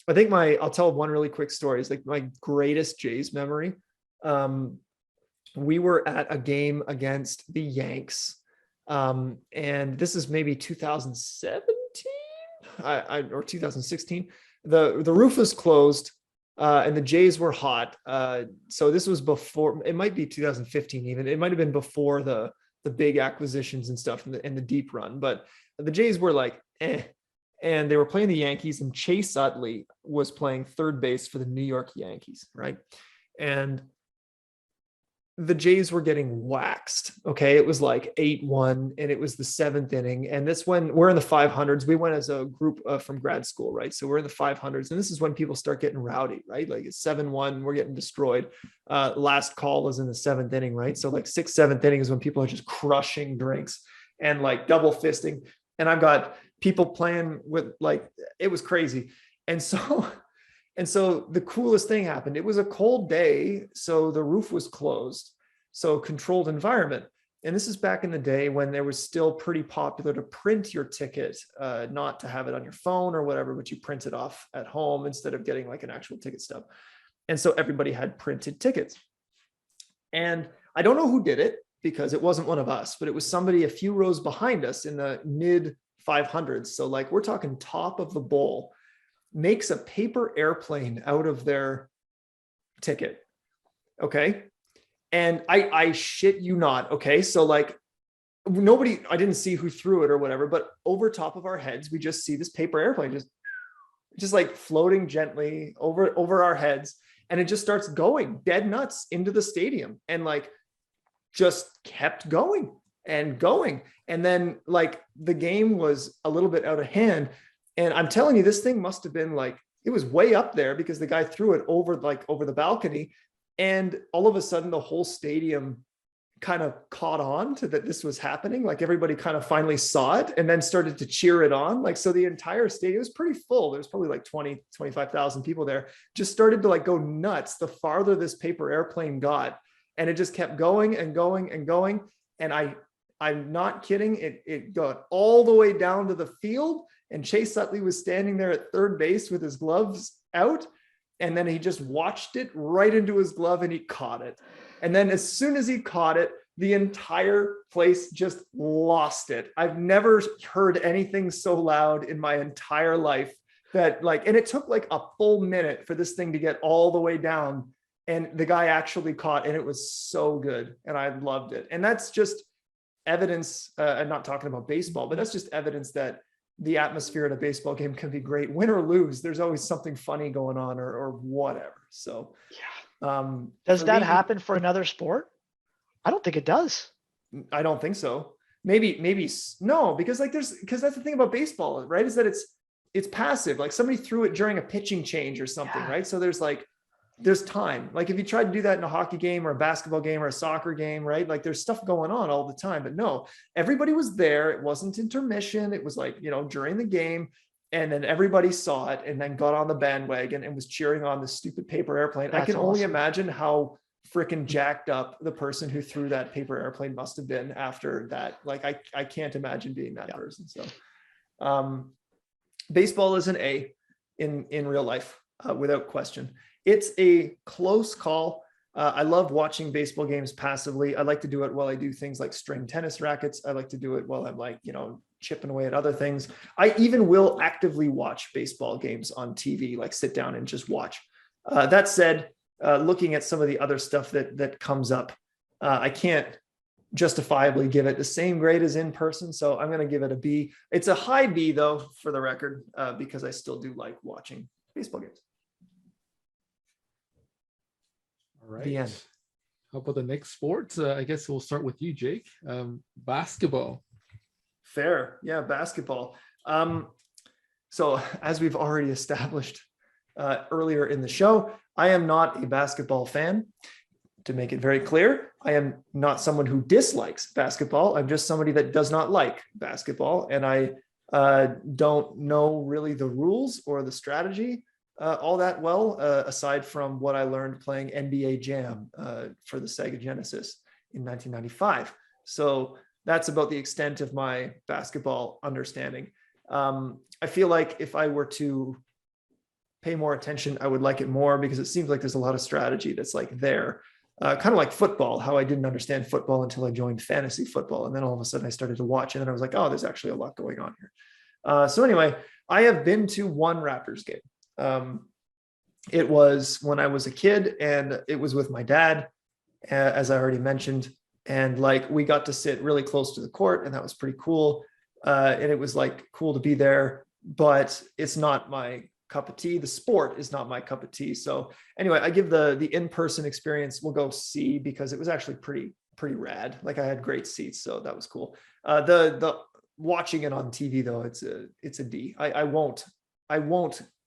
I think I'll tell one really quick story. It's like my greatest Jays memory. We were at a game against the Yanks. And this is maybe 2017 or 2016. The roof was closed, and the Jays were hot. So this was before, it might be 2015 even. It might have been before the big acquisitions and stuff and the deep run. But the Jays were like, and they were playing the Yankees, and Chase Utley was playing third base for the New York Yankees, right? And the Jays were getting waxed. Okay. It was like 8-1, and it was the 7th inning. And this when we're in the 500s, we went as a group from grad school, right? So we're in the 500s, and this is when people start getting rowdy, right? Like it's 7-1, we're getting destroyed. Last call is in the 7th inning, right? So like 6th, 7th inning is when people are just crushing drinks and like double fisting. And I've got people playing with, like, it was crazy. And so the coolest thing happened. It was a cold day, so the roof was closed, so controlled environment. And this is back in the day when there was still pretty popular to print your ticket, not to have it on your phone or whatever, but you print it off at home instead of getting like an actual ticket stub. And so everybody had printed tickets. And I don't know who did it, because it wasn't one of us, but it was somebody a few rows behind us in the mid 500s. So like we're talking top of the bowl, makes a paper airplane out of their ticket. Okay. And I shit you not. Okay. So like I didn't see who threw it or whatever, but over top of our heads, we just see this paper airplane just like floating gently over our heads. And it just starts going dead nuts into the stadium, and like just kept going. and going. And then like the game was a little bit out of hand. And I'm telling you, this thing must have been like, it was way up there because the guy threw it over the balcony. And all of a sudden the whole stadium kind of caught on to that this was happening. Like everybody kind of finally saw it and then started to cheer it on. Like, so the entire stadium was pretty full. There was probably like 20, 25,000 people there, just started to like go nuts the farther this paper airplane got. And it just kept going and going and going. And I'm not kidding. It got all the way down to the field, and Chase Utley was standing there at third base with his gloves out. And then he just watched it right into his glove and he caught it. And then as soon as he caught it, the entire place just lost it. I've never heard anything so loud in my entire life that like, and it took like a full minute for this thing to get all the way down. And the guy actually caught, and it was so good. And I loved it. And that's just evidence, I'm not talking about baseball, but that's just evidence that the atmosphere at a baseball game can be great, win or lose. There's always something funny going on or whatever. So yeah. Does that happen for another sport? I don't think it does. I don't think so. Maybe no, because that's the thing about baseball, right? Is that it's passive. Like somebody threw it during a pitching change or something, right? So there's time. Like if you try to do that in a hockey game or a basketball game or a soccer game, right? Like there's stuff going on all the time, but no, everybody was there. It wasn't intermission. It was like, during the game, and then everybody saw it and then got on the bandwagon and was cheering on the stupid paper airplane. I can only imagine how freaking jacked up the person who threw that paper airplane must have been after that. Like I can't imagine being that person. So baseball is an A in real life, without question. It's a close call. I love watching baseball games passively. I like to do it while I do things like string tennis rackets. I like to do it while I'm like, chipping away at other things. I even will actively watch baseball games on TV, like sit down and just watch. That said, looking at some of the other stuff that comes up, I can't justifiably give it the same grade as in person. So I'm going to give it a B. It's a high B though, for the record, because I still do like watching baseball games. All right. The end. How about the next sport? I guess we'll start with you, Jake. Basketball. Fair. Yeah, basketball. So as we've already established earlier in the show, I am not a basketball fan. To make it very clear, I am not someone who dislikes basketball. I'm just somebody that does not like basketball. And I don't know really the rules or the strategy all that well, aside from what I learned playing NBA Jam for the Sega Genesis in 1995. So that's about the extent of my basketball understanding. I feel like if I were to pay more attention, I would like it more, because it seems like there's a lot of strategy that's like there. Kind of like football, how I didn't understand football until I joined fantasy football. And then all of a sudden I started to watch it and I was like, oh, there's actually a lot going on here. So anyway, I have been to one Raptors game. It was when I was a kid, and it was with my dad, as I already mentioned. And like, we got to sit really close to the court, and that was pretty cool. And it was like cool to be there, but it's not my cup of tea. The sport is not my cup of tea. So anyway, I give the in-person experience, we'll go C, because it was actually pretty rad. Like I had great seats, so that was cool. The watching it on TV though, it's a D. I won't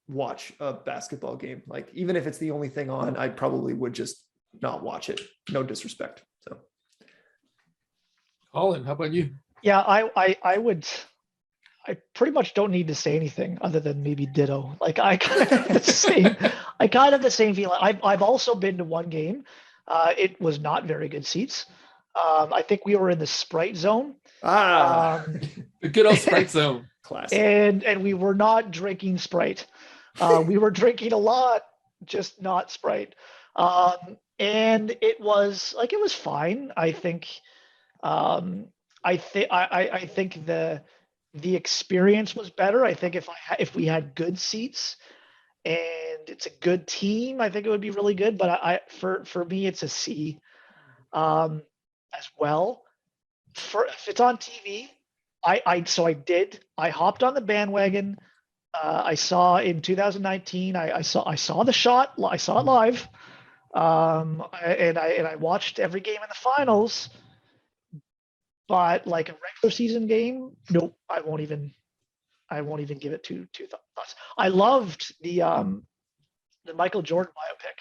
watch a basketball game. Like even if it's the only thing on, I probably would just not watch it. No disrespect. So Colin, how about you? Yeah, I pretty much don't need to say anything other than maybe ditto. Like I kind of have the same feeling. I've also been to one game. It was not very good seats. I think we were in the Sprite zone. The good old Sprite zone. Classic. And we were not drinking Sprite. We were drinking a lot, just not Sprite. And it was fine. I think the experience was better. I think if we had good seats and it's a good team, I think it would be really good. But for me, it's a C as well. If it's on TV, I hopped on the bandwagon. I saw in 2019. I saw the shot. I saw it live, and I watched every game in the finals. but like a regular season game, nope, I won't even give it two thoughts. I loved the Michael Jordan biopic,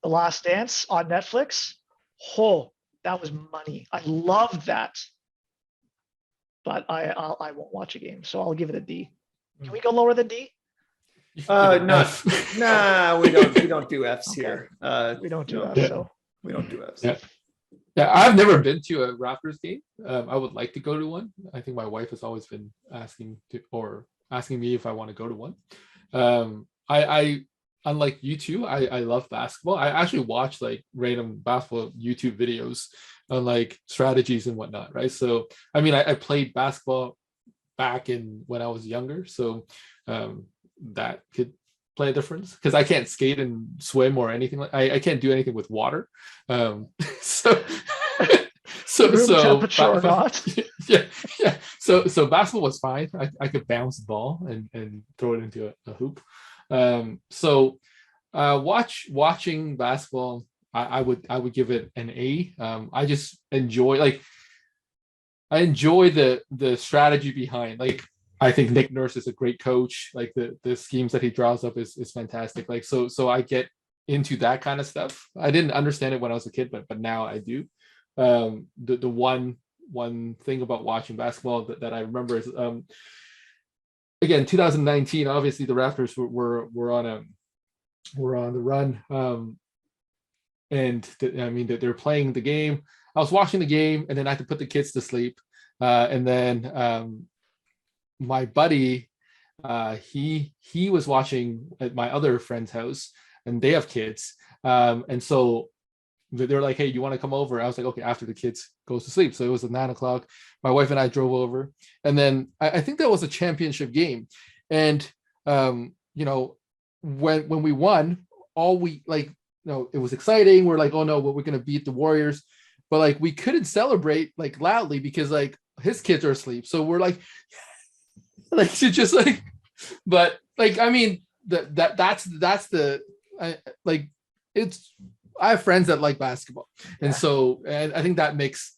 The Last Dance on Netflix. Oh, that was money. I loved that. But I won't watch a game, so I'll give it a D. Can we go lower than D? No, nah, we don't do Fs Okay. here. We don't do no, that. So we don't do Fs. Yeah. Yeah, I've never been to a Raptors game. I would like to go to one. I think my wife has always been asking me if I want to go to one. I unlike you two, I love basketball. I actually watch like random basketball YouTube videos on like strategies and whatnot, right? So I mean, I played basketball back in when I was younger, so that could play a difference because I can't skate and swim or anything. Like I can't do anything with water. So room temperature or not. yeah. So basketball was fine. I could bounce the ball and throw it into a hoop. Watching basketball, I would give it an A. I just enjoy the strategy behind. Like I think Nick Nurse is a great coach. Like the schemes that he draws up is fantastic. Like so I get into that kind of stuff. I didn't understand it when I was a kid, but now I do. The one thing about watching basketball that I remember is again 2019. Obviously, the Raptors were on the run, and I mean they're playing the game. I was watching the game, and then I had to put the kids to sleep, and then my buddy, he was watching at my other friend's house, and they have kids, and so they're like, hey, you want to come over? I was like, okay, after the kids goes to sleep. So it was at 9:00. My wife and I drove over, and then I think that was a championship game, and when we won, it was exciting. We're like, oh no, well, we're gonna beat the Warriors, but like we couldn't celebrate like loudly because like his kids are asleep. So we're like just like, but like I mean that's the it's. I have friends that like basketball, and so I think that makes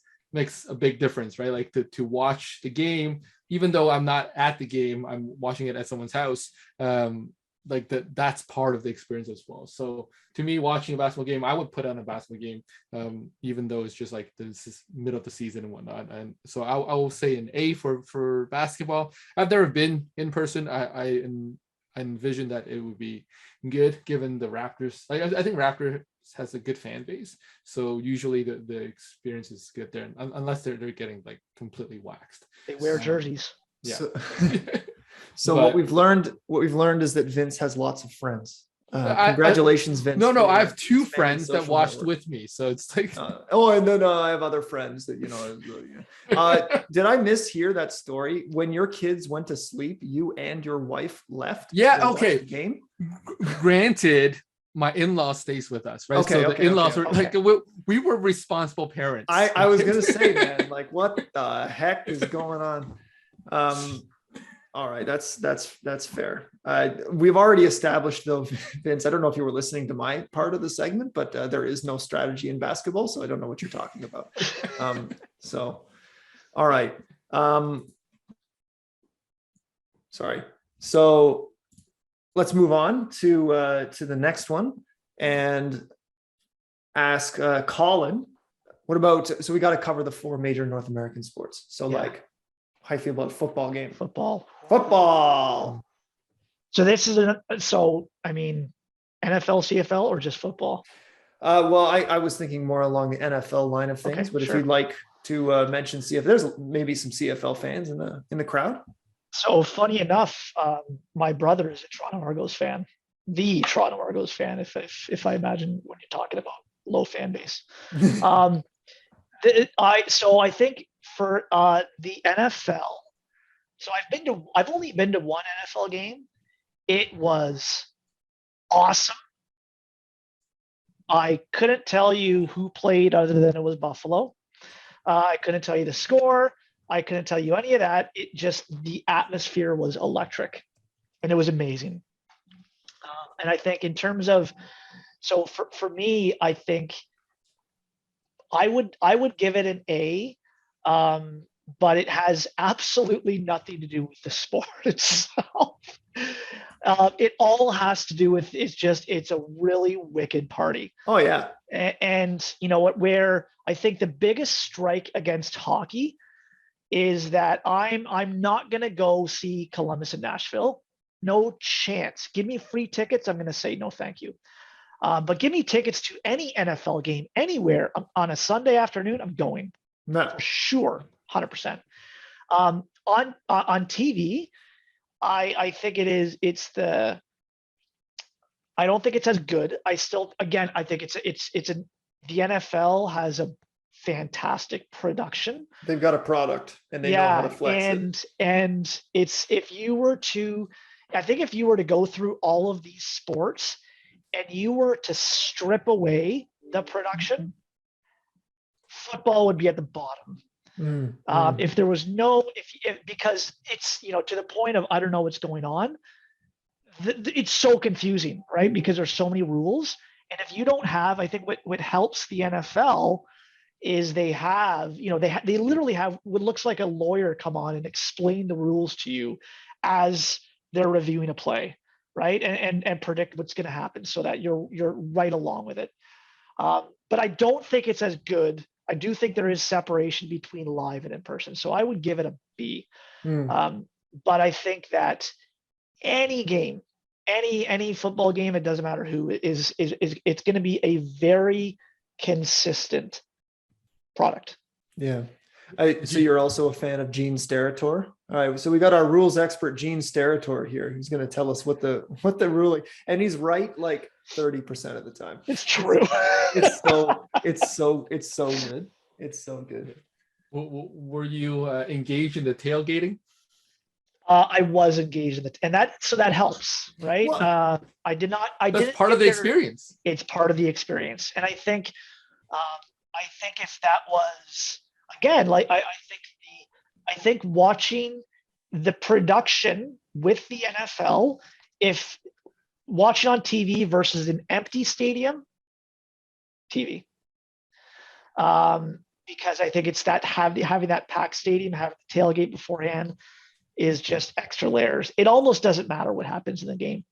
a big difference, right? Like to watch the game, even though I'm not at the game, I'm watching it at someone's house. That's part of the experience as well. So to me, watching a basketball game, I would put on a basketball game, even though it's just like this is middle of the season and whatnot. And so I will say an A for basketball. I've never been in person. I envision that it would be good given the Raptors. I think Raptors has a good fan base, so usually the experience is good there, unless they're getting like completely waxed. They wear jerseys. Yeah. So But- what we've learned is that Vince has lots of friends. Congratulations, Vince. No, for I have two expanding friends that social watched network. with me, so it's like No, I have other friends that did I mishear that story? When your kids went to sleep, you and your wife left? Yeah, to watch okay. the game? Granted, my in-law stays with us, right? Okay, So the in-laws were okay. like we were responsible parents. I was gonna say, man, like what the heck is going on? All right, that's fair. We've already established though, Vince, I don't know if you were listening to my part of the segment, but there is no strategy in basketball, so I don't know what you're talking about. So, all right. Sorry. So let's move on to the next one and ask Colin. What about, so we got to cover the 4 major North American sports. So like, how you feel about football game? Football. So this is I mean, NFL, CFL, or just football? Well, I was thinking more along the NFL line of things, Okay, but sure. if you'd like to mention CFL, there's maybe some CFL fans in the crowd. So funny enough, my brother is a Toronto Argos fan, the Toronto Argos fan. If I imagine when you're talking about low fan base, I think for the NFL, so I've only been to one NFL game. It was awesome. I couldn't tell you who played other than it was Buffalo. I couldn't tell you the score. I couldn't tell you any of that. It just, the atmosphere was electric and it was amazing. And I think in terms of, so for me, I think I would give it an A, But it has absolutely nothing to do with the sport itself. It all has to do with it's a really wicked party. Oh yeah. And you know what, where I think the biggest strike against hockey is that I'm not going to go see Columbus and Nashville. No chance. Give me free tickets. I'm going to say no, thank you. But give me tickets to any NFL game anywhere on a Sunday afternoon. I'm going No. for sure, 100%. On TV, I think I don't think it's as good. I think the NFL has a fantastic production. They've got a product and they know how to flex it. And if you were to go through all of these sports and you were to strip away the production, football would be at the bottom. If there was because it's, to the point of, I don't know what's going on. It's so confusing, right? Because there's so many rules. And if you don't have, I think what helps the NFL is they literally have what looks like a lawyer come on and explain the rules to you as they're reviewing a play, right? And predict what's going to happen so that you're right along with it. But I don't think it's as good. I do think there is separation between live and in person. So I would give it a B. But I think that any game, any football game, it doesn't matter who, it's going to be a very consistent product. Yeah. So you're also a fan of Gene Steratore. All right. So we got our rules expert, Gene Steratore here. He's going to tell us what the ruling, and he's right like 30% of the time. It's true. It's so good. It's so good. Were you engaged in the tailgating? I was engaged in and that helps, right? Well, I did not. That's part of the experience. It's part of the experience, and I think if that was again, like I think watching the production with the NFL, if watching on TV versus an empty stadium, TV. Because I think it's that having that packed stadium, having the tailgate beforehand is just extra layers. It almost doesn't matter what happens in the game.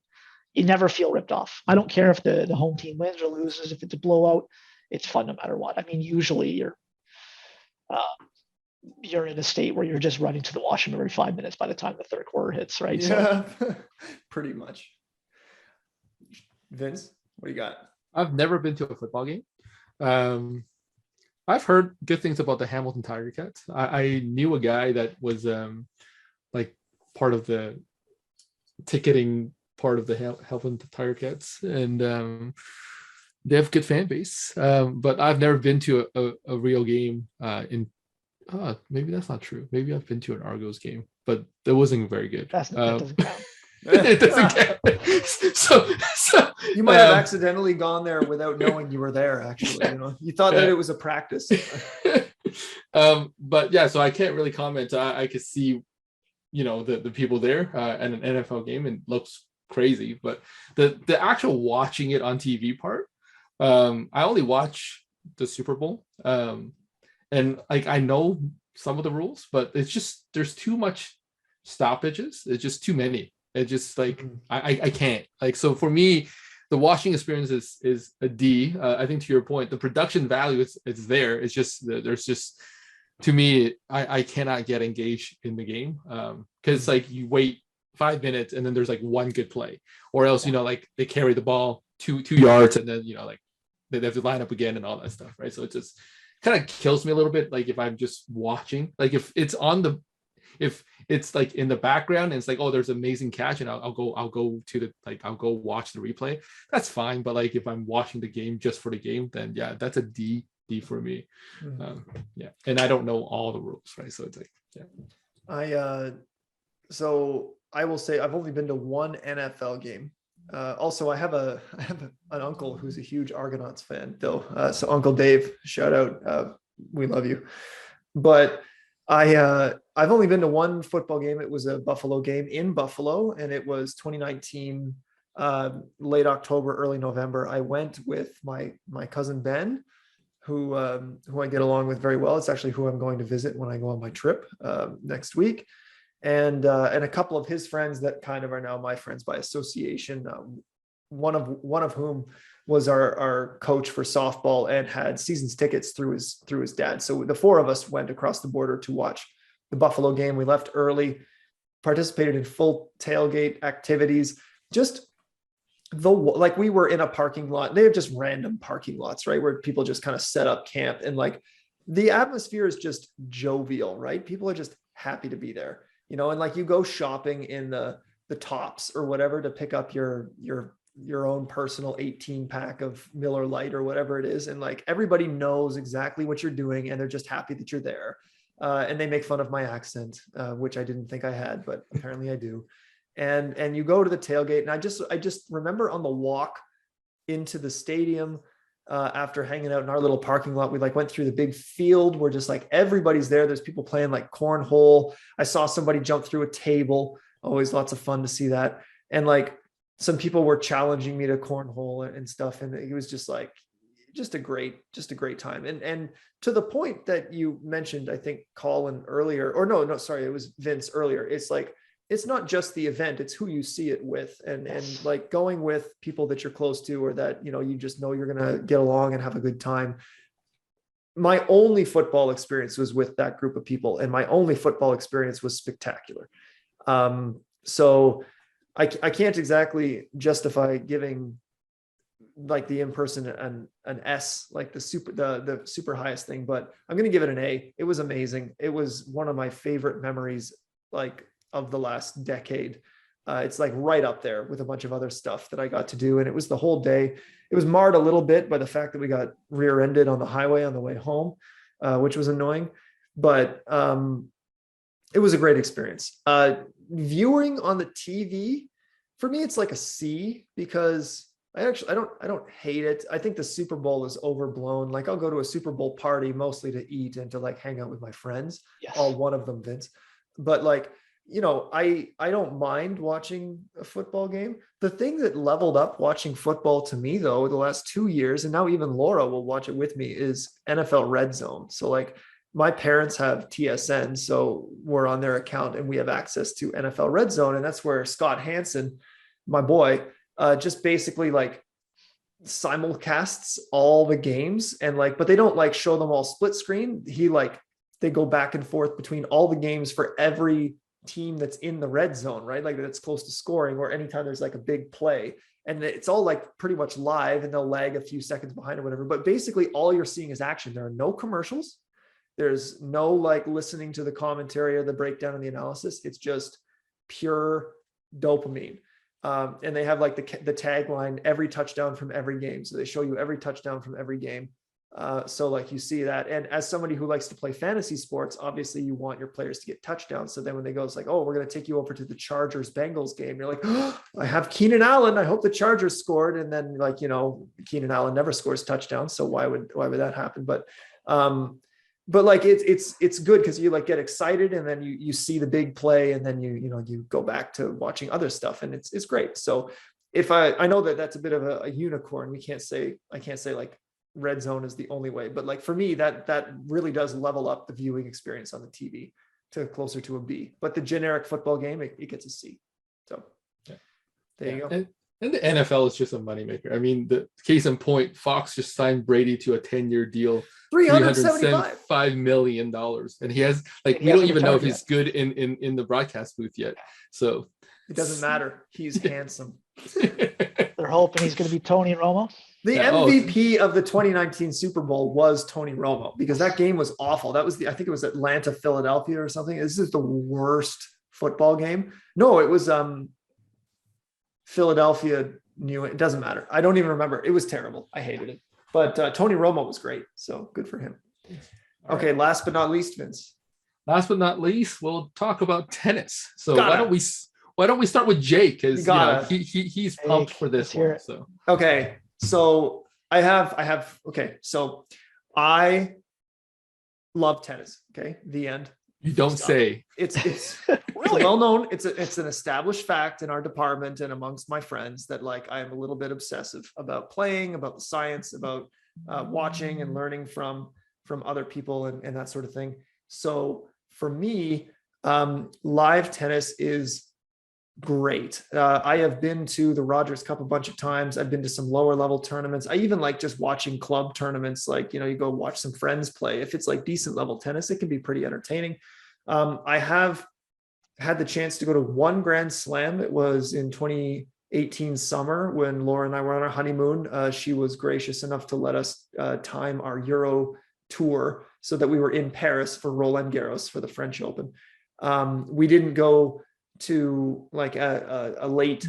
You never feel ripped off. I don't care if the home team wins or loses. If it's a blowout, it's fun no matter what. I mean, usually you're in a state where you're just running to the washroom every 5 minutes by the time the third quarter hits, right? Yeah, so. Pretty much. Vince, what do you got? I've never been to a football game. I've heard good things about the Hamilton Tiger Cats. I knew a guy that was like part of the ticketing part of the Hamilton Tiger Cats, and they have good fan base. But I've never been to a real game maybe that's not true. Maybe I've been to an Argos game, but that wasn't very good. That doesn't count. It doesn't count. So you might have accidentally gone there without knowing you were there. Actually, you thought that it was a practice. But yeah, so I can't really comment. I could see, the people there at an NFL game, and it looks crazy. But the actual watching it on TV part, I only watch the Super Bowl. And like I know some of the rules, but it's just there's too much stoppages. It's just too many. It's just like I can't. Like, so for me, the watching experience is a D. I think to your point, the production value is there. It's just there's just, to me, I cannot get engaged in the game because like you wait 5 minutes and then there's like one good play, or else like they carry the ball two yards and then like they have to line up again and all that stuff, right? So it just kind of kills me a little bit. Like if I'm just watching, like if it's like in the background and it's like, oh, there's an amazing catch, and I'll go watch the replay. That's fine. But like if I'm watching the game just for the game, then yeah, that's a D for me. Yeah, and I don't know all the rules, right? So it's like, yeah. So I will say I've only been to one NFL game. Also, I have an uncle who's a huge Argonauts fan, though. So Uncle Dave, shout out. We love you. But I've only been to one football game. It was a Buffalo game in Buffalo, and it was 2019, late October, early November. I went with my cousin Ben, who I get along with very well. It's actually who I'm going to visit when I go on my trip next week, and a couple of his friends that kind of are now my friends by association. One of whom was our coach for softball and had season's tickets through his dad. So the four of us went across the border to watch the Buffalo game. We left early, participated in full tailgate activities. Just like we were in a parking lot. They have just random parking lots, right? Where people just kind of set up camp, and like the atmosphere is just jovial, right? People are just happy to be there, and like you go shopping in the Tops or whatever to pick up your own personal 18 pack of Miller Lite or whatever it is. And like, everybody knows exactly what you're doing and they're just happy that you're there. And they make fun of my accent, which I didn't think I had, but apparently I do. And you go to the tailgate, and I just remember on the walk into the stadium, after hanging out in our little parking lot, we like went through the big field where just like everybody's there. There's people playing like cornhole. I saw somebody jump through a table. Always lots of fun to see that. And like some people were challenging me to cornhole and stuff. And it was just like, just a great time. And to the point that you mentioned, I think Colin earlier, or no, sorry, it was Vince earlier. It's like, it's not just the event, it's who you see it with, and like going with people that you're close to, or that, you just know you're going to get along and have a good time. My only football experience was with that group of people, and my only football experience was spectacular. So I can't exactly justify giving like the in-person an S, like the super highest thing, but I'm going to give it an A. It was amazing. It was one of my favorite memories, like of the last decade. It's like right up there with a bunch of other stuff that I got to do. And it was the whole day. It was marred a little bit by the fact that we got rear-ended on the highway on the way home, which was annoying, but it was a great experience. Viewing on the TV, for me, it's like a C, because I don't hate it. I think the Super Bowl is overblown. Like, I'll go to a Super Bowl party mostly to eat and to like hang out with my friends. Yes. All one of them, Vince. But like, I don't mind watching a football game. The thing that leveled up watching football to me, though, the last 2 years, and now even Laura will watch it with me, is NFL Red Zone. So like, my parents have TSN, so we're on their account and we have access to NFL Red Zone. And that's where Scott Hansen, my boy, just basically like simulcasts all the games, and like, but they don't like show them all split screen. They go back and forth between all the games for every team that's in the red zone, right? Like that's close to scoring, or anytime there's like a big play, and it's all like pretty much live, and they'll lag a few seconds behind or whatever. But basically all you're seeing is action. There are no commercials. There's no like listening to the commentary or the breakdown and the analysis. It's just pure dopamine. And they have like the tagline, every touchdown from every game. So they show you every touchdown from every game. So like you see that. And as somebody who likes to play fantasy sports, obviously you want your players to get touchdowns. So then when they go, it's like, oh, we're going to take you over to the Chargers Bengals game. You're like, oh, I have Keenan Allen. I hope the Chargers scored. And then like, Keenan Allen never scores touchdowns. So why would that happen? But like, it's good because you like get excited, and then you see the big play, and then you go back to watching other stuff, and it's great. So if I know that's a bit of a unicorn, I can't say like Red Zone is the only way, but like for me, that really does level up the viewing experience on the TV to closer to a B. But the generic football game, it gets a C. So there you go. And the NFL is just a moneymaker. I mean, the case in point, Fox just signed Brady to a 10-year deal, $375 million. And he has like, we don't even know if he's good in the broadcast booth yet. So it doesn't matter. He's handsome. They're hoping he's going to be Tony Romo. The MVP of the 2019 Super Bowl was Tony Romo, because that game was awful. That was I think it was Atlanta, Philadelphia or something. This is the worst football game. No, it was Philadelphia, it doesn't matter. I don't even remember. It was terrible. I hated it. But Tony Romo was great. So good for him. All okay, right. Last but not least, Vince. Last but not least, we'll talk about tennis. So why don't we start with Jake? Because he's pumped for this one. So okay. So I have okay. So I love tennis. Okay. The end. You don't say. It's really well known. It's an established fact in our department and amongst my friends that like I am a little bit obsessive about playing, about the science, about watching and learning from other people and that sort of thing. So for me, live tennis is great. I have been to the Rogers Cup a bunch of times. I've been to some lower level tournaments. I even like just watching club tournaments. Like, you go watch some friends play. If it's like decent level tennis, it can be pretty entertaining. I have had the chance to go to one Grand Slam. It was in 2018 summer when Laura and I were on our honeymoon. She was gracious enough to let us time our Euro tour so that we were in Paris for Roland Garros for the French Open. We didn't go to like a late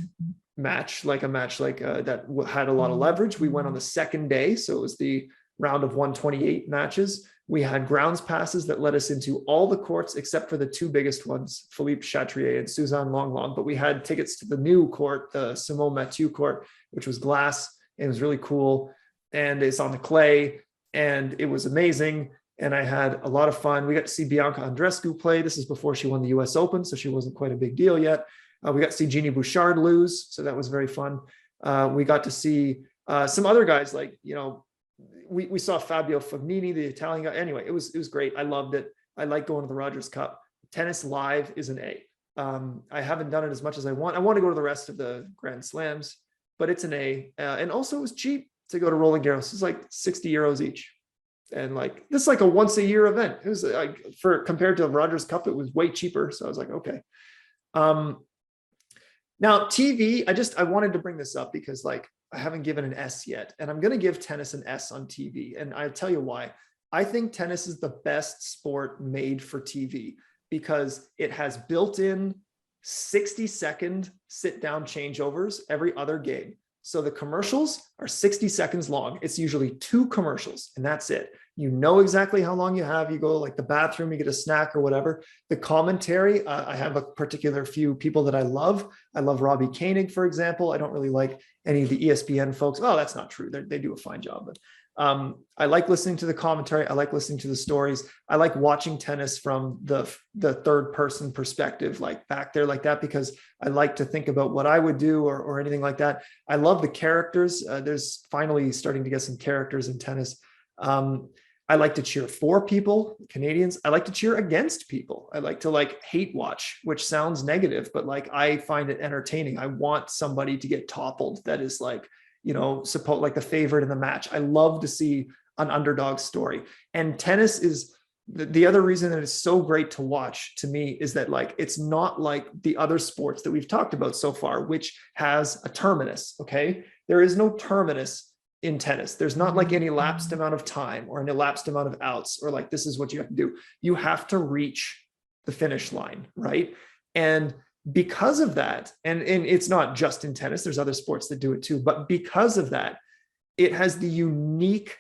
match, like a match that had a lot of leverage. We went on the second day, so it was the round of 128 matches. We had grounds passes that led us into all the courts except for the two biggest ones, Philippe Chatrier and Suzanne Longlong. But we had tickets to the new court, the Simone Mathieu court, which was glass. And it was really cool, and it's on the clay, and it was amazing. And I had a lot of fun. We got to see Bianca Andreescu play. This is before she won the US Open, so she wasn't quite a big deal yet. We got to see Jeannie Bouchard lose, so that was very fun. We got to see some other guys like, we saw Fabio Fognini, the Italian guy. Anyway, it was great. I loved it. I like going to the Rogers Cup. Tennis live is an A. I haven't done it as much as I want. I want to go to the rest of the Grand Slams, but it's an A. And also it was cheap to go to Roland Garros. It's like 60 euros each. And like, this is like a once a year event. It was like, compared to the Rogers Cup, it was way cheaper. So I was like, okay. Now TV, I wanted to bring this up because like, I haven't given an S yet, and I'm going to give tennis an S on TV. And I'll tell you why. I think tennis is the best sport made for TV because it has built-in 60-second sit-down changeovers every other game. So the commercials are 60 seconds long. It's usually 2 commercials, and that's it. You know exactly how long you have. You go like the bathroom, you get a snack or whatever. The commentary, I have a particular few people that I love. I love Robbie Koenig, for example. I don't really like any of the ESPN folks. Oh, that's not true. They do a fine job. But I like listening to the commentary. I like listening to the stories. I like watching tennis from the third person perspective, like back there like that, because I like to think about what I would do or anything like that. I love the characters. There's finally starting to get some characters in tennis. I like to cheer for people, Canadians. I like to cheer against people. I like to like hate watch, which sounds negative, but like I find it entertaining. I want somebody to get toppled that is like, suppose like the favorite in the match. I love to see an underdog story. And tennis is the other reason that it's so great to watch to me is that like, it's not like the other sports that we've talked about so far, which has a terminus. Okay. There is no terminus in tennis. There's not like any elapsed amount of time or an elapsed amount of outs or like, this is what you have to do. You have to reach the finish line. Right. And because of that, and it's not just in tennis, there's other sports that do it too, but because of that, it has the unique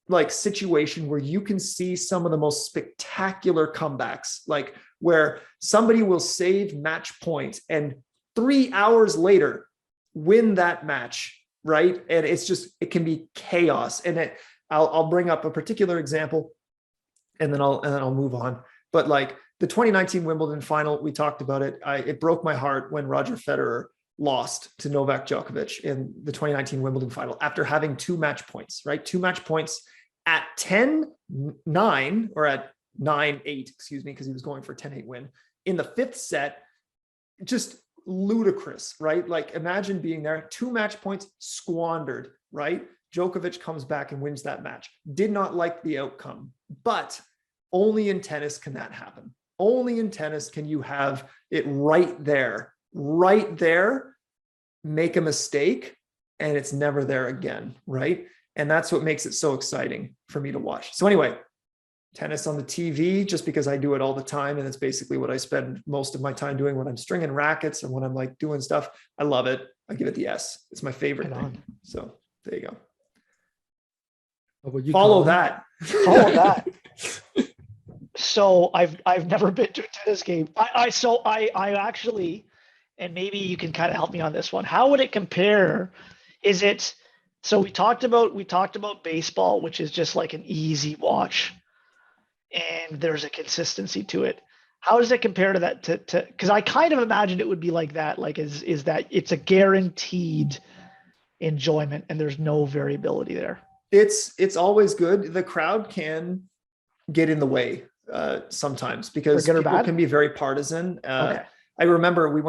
like situation where you can see some of the most spectacular comebacks, like where somebody will save match point and 3 hours later win that match. Right. And it can be chaos. And I'll bring up a particular example and then I'll move on. But like the 2019 Wimbledon final, we talked about it. It broke my heart when Roger Federer lost to Novak Djokovic in the 2019 Wimbledon final after having 2 match points, right? 2 match points at 10-9 or at 9-8, excuse me, because he was going for a 10-8 win in the 5th set. Just ludicrous, right? Like imagine being there, 2 match points squandered, right? Djokovic comes back and wins that match. Did not like the outcome, but only in tennis can that happen. Only in tennis can you have it right there, make a mistake and it's never there again, right? And that's what makes it so exciting for me to watch. So anyway, tennis on the TV, just because I do it all the time. And it's basically what I spend most of my time doing when I'm stringing rackets and when I'm like doing stuff. I love it. I give it the S. It's my favorite thing. So there you go. How about you, Follow Colin? that. Follow that. So I've never been to a tennis game. I actually, and maybe you can kind of help me on this one. How would it compare? Is it, so we talked about baseball, which is just like an easy watch. And there's a consistency to it. How does it compare to that? Because I kind of imagined it would be like that. Like, is that it's a guaranteed enjoyment and there's no variability there. It's always good. The crowd can get in the way sometimes because For good or people bad? can be very partisan. Okay. I remember we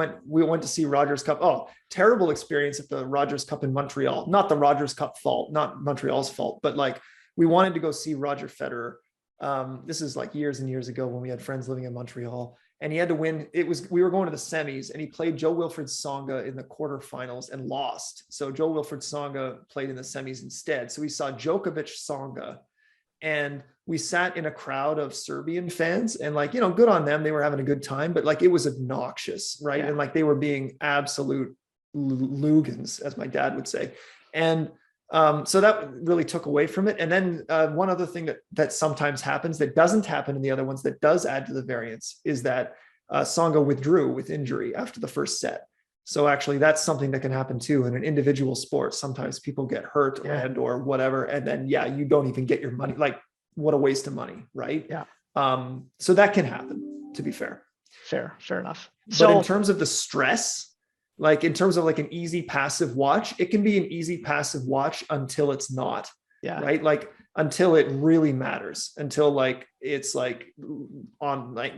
went to see Rogers Cup. Oh, terrible experience at the Rogers Cup in Montreal. Not the Rogers Cup fault, not Montreal's fault, but like we wanted to go see Roger Federer. This is like years and years ago when we had friends living in Montreal, and he had to win. We were going to the semis, and he played Joe Wilfred Songa in the quarterfinals and lost. So Joe Wilfred Songa played in the semis instead. So we saw Djokovic Songa, and we sat in a crowd of Serbian fans, and like, good on them. They were having a good time, but like it was obnoxious, right? Yeah. And like they were being absolute Lugans, as my dad would say. And so that really took away from it. And then one other thing that sometimes happens that doesn't happen in the other ones that does add to the variance is that Songa withdrew with injury after the first set. So actually that's something that can happen too in an individual sport. Sometimes people get hurt and or whatever, and then you don't even get your money. Like, what a waste of money, right? Yeah. So that can happen, to be fair. Fair enough. But in terms of the stress, like in terms of like an easy passive watch, it can be an easy passive watch until it's not. Yeah. Right. Like until it really matters, until like it's like on like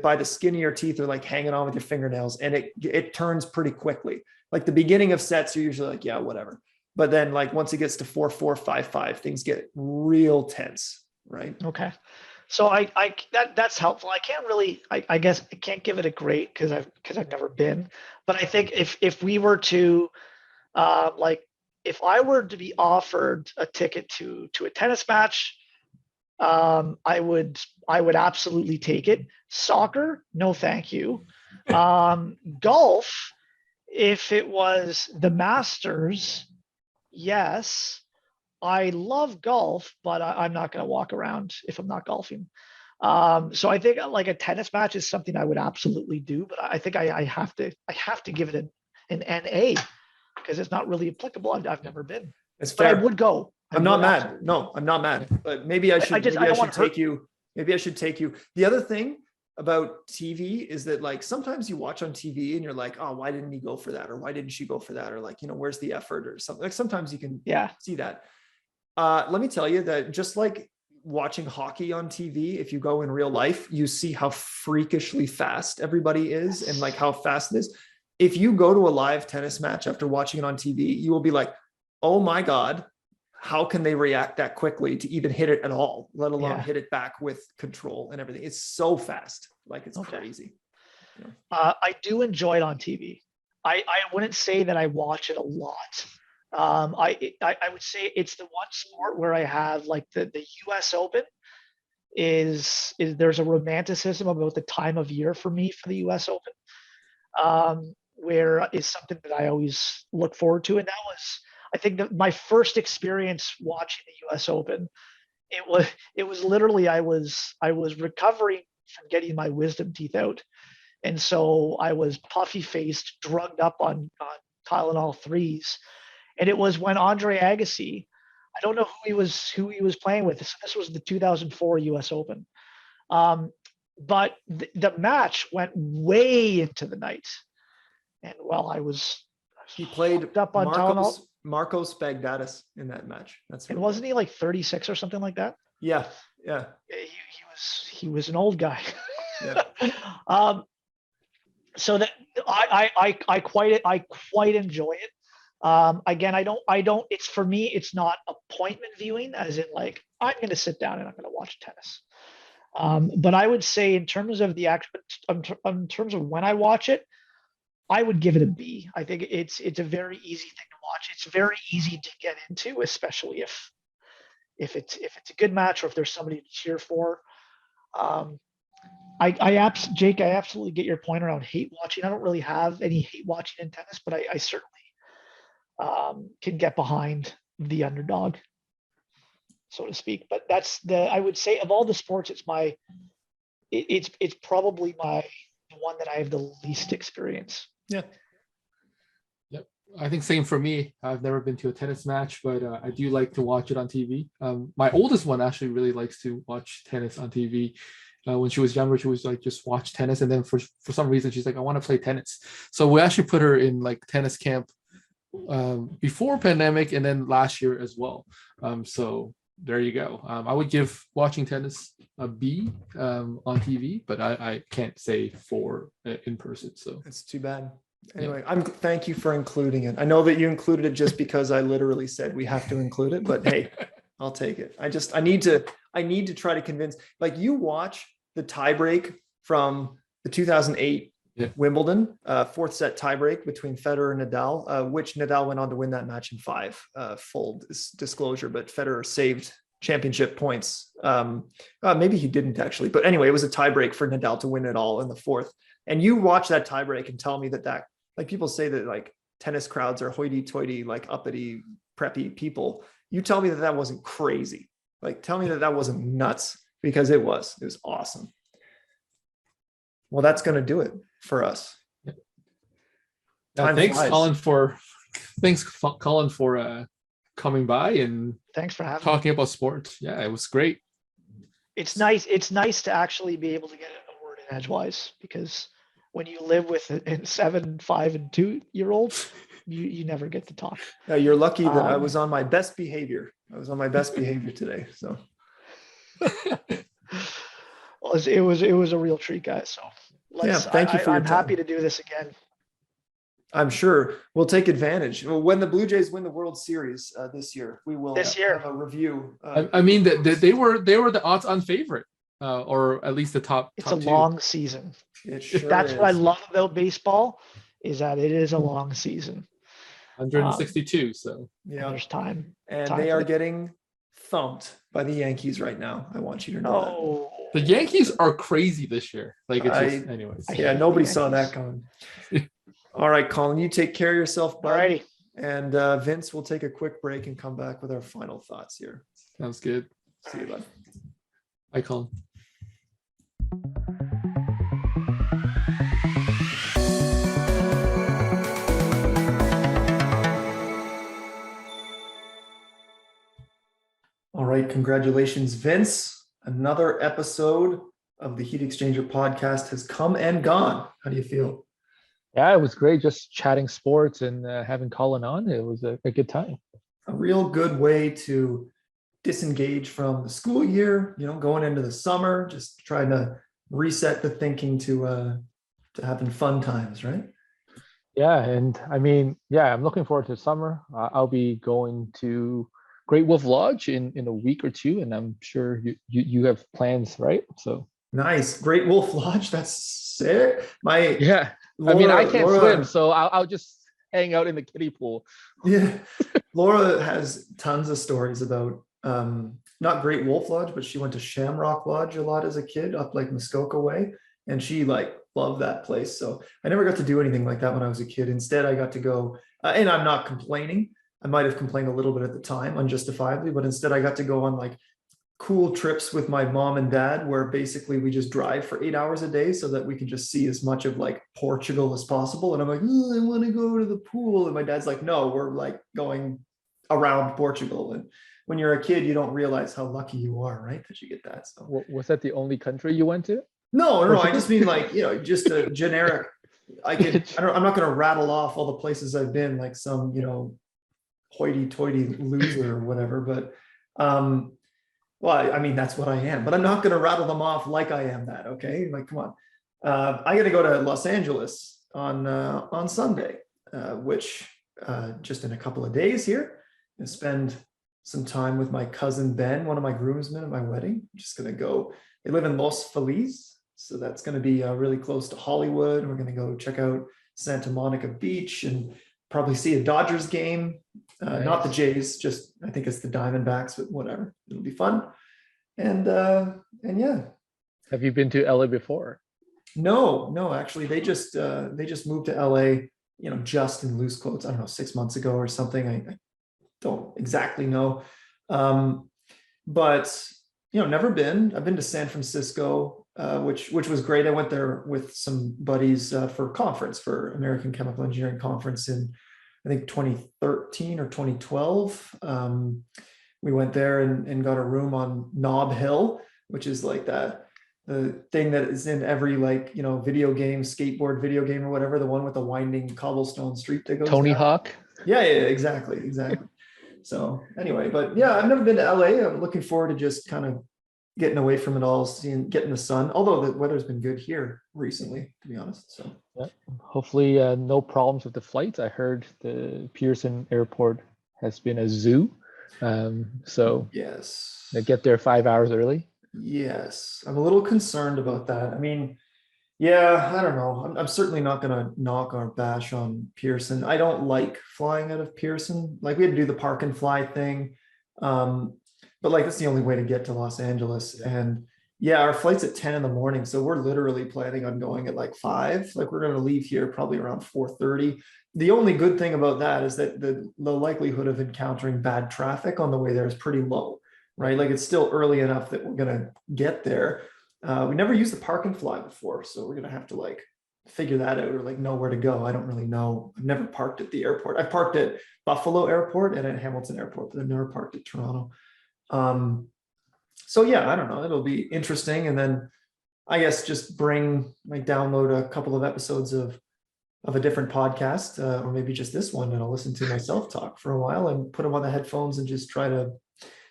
by the skin of your teeth or like hanging on with your fingernails, and it turns pretty quickly. Like the beginning of sets, you're usually like, yeah, whatever. But then like once it gets to 4-4, 5-5, things get real tense. Right. Okay. So that's helpful. I can't really, I guess I can't give it a grade because I've never been, but I think if we were to, if I were to be offered a ticket to a tennis match, I would absolutely take it. Soccer, no, thank you. Golf, if it was the Masters, yes. I love golf, but I'm not going to walk around if I'm not golfing. So I think like a tennis match is something I would absolutely do, but I think I have to give it an NA because it's not really applicable. I've never been. It's fair. But I would go. I'm not mad. No, I'm not mad. But maybe I should take you. Maybe I should take you. The other thing about TV is that like sometimes you watch on TV and you're like, oh, why didn't he go for that? Or why didn't she go for that? Or like, where's the effort or something? Like sometimes you can see that. Let me tell you that just like watching hockey on TV, if you go in real life, you see how freakishly fast everybody is and like how fast it is. If you go to a live tennis match after watching it on TV, you will be like, oh my God, how can they react that quickly to even hit it at all, let alone hit it back with control and everything? It's so fast. Like it's crazy. I do enjoy it on TV. I wouldn't say that I watch it a lot. I would say it's the one sport where I have like the US Open is there's a romanticism about the time of year for me for the US Open, where is something that I always look forward to. And that was, I think that my first experience watching the US Open, it was literally, I was recovering from getting my wisdom teeth out. And so I was puffy faced, drugged up on Tylenol 3s. And it was when Andre Agassi, I don't know who he was playing with. This was the 2004 US Open. But the match went way into the night. And well, he played up on Tylenol. Marcos Bagdatis in that match. And wasn't he like 36 or something like that? Yeah. He was an old guy. Yeah. So that I quite enjoy it. Again, I don't, it's for me, it's not appointment viewing as in like, I'm going to sit down and I'm going to watch tennis. But I would say in terms of in terms of when I watch it, I would give it a B. I think it's a very easy thing to watch. It's very easy to get into, especially if it's a good match or if there's somebody to cheer for. Jake, I absolutely get your point around hate watching. I don't really have any hate watching in tennis, but I certainly can get behind the underdog, so to speak. But I would say of all the sports, it's probably the one that I have the least experience. Yeah. Yep. I think same for me. I've never been to a tennis match, but I do like to watch it on TV. My oldest one actually really likes to watch tennis on TV. When she was younger, she was like, just watch tennis. And then for some reason, she's like, I want to play tennis. So we actually put her in like tennis camp before pandemic and then last year as well. So there you go. I would give watching tennis a B on TV, but I can't say for in person. So It's too bad. Anyway, thank you for including it. I know that you included it just because I literally said we have to include it, but hey, I'll take it. I need to try to convince, like, you watch the tiebreak from the 2008 Wimbledon, fourth set tiebreak between Federer and Nadal, which Nadal went on to win that match in 5, full disclosure, but Federer saved championship points. Maybe he didn't actually, but anyway, it was a tiebreak for Nadal to win it all in the 4th. And you watch that tiebreak and tell me that like, people say that like tennis crowds are hoity-toity, like uppity, preppy people. You tell me that wasn't crazy. Like, tell me that wasn't nuts, because it was awesome. Well, that's going to do it for us. Thanks, Colin, for coming by and Thanks for having talking me. about sports. Yeah, it was great. It's nice to actually be able to get a word in edgewise, because when you live with 7, 5, and 2-year-olds, you never get to talk. Yeah, you're lucky that I was on my best behavior. I was on my best behavior today. So well, it was a real treat, guys. So thank you for your I'm time. happy to do this again. I'm sure we'll take advantage. When the Blue Jays win the World Series this year, we will have a review. I mean, they were the odds-on favorite, or at least the top. It's top a 2. long season. It sure That's is. what I love about baseball, is that it is a long season. 162. So yeah, there's time. And time they for are it. getting thumped by the Yankees right now. I want you to know the Yankees are crazy this year. Like, it's just, anyways. that. Yeah, nobody saw that coming. All right, Colin, you take care of yourself, bud. Alrighty. And Vince, we'll take a quick break and come back with our final thoughts here. Sounds good. See you, bud. Bye, Colin. All right, congratulations, Vince. Another episode of the Heat Exchanger podcast has come and gone. How do you feel? Yeah, it was great just chatting sports and having Colin on. It was a good time. A real good way to disengage from the school year, going into the summer, just trying to reset the thinking to having fun times, right? Yeah, and I mean, I'm looking forward to summer. I'll be going to Great Wolf Lodge in a week or 2, and I'm sure you have plans, right? So nice. Great Wolf Lodge. That's sick. Laura, I can't swim, so I'll just hang out in the kiddie pool. Yeah, Laura has tons of stories about not Great Wolf Lodge, but she went to Shamrock Lodge a lot as a kid up like Muskoka way, and she loved that place. So I never got to do anything like that when I was a kid. Instead, I got to go, and I'm not complaining. I might have complained a little bit at the time, unjustifiably, but instead I got to go on cool trips with my mom and dad, where basically we just drive for 8 hours a day so that we can just see as much of Portugal as possible. And I'm like, I want to go to the pool. And my dad's like, no, we're going around Portugal. And when you're a kid, you don't realize how lucky you are, right? That you get that. So was that the only country you went to? No, I just mean just a generic, I'm not going to rattle off all the places I've been, like some, hoity-toity loser or whatever, but well, I mean, that's what I am, but I'm not going to rattle them off like I am that. Okay. Come on. I got to go to Los Angeles on Sunday, which just in a couple of days here, and spend some time with my cousin Ben, one of my groomsmen at my wedding. I'm just going to go, they live in Los Feliz. So that's going to be really close to Hollywood. We're going to go check out Santa Monica Beach and probably see a Dodgers game. Nice. Not the Jays, just I think it's the Diamondbacks, but whatever. It'll be fun. And yeah. Have you been to LA before? No, actually they just moved to LA, just in loose quotes, I don't know, 6 months ago or something. I don't exactly know. But never been. I've been to San Francisco, which was great. I went there with some buddies for conference, for American Chemical Engineering Conference in, I think, 2013 or 2012. We went there and got a room on Nob Hill, which is the thing that is in every video game, skateboard video game or whatever, the one with the winding cobblestone street that goes Tony down. Hawk. Yeah, exactly. So anyway, but yeah, I've never been to LA. I'm looking forward to just kind of getting away from it all, getting the sun. Although the weather's been good here recently, to be honest. So Yeah. Hopefully, no problems with the flights. I heard the Pearson Airport has been a zoo, so yes, they get there 5 hours early. yes, I'm a little concerned about that. I mean, yeah, I don't know. I'm certainly not going to knock or bash on Pearson. I don't like flying out of Pearson. Like we had to do the park and fly thing. But like that's the only way to get to Los Angeles. And yeah, our flight's at 10 in the morning. So we're literally planning on going at like 5. Like we're going to leave here probably around 4:30. The only good thing about that is that the likelihood of encountering bad traffic on the way there is pretty low, right? Like it's still early enough that we're going to get there. We never used the park and fly before, so we're gonna have to like figure that out or like know where to go. I don't really know. I've never parked at the airport. I've parked at Buffalo Airport and at Hamilton Airport, but I've never parked at Toronto. So yeah, I don't know. It'll be interesting, and then I guess just download a couple of episodes of a different podcast, or maybe just this one, and I'll listen to myself talk for a while and put them on the headphones and just try to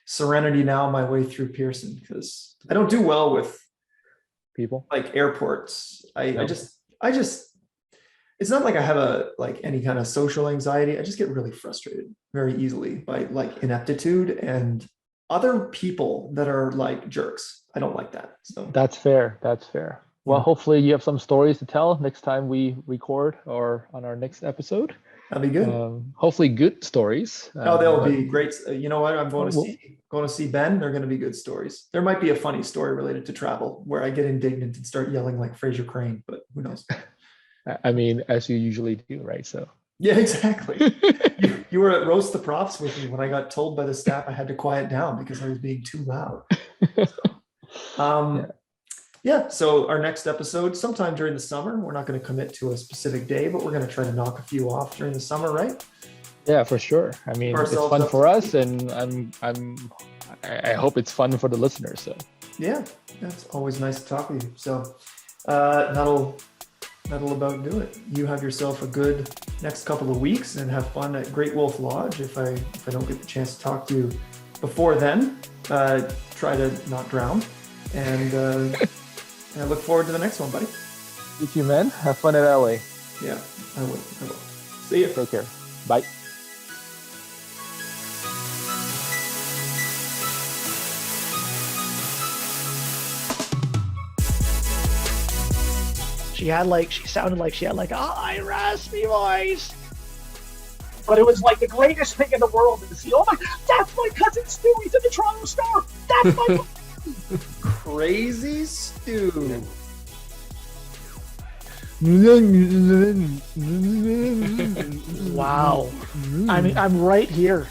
Serenity now my way through Pearson, because I don't do well with People. like airports. I just it's not like I have any kind of social anxiety. I just get really frustrated very easily by like ineptitude and other people that are like jerks. I don't like that. So That's fair. Well, hopefully you have some stories to tell next time we record or on our next episode. that'd be good. Hopefully good stories. Oh, they'll be great. You know what? I'm going to see Ben. They're going to be good stories. There might be a funny story related to travel where I get indignant and start yelling like Fraser Crane, but who knows? I mean, as you usually do, right? So yeah, exactly. You were at Roast the Profs with me when I got told by the staff I had to quiet down because I was being too loud. So, yeah, so our next episode, sometime during the summer. We're not going to commit to a specific day, but we're going to try to knock a few off during the summer, right? Yeah, for sure. I mean, it's fun for us, and I hope it's fun for the listeners. So yeah, it's always nice to talk with you. So that'll about do it. You have yourself a good next couple of weeks and have fun at Great Wolf Lodge. If I don't get the chance to talk to you before then, try to not drown. And I look forward to the next one, buddy. You too, man. Have fun at LA. Yeah, I will. See you. Take care. Bye. She sounded like she had like a high raspy voice. But it was like the greatest thing in the world to see. Oh my, that's my cousin Stu. He's in the Toronto Star. That's my Crazy Stu. wow. I mean, I'm right here.